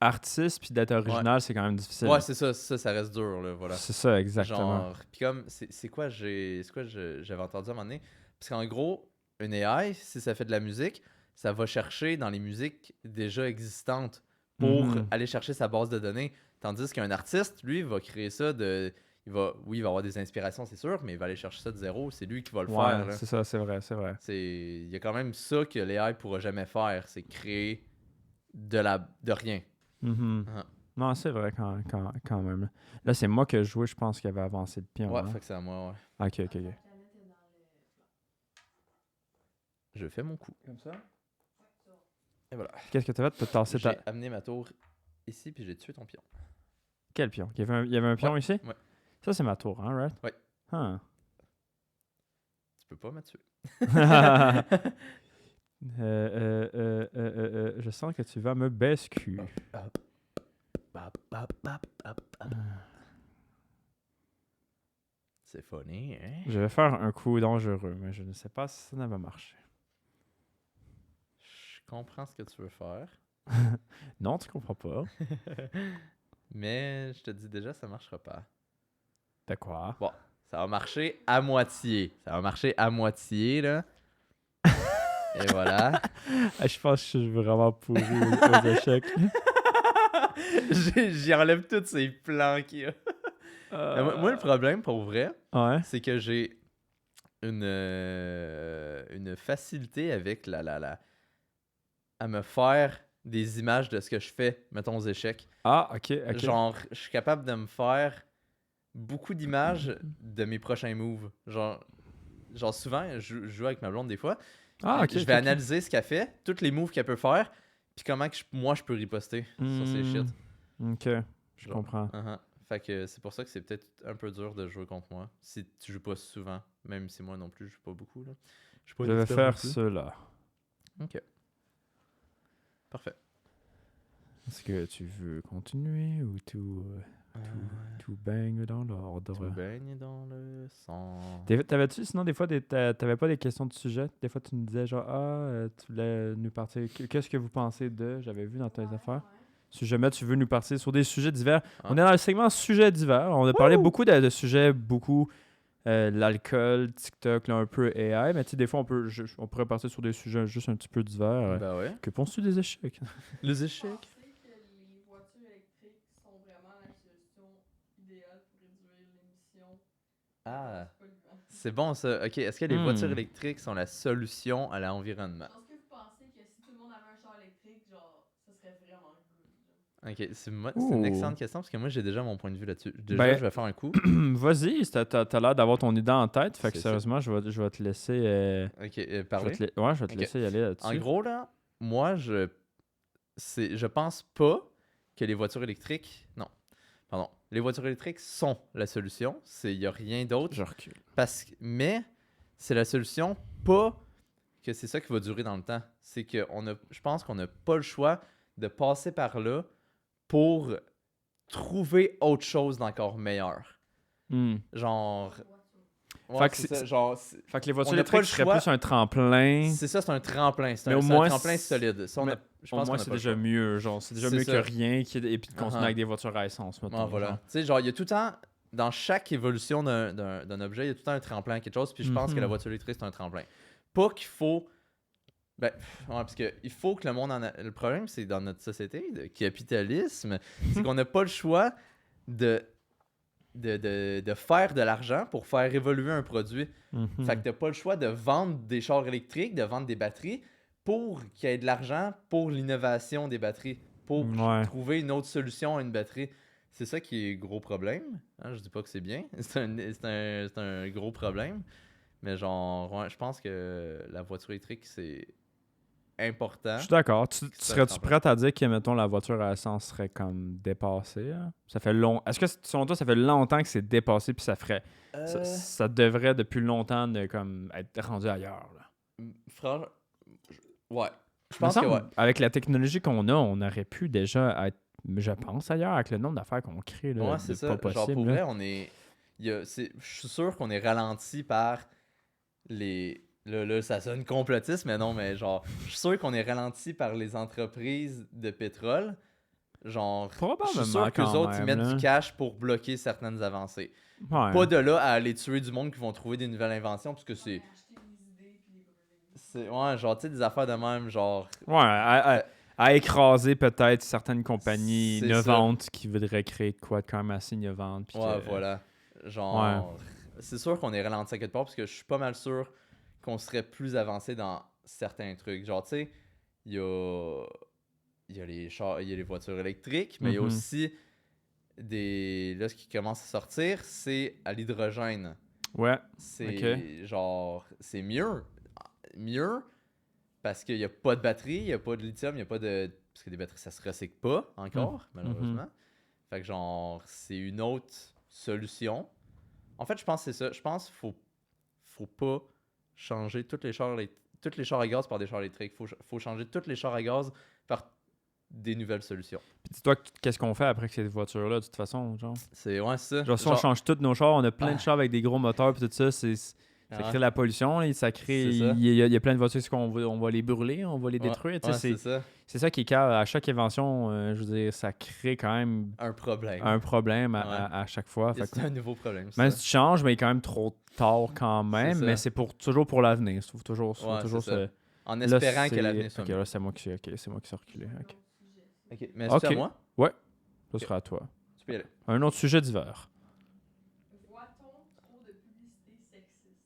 artiste puis d'être original, c'est quand même difficile. Ouais, c'est ça reste dur, là, voilà. C'est ça, exactement. Genre, puis comme, c'est quoi j'avais entendu à un moment donné? Parce qu'en gros, une AI, si ça fait de la musique, ça va chercher dans les musiques déjà existantes pour aller chercher sa base de données. Tandis qu'un artiste, lui, va créer ça il va avoir des inspirations, c'est sûr, mais il va aller chercher ça de zéro. C'est lui qui va le faire. Là. C'est ça, c'est vrai. Il y a quand même ça que l'AI pourra jamais faire, c'est créer de rien. Non, c'est vrai quand même. Là, c'est moi que je jouais, je pense qu'il avait avancé le pion. Ouais, hein? fait que c'est à moi, ouais. Ok. Je fais mon coup. Comme ça? Et voilà. Qu'est-ce que tu as fait? T'as tassé J'ai amené ma tour ici, puis j'ai tué ton pion. Quel pion? Il y avait un pion ici? Ouais. Ça, c'est ma tour, hein, right? Ouais. Huh. Tu peux pas me tuer. Je sens que tu vas me baisse cul. C'est funny, hein? Je vais faire un coup dangereux, mais je ne sais pas si ça va marcher. Je comprends ce que tu veux faire. Non, tu comprends pas. Mais je te dis déjà, ça marchera pas. De quoi? Bon, ça va marcher à moitié. Là. Et voilà. Je pense que je suis vraiment pourri aux échecs. J'y enlève tous ces plans qu'il y a. Moi, le problème, pour vrai, c'est que j'ai une facilité avec à me faire des images de ce que je fais, mettons, aux échecs. Ah, ok. Genre, je suis capable de me faire beaucoup d'images de mes prochains moves. Genre souvent, je joue avec ma blonde des fois. Je vais analyser ce qu'elle fait, tous les moves qu'elle peut faire, puis comment que moi je peux riposter sur ces shit. Ok, je comprends. Fait que c'est pour ça que c'est peut-être un peu dur de jouer contre moi. Si tu joues pas souvent, même si moi non plus, je joue pas beaucoup. Là. Je vais faire cela. Ok. Parfait. Est-ce que tu veux continuer ou tout baigne dans l'ordre? Tout baigne dans le sang. T'avais-tu, sinon, des fois, t'avais pas des questions de sujet? Des fois, tu me disais genre, tu voulais nous partir. Qu'est-ce que vous pensez de? J'avais vu dans tes affaires. Si jamais tu veux nous partir sur des sujets divers. On est dans le segment sujets divers. On a parlé beaucoup de sujets, l'alcool, TikTok, là, un peu AI. Mais tu sais, des fois, on pourrait partir sur des sujets juste un petit peu divers. Ben ouais. Que penses-tu des échecs? Les échecs? Les voitures électriques sont vraiment la solution idéale pour réduire l'émission. Ah, c'est bon ça. Ok, est-ce que les voitures électriques sont la solution à l'environnement? Est-ce que vous pensez que si tout le monde avait un char électrique, genre, ça serait vraiment good? Ok, c'est une excellente question parce que moi j'ai déjà mon point de vue là-dessus. Je vais faire un coup. Vas-y, t'as l'air d'avoir ton idée en tête. Fait que sérieusement, je vais te laisser. Parler. Je vais te laisser y aller là-dessus. En gros, là, moi je pense pas que les voitures électriques. Non. Pardon. Les voitures électriques sont la solution. Il n'y a rien d'autre. Je recule. Mais c'est la solution, pas que c'est ça qui va durer dans le temps. C'est que je pense qu'on n'a pas le choix de passer par là pour trouver autre chose d'encore meilleur. Genre... Ouais, fait que les voitures électriques seraient plus un tremplin. C'est ça, c'est un tremplin. C'est un tremplin solide. Ça, au moins, c'est déjà mieux. Genre, c'est déjà mieux que rien et puis de continuer avec des voitures à essence. Voilà. Tu sais, genre, il y a tout le temps, dans chaque évolution d'un objet, il y a tout le temps un tremplin, quelque chose. Puis je pense que la voiture électrique, c'est un tremplin. Pas qu'il faut Ben, ouais, parce que il faut que le monde Le problème, c'est dans notre société de capitalisme, c'est qu'on n'a pas le choix de, de faire de l'argent pour faire évoluer un produit. Fait que t'as pas le choix de vendre des chars électriques, de vendre des batteries pour qu'il y ait de l'argent pour l'innovation des batteries, pour Ouais. trouver une autre solution à une batterie. C'est ça qui est gros problème. Hein, je dis pas que c'est bien. C'est un gros problème. Mais genre, ouais, je pense que la voiture électrique, c'est important. Je suis d'accord. Tu Ça serais-tu ressemble. prête à dire que, mettons, la voiture à essence serait comme dépassée? Hein? Ça fait long. Est-ce que, selon toi, ça fait longtemps que c'est dépassé puis ça ferait. Ça devrait depuis longtemps de, comme, être rendu ailleurs, là? Franchement, ouais. Je Me pense que semble, ouais. avec la technologie qu'on a, on aurait pu déjà être, je pense, ailleurs, avec le nombre d'affaires qu'on crée, là, Ouais, c'est de ça. pas Genre, pour possible. vrai, Là. on est. Je suis sûr qu'on est ralenti par les. Là, ça sonne complotiste, mais non, mais genre, je suis sûr qu'on est ralenti par les entreprises de pétrole. Genre, je Probablement suis sûr qu'eux quand autres, ils même, mettent là. du cash pour bloquer certaines avancées. Ouais. Pas de là à aller tuer du monde qui vont trouver des nouvelles inventions, parce que c'est. Acheter des idées puis les brûler. C'est ouais, genre, tu sais, des affaires de même, genre. Ouais, à écraser peut-être certaines compagnies C'est innovantes qui voudraient créer de quoi de quand même assez innovantes. puis Ouais, que- voilà. Genre, c'est sûr qu'on est ralenti à quelque part parce que je suis pas mal sûr qu'on serait plus avancé dans certains trucs. Genre, tu sais, il y a, il y a les chars, il y a les voitures électriques, mais il y a Mhm. aussi des. Là, ce qui commence à sortir, c'est à l'hydrogène. Ouais. C'est genre, c'est mieux. Mieux parce qu'il n'y a pas de batterie, il n'y a pas de lithium, il n'y a pas de. Parce que des batteries, ça se recycle pas encore, malheureusement. Fait que genre, c'est une autre solution. En fait, je pense que c'est ça. Je pense qu'il faut pas changer tous les chars à gaz par des chars électriques. Faut changer tous les chars à gaz par des nouvelles solutions. Puis dis-toi, qu'est-ce qu'on fait après que ces voitures-là, de toute façon, genre? Ouais, c'est ça. Genre, si on change tous nos chars, on a plein de Ah. chars avec des gros moteurs, puis tout ça, ça crée de la pollution, là, ça crée... C'est ça. Il y a plein de voitures, c'est qu'on on va les brûler, on va les détruire, tu sais, c'est ça. c'est ça qui est calme. À chaque invention, je veux dire, ça crée quand même Un problème. un problème Ouais. à chaque fois. Fait que- C'est un nouveau problème. même Ça. si tu changes, mais il est quand même trop tard quand même, ça. mais c'est toujours pour l'avenir. Il faut toujours, Ouais, toujours c'est ça. se... En Là, espérant que c'est- l'avenir soit Ok, mieux. là, c'est moi qui suis reculé. Ok. Ok, mais est-ce que c'est Ok. à moi? Ça sera à toi. Tu peux y aller. Un autre sujet divers. Voit-on trop de publicité sexiste?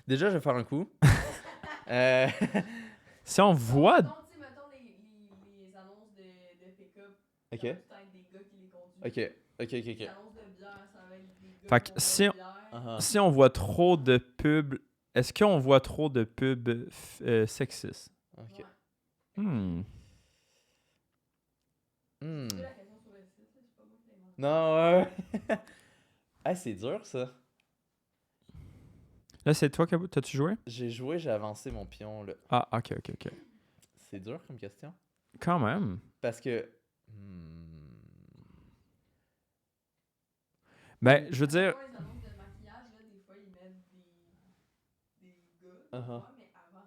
Déjà, je vais faire un coup. Si on voit... Non, tu sais, mettons les annonces de pick-up. Ok. Ça va tout le temps être des gars qui les conduisent. Ok. Les Ok. annonces de bière, ça va être des gars Fait qui que vont si boire on- de bière. Uh-huh. Si on voit trop de pubs... Est-ce qu'on voit trop de pubs sexistes? Ok. Ouais. Hmm. Hmm. C'est la question sur le site, là, c'est pas moi qui l'ai inventé. Non, ouais. Ah, c'est dur, ça. Là, c'est toi qui t'as-tu joué? J'ai joué, j'ai avancé mon pion, là. Ah, ok. C'est dur comme question. Quand même. Parce que... Ben, je veux dire... Les annonces de maquillage, là, des fois, ils mettent des gars. Uh-huh. Ouais, mais avant,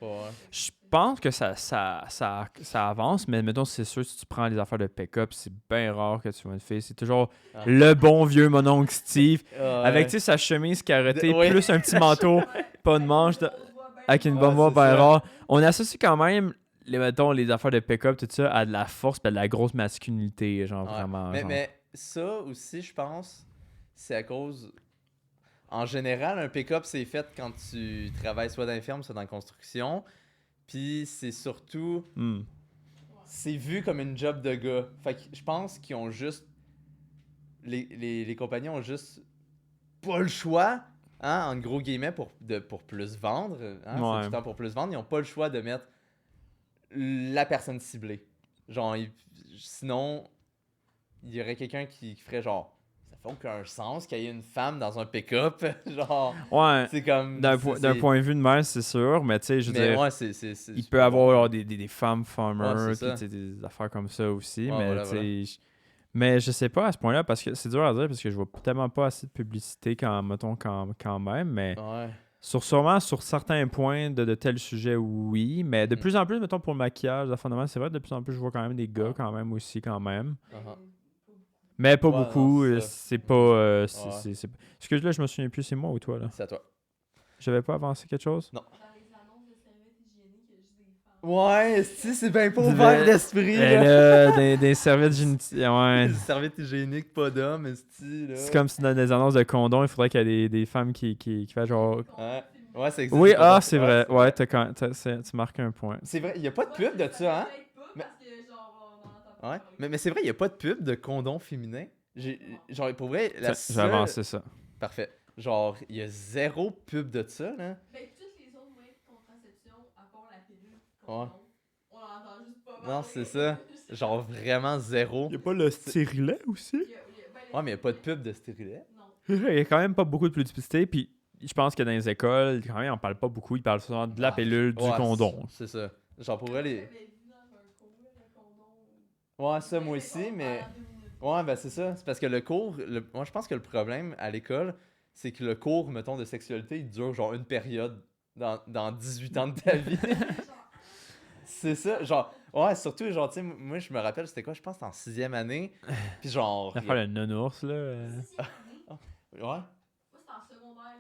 genre. Ouais. Je pense que ça avance, mais mettons, c'est sûr, si tu prends les affaires de pick-up, c'est bien rare que tu vois une fille. C'est toujours Ah. le bon vieux mononcle Steve, avec, tu sais... sais, sa chemise carottée, Ouais. plus un petit manteau, pas de manche, avec une bonne voix c'est bien ça. rare. On associe quand même, mettons, les affaires de pick-up, tout ça, à de la force, puis à de la grosse masculinité, genre, vraiment. genre. Mais ça aussi, je pense, c'est à cause... En général, un pick-up, c'est fait quand tu travailles soit dans les fermes, soit dans la construction. Puis c'est surtout... Hmm. C'est vu comme une job de gars. Fait que je pense qu'ils ont juste... Les compagnies ont juste pas le choix, hein, en gros guillemets, pour plus vendre. Hein, Ouais. C'est tout le temps pour plus vendre. Ils ont pas le choix de mettre la personne ciblée. Genre, sinon, il y aurait quelqu'un qui ferait genre... Ça fait aucun sens qu'il y ait une femme dans un pick-up. Genre, Ouais, c'est comme... d'un c'est- point de vue de mère, c'est sûr, mais tu sais, je veux Mais dire... ouais, c'est Il c'est peut pas avoir bon. genre, des femmes farmers, Ouais, c'est puis ça. tu sais, des affaires comme ça aussi, Ouais, mais voilà, tu sais, mais je sais pas à ce point-là, parce que c'est dur à dire, parce que je vois tellement pas assez de publicité mettons, quand même, mais Ouais. sûrement sur certains points de tels sujets, oui, mais de Mhm. plus en plus, mettons, pour le maquillage, c'est vrai, de plus en plus, je vois quand même des gars Ouais. quand même aussi, quand même. Uh-huh. Mais pas Ouais, beaucoup, non, c'est ça. c'est pas... Ouais. Excuse-là, je me souviens plus, c'est moi ou toi, là? C'est à toi. J'avais pas avancé quelque chose? Dans les annonces de serviettes hygiéniques, il y a juste des femmes. Ouais, c'est bien pas Du ouvert lait. d'esprit, Et là. là, des serviettes gynétiques. Ouais. Des serviettes hygiéniques, pas d'hommes, esti, là. C'est comme si dans des annonces de condoms, il faudrait qu'il y ait des femmes qui fassent genre. Ouais, c'est Oui, exactement c'est vrai. c'est Ouais, tu marques un point. C'est vrai, il y a pas de pub de ça, hein? Mais- Parce que, genre, on en entend pas Ouais, parler. mais c'est vrai, il y a pas de pub de condom féminin. Genre, pour vrai, la J'ai seule... avancé ça. Parfait. Genre, il y a zéro pub de ça, là. Ben, toutes les autres moyens de contraception, à part la pilule, condom, on en entend juste pas parler. Non, c'est ça. Genre, vraiment zéro. pas le stérilet aussi? Ouais, mais il y a pas de pub de stérilet. Non. Il y a quand même pas beaucoup de publicité, puis je pense que dans les écoles, quand même, on parle pas beaucoup. Ils parlent souvent de la Ah, pilule, du ouais, condom. C'est ça. Genre, pour vrai, les... J'avais vu dans un cours, le condom. Ouais, ça, moi aussi, mais... Pendant 2 minutes. Ouais, ben c'est ça. C'est parce que le cours... Moi, je pense que le problème à l'école, c'est que le cours, mettons, de sexualité, il dure genre une période dans 18 ans de ta vie. C'est ça. Genre, ouais, surtout, genre, tu sais, moi, je me rappelle, c'était quoi? Je pense que c'était en 6e année. Puis genre... L'affaire le non-ours, là. Ouais. Moi, c'était en secondaire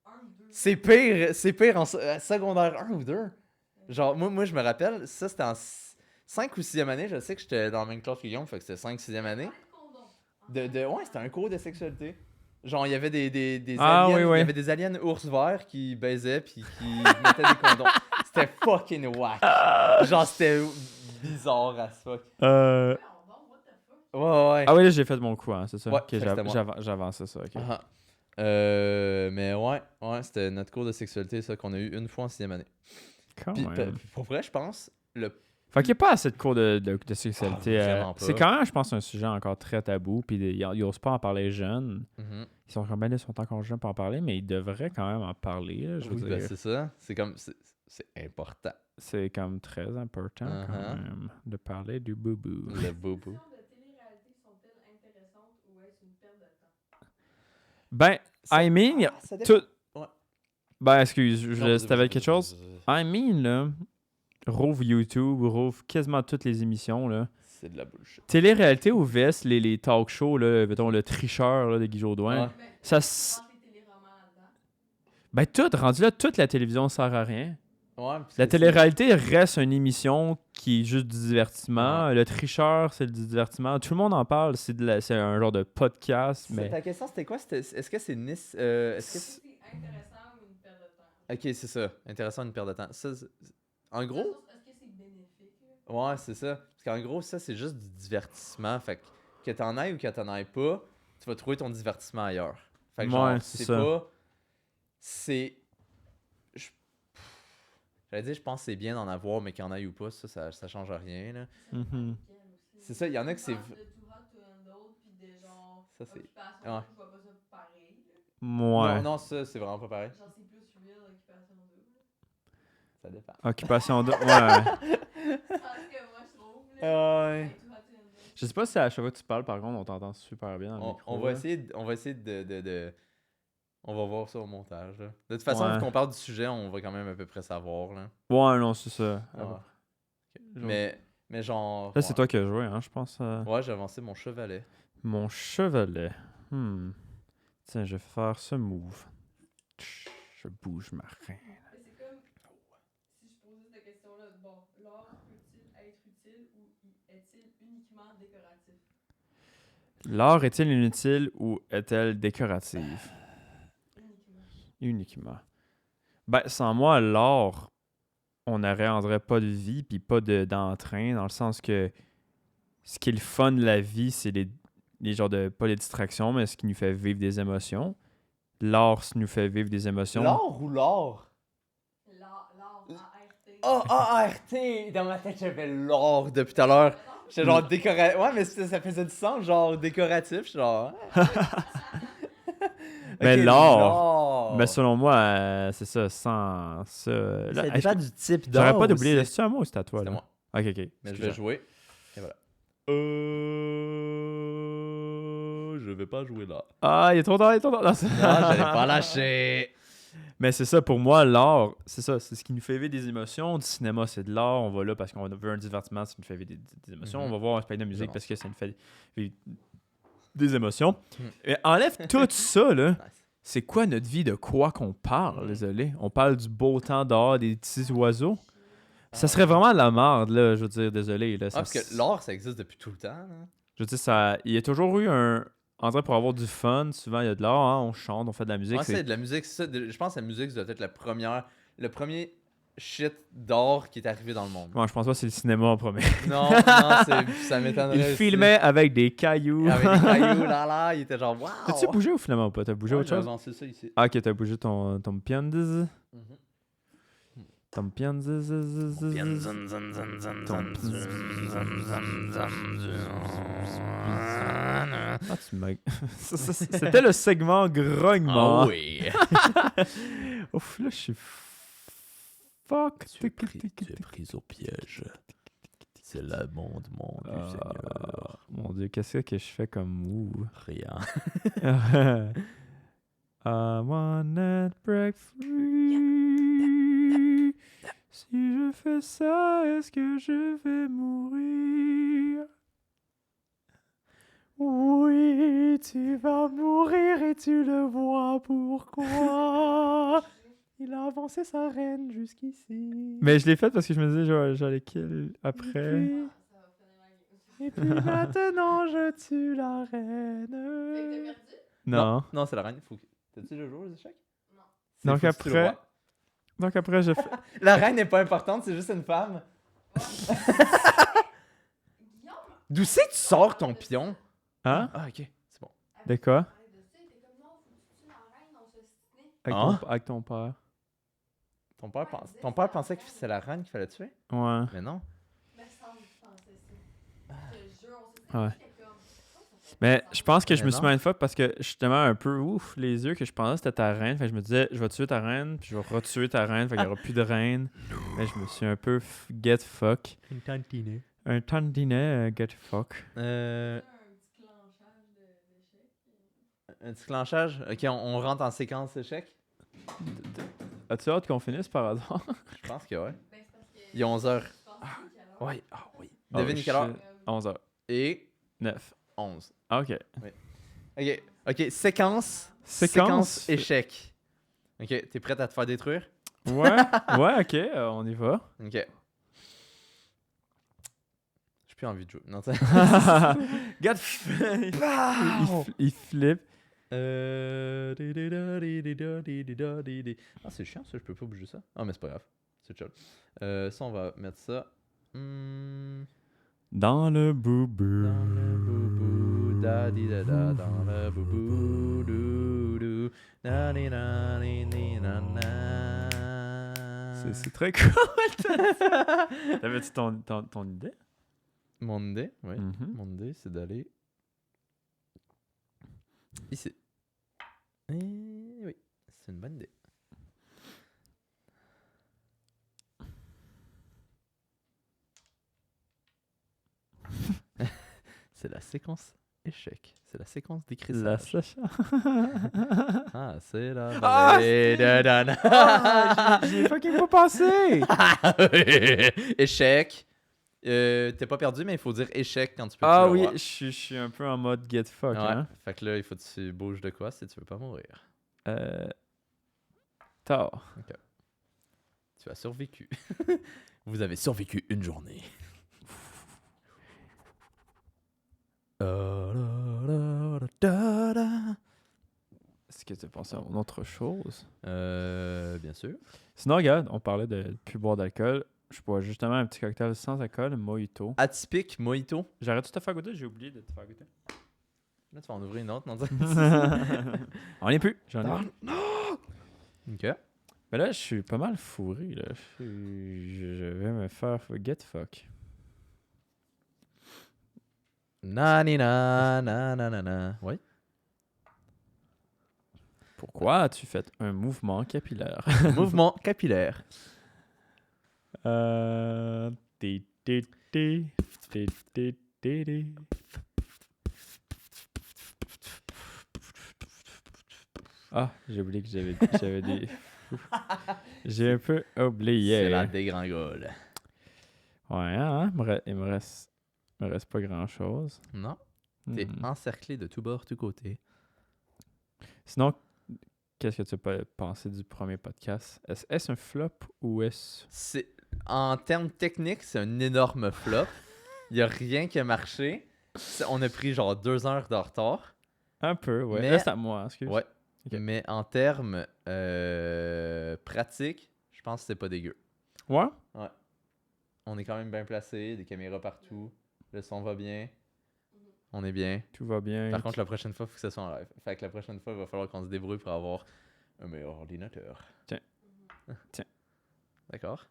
1 ou 2. C'est pire en secondaire 1 ou 2. Genre, moi je me rappelle, ça c'était en 5 ou 6e année. Je sais que j'étais dans la même classe que Guillaume, fait que c'était 5-6e année. Ouais, c'était un cours de sexualité. Genre, il y avait des Ah, aliens, oui, oui. il y avait des aliens ours verts qui baisaient puis qui mettaient des condoms. C'était fucking whack. Genre, c'était bizarre as fuck. Ouais, ouais. Ah oui, là, j'ai fait mon coup, hein, c'est ça. Ouais, Ok, fait que c'était moi. j'avance ça, ok. Ah. Mais ouais, c'était notre cours de sexualité, ça, qu'on a eu une fois en 6e année. Quand Puis, même. pour vrai, je pense, Fait qu'il n'y a pas assez de cours de sexualité. Ah, vraiment pas. C'est quand même, je pense, un sujet encore très tabou. Puis ils n'osent pas en parler jeunes. Mhm. Ils sont comme, ben là, ils sont encore jeunes pour en parler, mais ils devraient quand même en parler. Là, je veux Oui, ben dire. c'est ça. C'est comme, c'est important. C'est comme très important quand Uh-huh. même de parler du boubou. Le boubou. Les émissions de télé-réalité sont-elles intéressantes ou est-ce une perte de temps? Ben, I mean, Ça dépend. tout. Ouais. Ben, excuse, Non, si t'avais vas-y, quelque vas-y, chose. vas-y. I mean, là, rouvre YouTube, rouvre quasiment toutes les émissions, là. C'est de la bullshit. Télé-réalité ou VS, les talk shows, là, mettons, le tricheur là, de Guy Jodoin. Ouais. Ben, Ça rentre s- les téléromans là-dedans. Ben, tout, rendu là, toute la télévision sert à rien. Ouais, parce La que télé-réalité reste une émission qui est juste du divertissement. Le tricheur, c'est du divertissement. Tout le monde en parle. C'est un genre de podcast, mais... Ta question, c'était quoi? Est-ce que c'est Nice... est-ce que C'est intéressant ou une perte de temps? Ok, c'est ça. Intéressant, une perte de temps. Ça, en gros... Est-ce que c'est bénéfique? Là? Ouais, c'est ça. Parce qu'en gros, ça, c'est juste du divertissement. Fait que t'en ailles ou que t'en ailles pas, tu vas trouver ton divertissement ailleurs. Fait que genre, Ouais, c'est ça. pas... C'est... J'allais dire, je pense que c'est bien d'en avoir, mais qu'il y en aille ou pas, ça change rien, là. Mhm. C'est ça, il y en a que c'est... De Too Hot to Handle, puis de genre... Ça, c'est... Occupation Ouais. Double, je vois pas ça pareil. Là. Ouais. Non, ça, c'est vraiment pas pareil. Genre, c'est plus real, Occupation Double. Ça dépend. Occupation de... Ouais. Parce que moi, je trouve, là. Ouais. Too Hot to Handle. Je sais pas si à chaque fois que tu parles, par contre, on t'entend super bien dans le micro. On va là. essayer de... On va voir ça au montage, là. De toute façon, Ouais. vu qu'on parle du sujet, on va quand même à peu près savoir, là. Ouais, non, c'est ça. Ouais. Genre- Mais genre... Là, c'est ouais. toi qui as joué, hein, je pense. Ouais, j'ai avancé mon chevalet. Mon chevalet. Tiens, je vais faire ce move. Je bouge ma reine. Mais c'est comme... Si je posais cette question-là, bon, l'art peut-il être utile ou est-il uniquement décoratif? L'art est-il inutile ou est-elle décorative? Uniquement. Ben, sans moi, l'art, on n'aurait pas de vie puis pas d'entrain, dans le sens que ce qui est le fun de la vie, c'est les genres de... Pas les distractions, mais ce qui nous fait vivre des émotions. L'art, ça nous fait vivre des émotions. L'art ou l'art? L'art, A-R-T. Oh, A-R-T! Dans ma tête, j'avais l'art depuis tout à l'heure. J'étais genre décoratif. Ouais, mais ça faisait du sens, genre décoratif. Genre. Mais Ok, l'art. Mais selon moi, c'est ça, sans ça... Ça Là, dépend du type d'art. j'aurais pas d'oublier, aussi. là, c'est-tu à moi ou c'est à toi? C'était Là? moi. Ok, ok. Mais je vais Excusez. jouer. Et voilà. Je vais pas jouer là. Ah, il est trop tard, il est trop tard. Non, Non, j'allais pas lâcher. Mais c'est ça, pour moi, l'art, c'est ça, c'est ce qui nous fait vivre des émotions. Du cinéma, c'est de l'art. On va là parce qu'on veut un divertissement, ça nous fait vivre des émotions. Mhm. On va voir un spectacle de musique J'avance. parce que ça nous fait vivre des émotions. Mhm. Et enlève tout ça, là. Nice. C'est quoi notre vie, de quoi qu'on parle, désolé? On parle du beau temps dehors, des petits oiseaux. Ça serait vraiment de la merde, là, je veux dire, désolé. Là, Ah, parce que l'or, ça existe depuis tout le temps. Là. Je veux dire, il y a toujours eu un... En vrai, pour avoir du fun, souvent, il y a de l'art, hein, on chante, on fait de la musique. Ouais, c'est de la musique. C'est ça. Je pense que la musique, ça doit être le premier shit d'or qui est arrivé dans le monde. Moi, je pense pas que c'est le cinéma en premier. Non, ça m'étonnerait. Il aussi. filmait avec des cailloux. Avec des cailloux, là, il était genre, waouh! T'as-tu bougé ou finalement pas? T'as bougé Ouais, autre j'ai chose? avancé ça ici. Ah, ok, t'as bougé ton piandiz. Mhm. Ton piandiz. Ah, tu m'as... C'était le segment grognement. Ah oui. Ouf, là, je suis... Fuck. Tu es pris au piège. C'est l'amendement du Seigneur. Mon Dieu, qu'est-ce que je fais comme ouh? Rien. I wanna break free. Si je fais ça, est-ce que je vais mourir? Oui, tu vas mourir et tu le vois pourquoi. Il a avancé sa reine jusqu'ici. Mais je l'ai fait parce que je me disais, j'allais kill après. Et puis maintenant, je tue la reine. Fait que t'as perdu? Non. Non, c'est la reine. T'as-tu le jour, les échecs? Non. Donc Faut que tu le après- vois. Donc après, j'ai fait... La reine n'est pas importante, c'est juste une femme. Guillaume? D'où c'est que tu sors ton pion? Hein? Ah, ok, c'est bon. De quoi? Parler de ça, il était comme non, faut que tu tues la reine, on se stiné. Avec ton père. Ton père pensait que c'est la reine qu'il fallait tuer? Ouais. Mais non. Me semble que je pensais ça. Je te jure, on se stiné. Ouais. J'étais comme. Mais je pense que je me Mais suis non. mindfuck parce que justement un peu ouf les yeux que je pensais que c'était ta reine. Fait que je me disais, je vais tuer ta reine, puis je vais retuer ta reine, fait qu'il n'y aura plus de reine. Mais je me suis un peu get fuck. Une tantinée. Un tantinet get fuck. Euh, Un petit clenchage d'échecs. un petit clenchage. Ok, on rentre en séquence échec. As-tu hâte qu'on finisse par hasard? Je pense que ouais. Ben, c'est parce que. Il est 11h. Je pense que c'est quelle heure? Ouais, ah oui. Oh, Devine quelle heure? shit. 11h. Et 9. 11. Ok. Ok, séquence. Séquence. échec. Ok, t'es prête à te faire détruire? Ouais, ouais, ok, on y va. Ok. J'ai plus envie de jouer. Non, Regarde, il flippe. Ah, c'est chiant ça, je peux pas bouger ça. Ah, mais c'est pas grave. C'est chill. Ça, on va mettre ça. Dans le boubou. Dans le boubou, da di da da, dans le boubou, dou dou, da di da di di da na. C'est très cool. T'avais-tu ton idée? Mon idée, oui. Mhm. Mon idée, c'est d'aller ici. Et oui, c'est une bonne idée. C'est la séquence échec. C'est la séquence d'écriture. La Sacha. Ah, c'est la Ah, vallée de Dana. Ah, j'y ai fucking pas pensé. Échec. T'es pas perdu, mais il faut dire échec quand tu peux Ah tuer le oui, roi. je suis un peu en mode get fuck. Ouais. Hein? Fait que là, il faut que tu bouges de quoi si tu veux pas mourir. Tard. Tu as survécu. Vous avez survécu une journée. Est-ce que tu pensé à une autre chose? Bien sûr. Sinon, regarde, on parlait de plus boire d'alcool. Je bois justement un petit cocktail sans alcool, mojito. Atypique, mojito. J'arrête de te faire goûter, j'ai oublié de te faire goûter. Là, tu vas en ouvrir une autre, non? On est plus, j'en ai. Ok. Mais là, je suis pas mal fourré, là. Je vais me faire get fuck. Na ni na na na na na. Oui. Pourquoi as-tu fait un mouvement capillaire? Mouvement capillaire. Ti, ti, ti, ti, ti, ti, ti. Ah, j'ai oublié que j'avais des... J'ai un peu oublié. C'est la dégringole. Ouais, hein? Il me reste pas grand-chose. Non. T'es encerclé de tous bords, tous côtés. Sinon, Qu'est-ce que tu as pensé du premier podcast? Est-ce un flop ou est-ce... En termes techniques, c'est un énorme flop. Il n'y a rien qui a marché. On a pris genre 2 heures de retard. Un peu, ouais. Mais- Là, c'est à moi, excuse. Ouais. Ok. Mais en termes pratiques, je pense que c'est pas dégueu. Ouais? On est quand même bien placé, des caméras partout. Le son va bien. On est bien. Tout va bien. Par contre, la prochaine fois, il faut que ça soit en live. Fait que la prochaine fois, il va falloir qu'on se débrouille pour avoir un meilleur ordinateur. Tiens. Tiens. D'accord.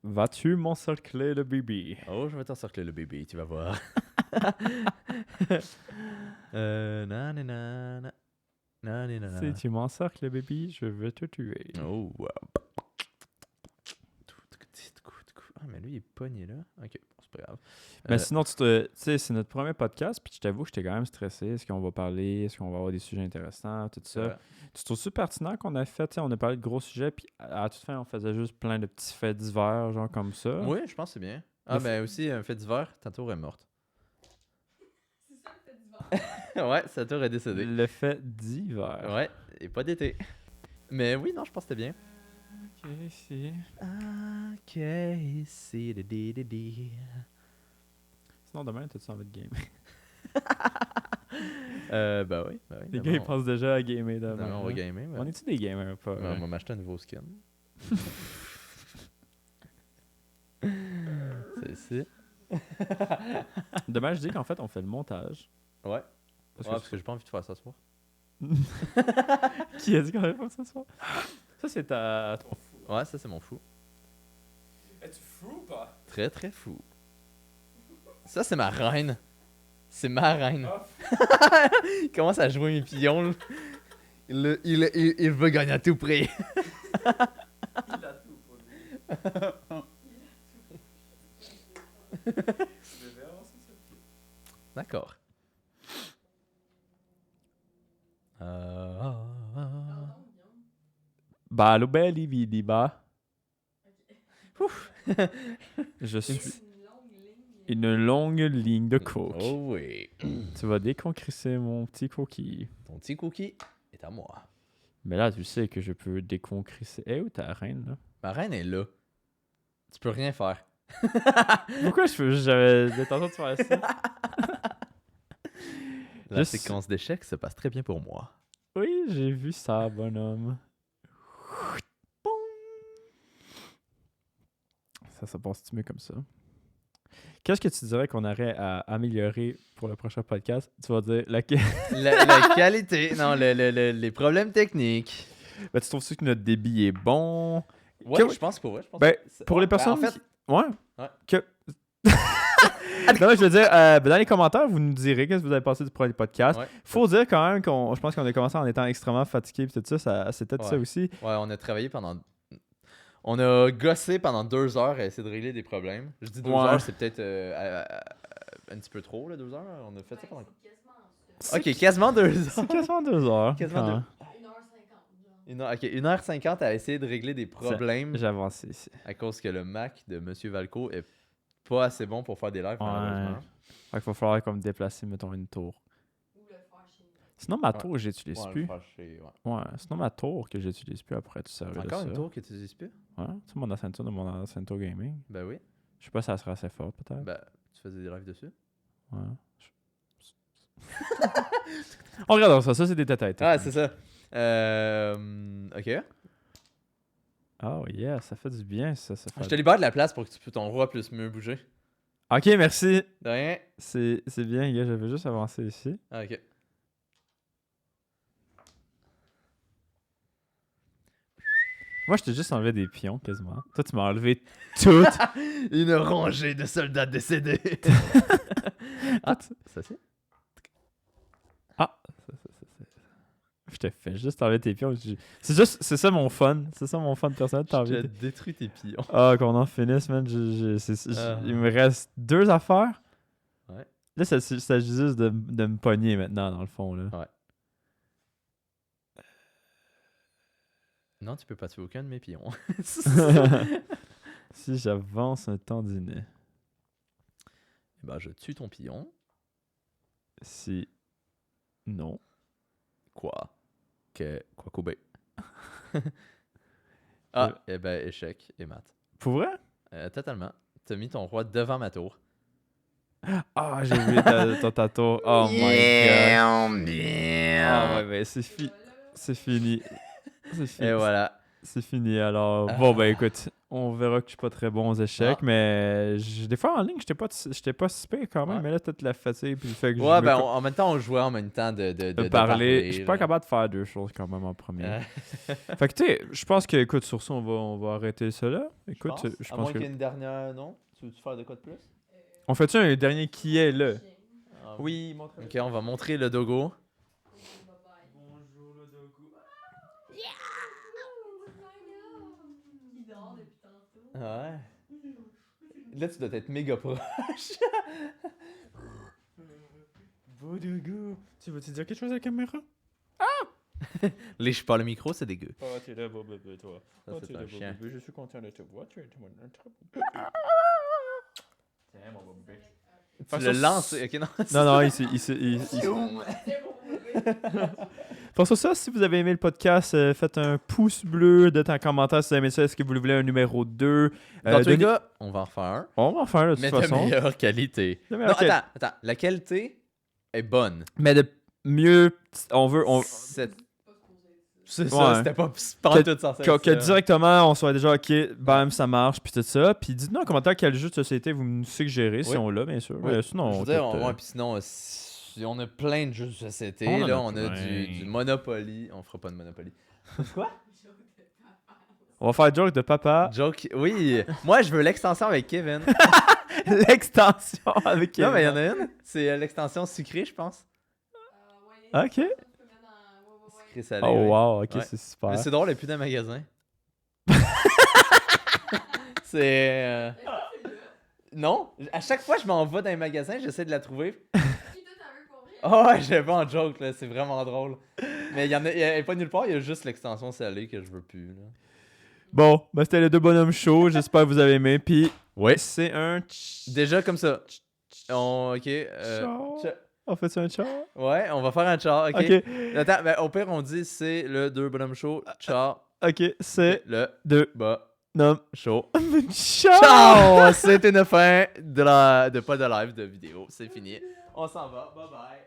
Vas-tu m'encercler le bébé? Oh, je vais t'encercler le bébé, tu vas voir. Nanana. Nanana. Si tu m'encercles le bébé, je vais te tuer. Oh, wow. Ah, mais lui, il est pogné là. Ok, bon, c'est pas grave. Mais sinon, tu sais, c'est notre premier podcast, puis je t'avoue que j'étais quand même stressé. Est-ce qu'on va parler? Est-ce qu'on va avoir des sujets intéressants? Tout ça. Tu trouves-tu pertinent qu'on a fait? Tu sais, on a parlé de gros sujets, puis à toute fin, on faisait juste plein de petits faits divers, genre comme ça. Oui, je pense que c'est bien. Ah, Le mais aussi, un fait divers, ta tour est morte. C'est ça le fait d'hiver. Ouais, sa tour est décédée. Le fait divers. Ouais, et pas d'été. Mais oui, non, je pense que c'était bien. Ok, si. Ok, c'est de. Sinon, demain, t'as-tu envie de gamer? Bah oui. Les demain, gars, ils on- pensent déjà à gamer demain. demain, on va hein? gamer. On est-tu des gamers ou pas? Ouais, on va m'acheter un nouveau skin. C'est ici. Demain, je dis qu'en fait, on fait le montage. Ouais. Parce Ouais, que parce que j'ai pas envie de faire ça ce soir. Qui a dit qu'on allait faire ça ce soir? Ça, c'est ta... Ouais, ça c'est mon fou. Es-tu fou ou pas? Très très fou. Ça c'est ma reine. C'est ma reine. Il commence à jouer mes pions. Là. Il veut gagner à tout prix. Il a tout pour lui. D'accord. Pardon, Guillaume. Bah, lo belli vidi, bah. Ok. Je suis Une longue ligne. une longue ligne de coke. Oh oui. Tu vas déconcrisser mon petit coquille. Ton petit cookie est à moi. Mais là, tu sais que je peux déconcrisser. Eh, où ta reine, là? Ma reine est là. Tu peux rien faire. Pourquoi je peux... J'avais l'intention de faire ça. La Je séquence d'échecs se passe très bien pour moi. Oui, j'ai vu ça, bonhomme. Ça passe-tu mieux comme ça? Qu'est-ce que tu dirais qu'on aurait à améliorer pour le prochain podcast? Tu vas dire laquelle? La qualité, non, les problèmes techniques. Ben, tu trouves-tu que notre débit est bon? Ouais, Que- je pense pour vrai. Ben, pour les personnes en fait, qui- Ouais. Ouais. Que... non, je veux dire, ben, dans les commentaires, vous nous direz qu'est-ce que vous avez pensé du premier podcast. Ouais. Faut dire quand même qu'on, je pense qu'on a commencé en étant extrêmement fatigué et tout ça, c'est peut-être ça Ouais. aussi. Ouais, on a travaillé pendant. On a gossé pendant 2 heures à essayer de régler des problèmes. Je dis 2 Ouais. heures, c'est peut-être un petit peu trop, là, 2 heures. On a fait ça pendant. C'est quasiment ça. Ok, quasiment 2 heures. C'est quasiment 2 heures. Quasiment quand 1h50, genre. Ok, 1h50 à essayer de régler des problèmes J'ai avancé ici. à cause que le Mac de Monsieur Valco est pas assez bon pour faire des lives, malheureusement. Fait qu'il va falloir comme déplacer, mettons, une tour. Ou le faire chez nous. Sinon, ma Ouais. tour, j'utilise Ouais, plus. le faire chez- ouais. Ouais, sinon ma tour que j'utilise plus après tout servir de Encore ça. une tour que tu utilises plus? Ouais, tu sais, mon ceinture de mon ancienne tour gaming. Ben oui. Je sais pas si ça sera assez fort, peut-être. Ben, tu faisais des lives dessus? Ouais. On regarde ça, c'est des têtes. Ah, c'est ça. Ok. Oh yeah, ça fait du bien, ça fait... Je te libère de la place pour que tu peux ton roi plus mieux bouger. Ok, merci. De rien. C'est bien, gars, j'avais juste avancé ici. Ah, ok. Moi, je t'ai juste enlevé des pions, quasiment. Toi, tu m'as enlevé tout. Une rangée de soldats décédés. Ah, ça c'est? Je t'ai fait juste enlever tes pions. C'est ça mon fun. C'est ça mon fun personnel. T'as Je envie de... détruis tes pions. Ah, qu'on en finisse, man. Il me reste 2 affaires. Ouais. Là, ça s'agit juste de me pogner maintenant, dans le fond. Là. Ouais. Non, tu peux pas tuer aucun de mes pions. Si j'avance un tandinet. Ben, je tue ton pion. Si. Non. Quoi? Quoi couper? Ah, eh ben, échec et mat. Pour vrai? Totalement. T'as mis ton roi devant ma tour. Ah, j'ai oublié ta tour. Oh my god. Ah ouais, ben c'est fini. C'est fini. C'est fini. Et voilà. C'est fini. Alors, bon, ben écoute, on verra que je suis pas très bon aux échecs, Ah. mais des fois en ligne, j'étais pas si pire quand même, Ouais. mais là, peut-être la fatigue, puis le fait que Ouais, ben, en même temps, on jouait en même temps de parler. Je suis pas là. capable de faire deux choses quand même en premier. Euh, Fait que, tu sais, je pense que, écoute, sur ça, on va arrêter ça là. Écoute, je à pense moins que. qu'il y ait une dernière, non? Tu veux-tu faire de quoi de plus? On fait-tu un dernier qui est là? Ah, Oui, montre. Ok, on va montrer le dogo. Bonjour le dogo. Il dort depuis tantôt. Ouais. Là, tu dois être méga proche. Beau dogo. Tu veux-tu dire quelque chose à la caméra? Lèche pas le micro, c'est dégueu. Oh, t'es là, beau bébé, toi. Ça, c'est un chien. Je suis content de te voir. Tu es un très beau bébé. Tiens, mon beau bébé. Tu le lances. Ok, non. Non, il Pour ça, si vous avez aimé le podcast, faites un pouce bleu, dites en commentaire si vous avez aimé ça. Est-ce que vous voulez un numéro 2? Dans tous les cas, on va en faire un. On va en faire de toute Mais façon. de meilleure qualité. De Non, meilleure qualité. attends. La qualité est bonne. Mais de mieux, on veut C'est Ouais. ça, c'était pas tout censé être que ça. directement on soit déjà ok, bam, ça marche, puis tout ça. Puis dites-nous en commentaire quel jeu de société vous nous suggérez si Oui. on l'a, bien sûr. Oui. Mais sinon, Je veux dire, écoute, ouais, puis sinon, si on a plein de jeux de société. On en Là, a on a plein. du Monopoly. On fera pas de Monopoly. on va faire joke de papa. Joke. Oui. Moi, je veux l'extension avec Kevin. L'extension avec Non, mais il y en a une. C'est l'extension sucrée, je pense. Ok. Sucré salé. Oh oui. wow, ok, Ouais. c'est super. Mais c'est drôle, il n'y a plus d'un magasin. C'est. Non, à chaque fois que je m'en vais dans un magasin, j'essaie de la trouver. Oh ouais, j'ai pas en joke, là, c'est vraiment drôle. Mais il y a pas nulle part, il y a juste l'extension salée que je veux plus. Là. Bon, ben c'était les deux bonhommes chauds. J'espère que vous avez aimé. Puis Ouais. c'est un. Déjà comme ça. Ok. Ciao. tcha- On fait ça un chat? Ouais, on va faire un char, ok. Ok. Attends, ben, au pire, on dit c'est le 2 bonhomme chaud. Char. Ok, c'est Le deux. bas Non. chaud. Ciao! Ciao! C'était une fin de pas de live, de vidéo. C'est fini. On s'en va. Bye bye.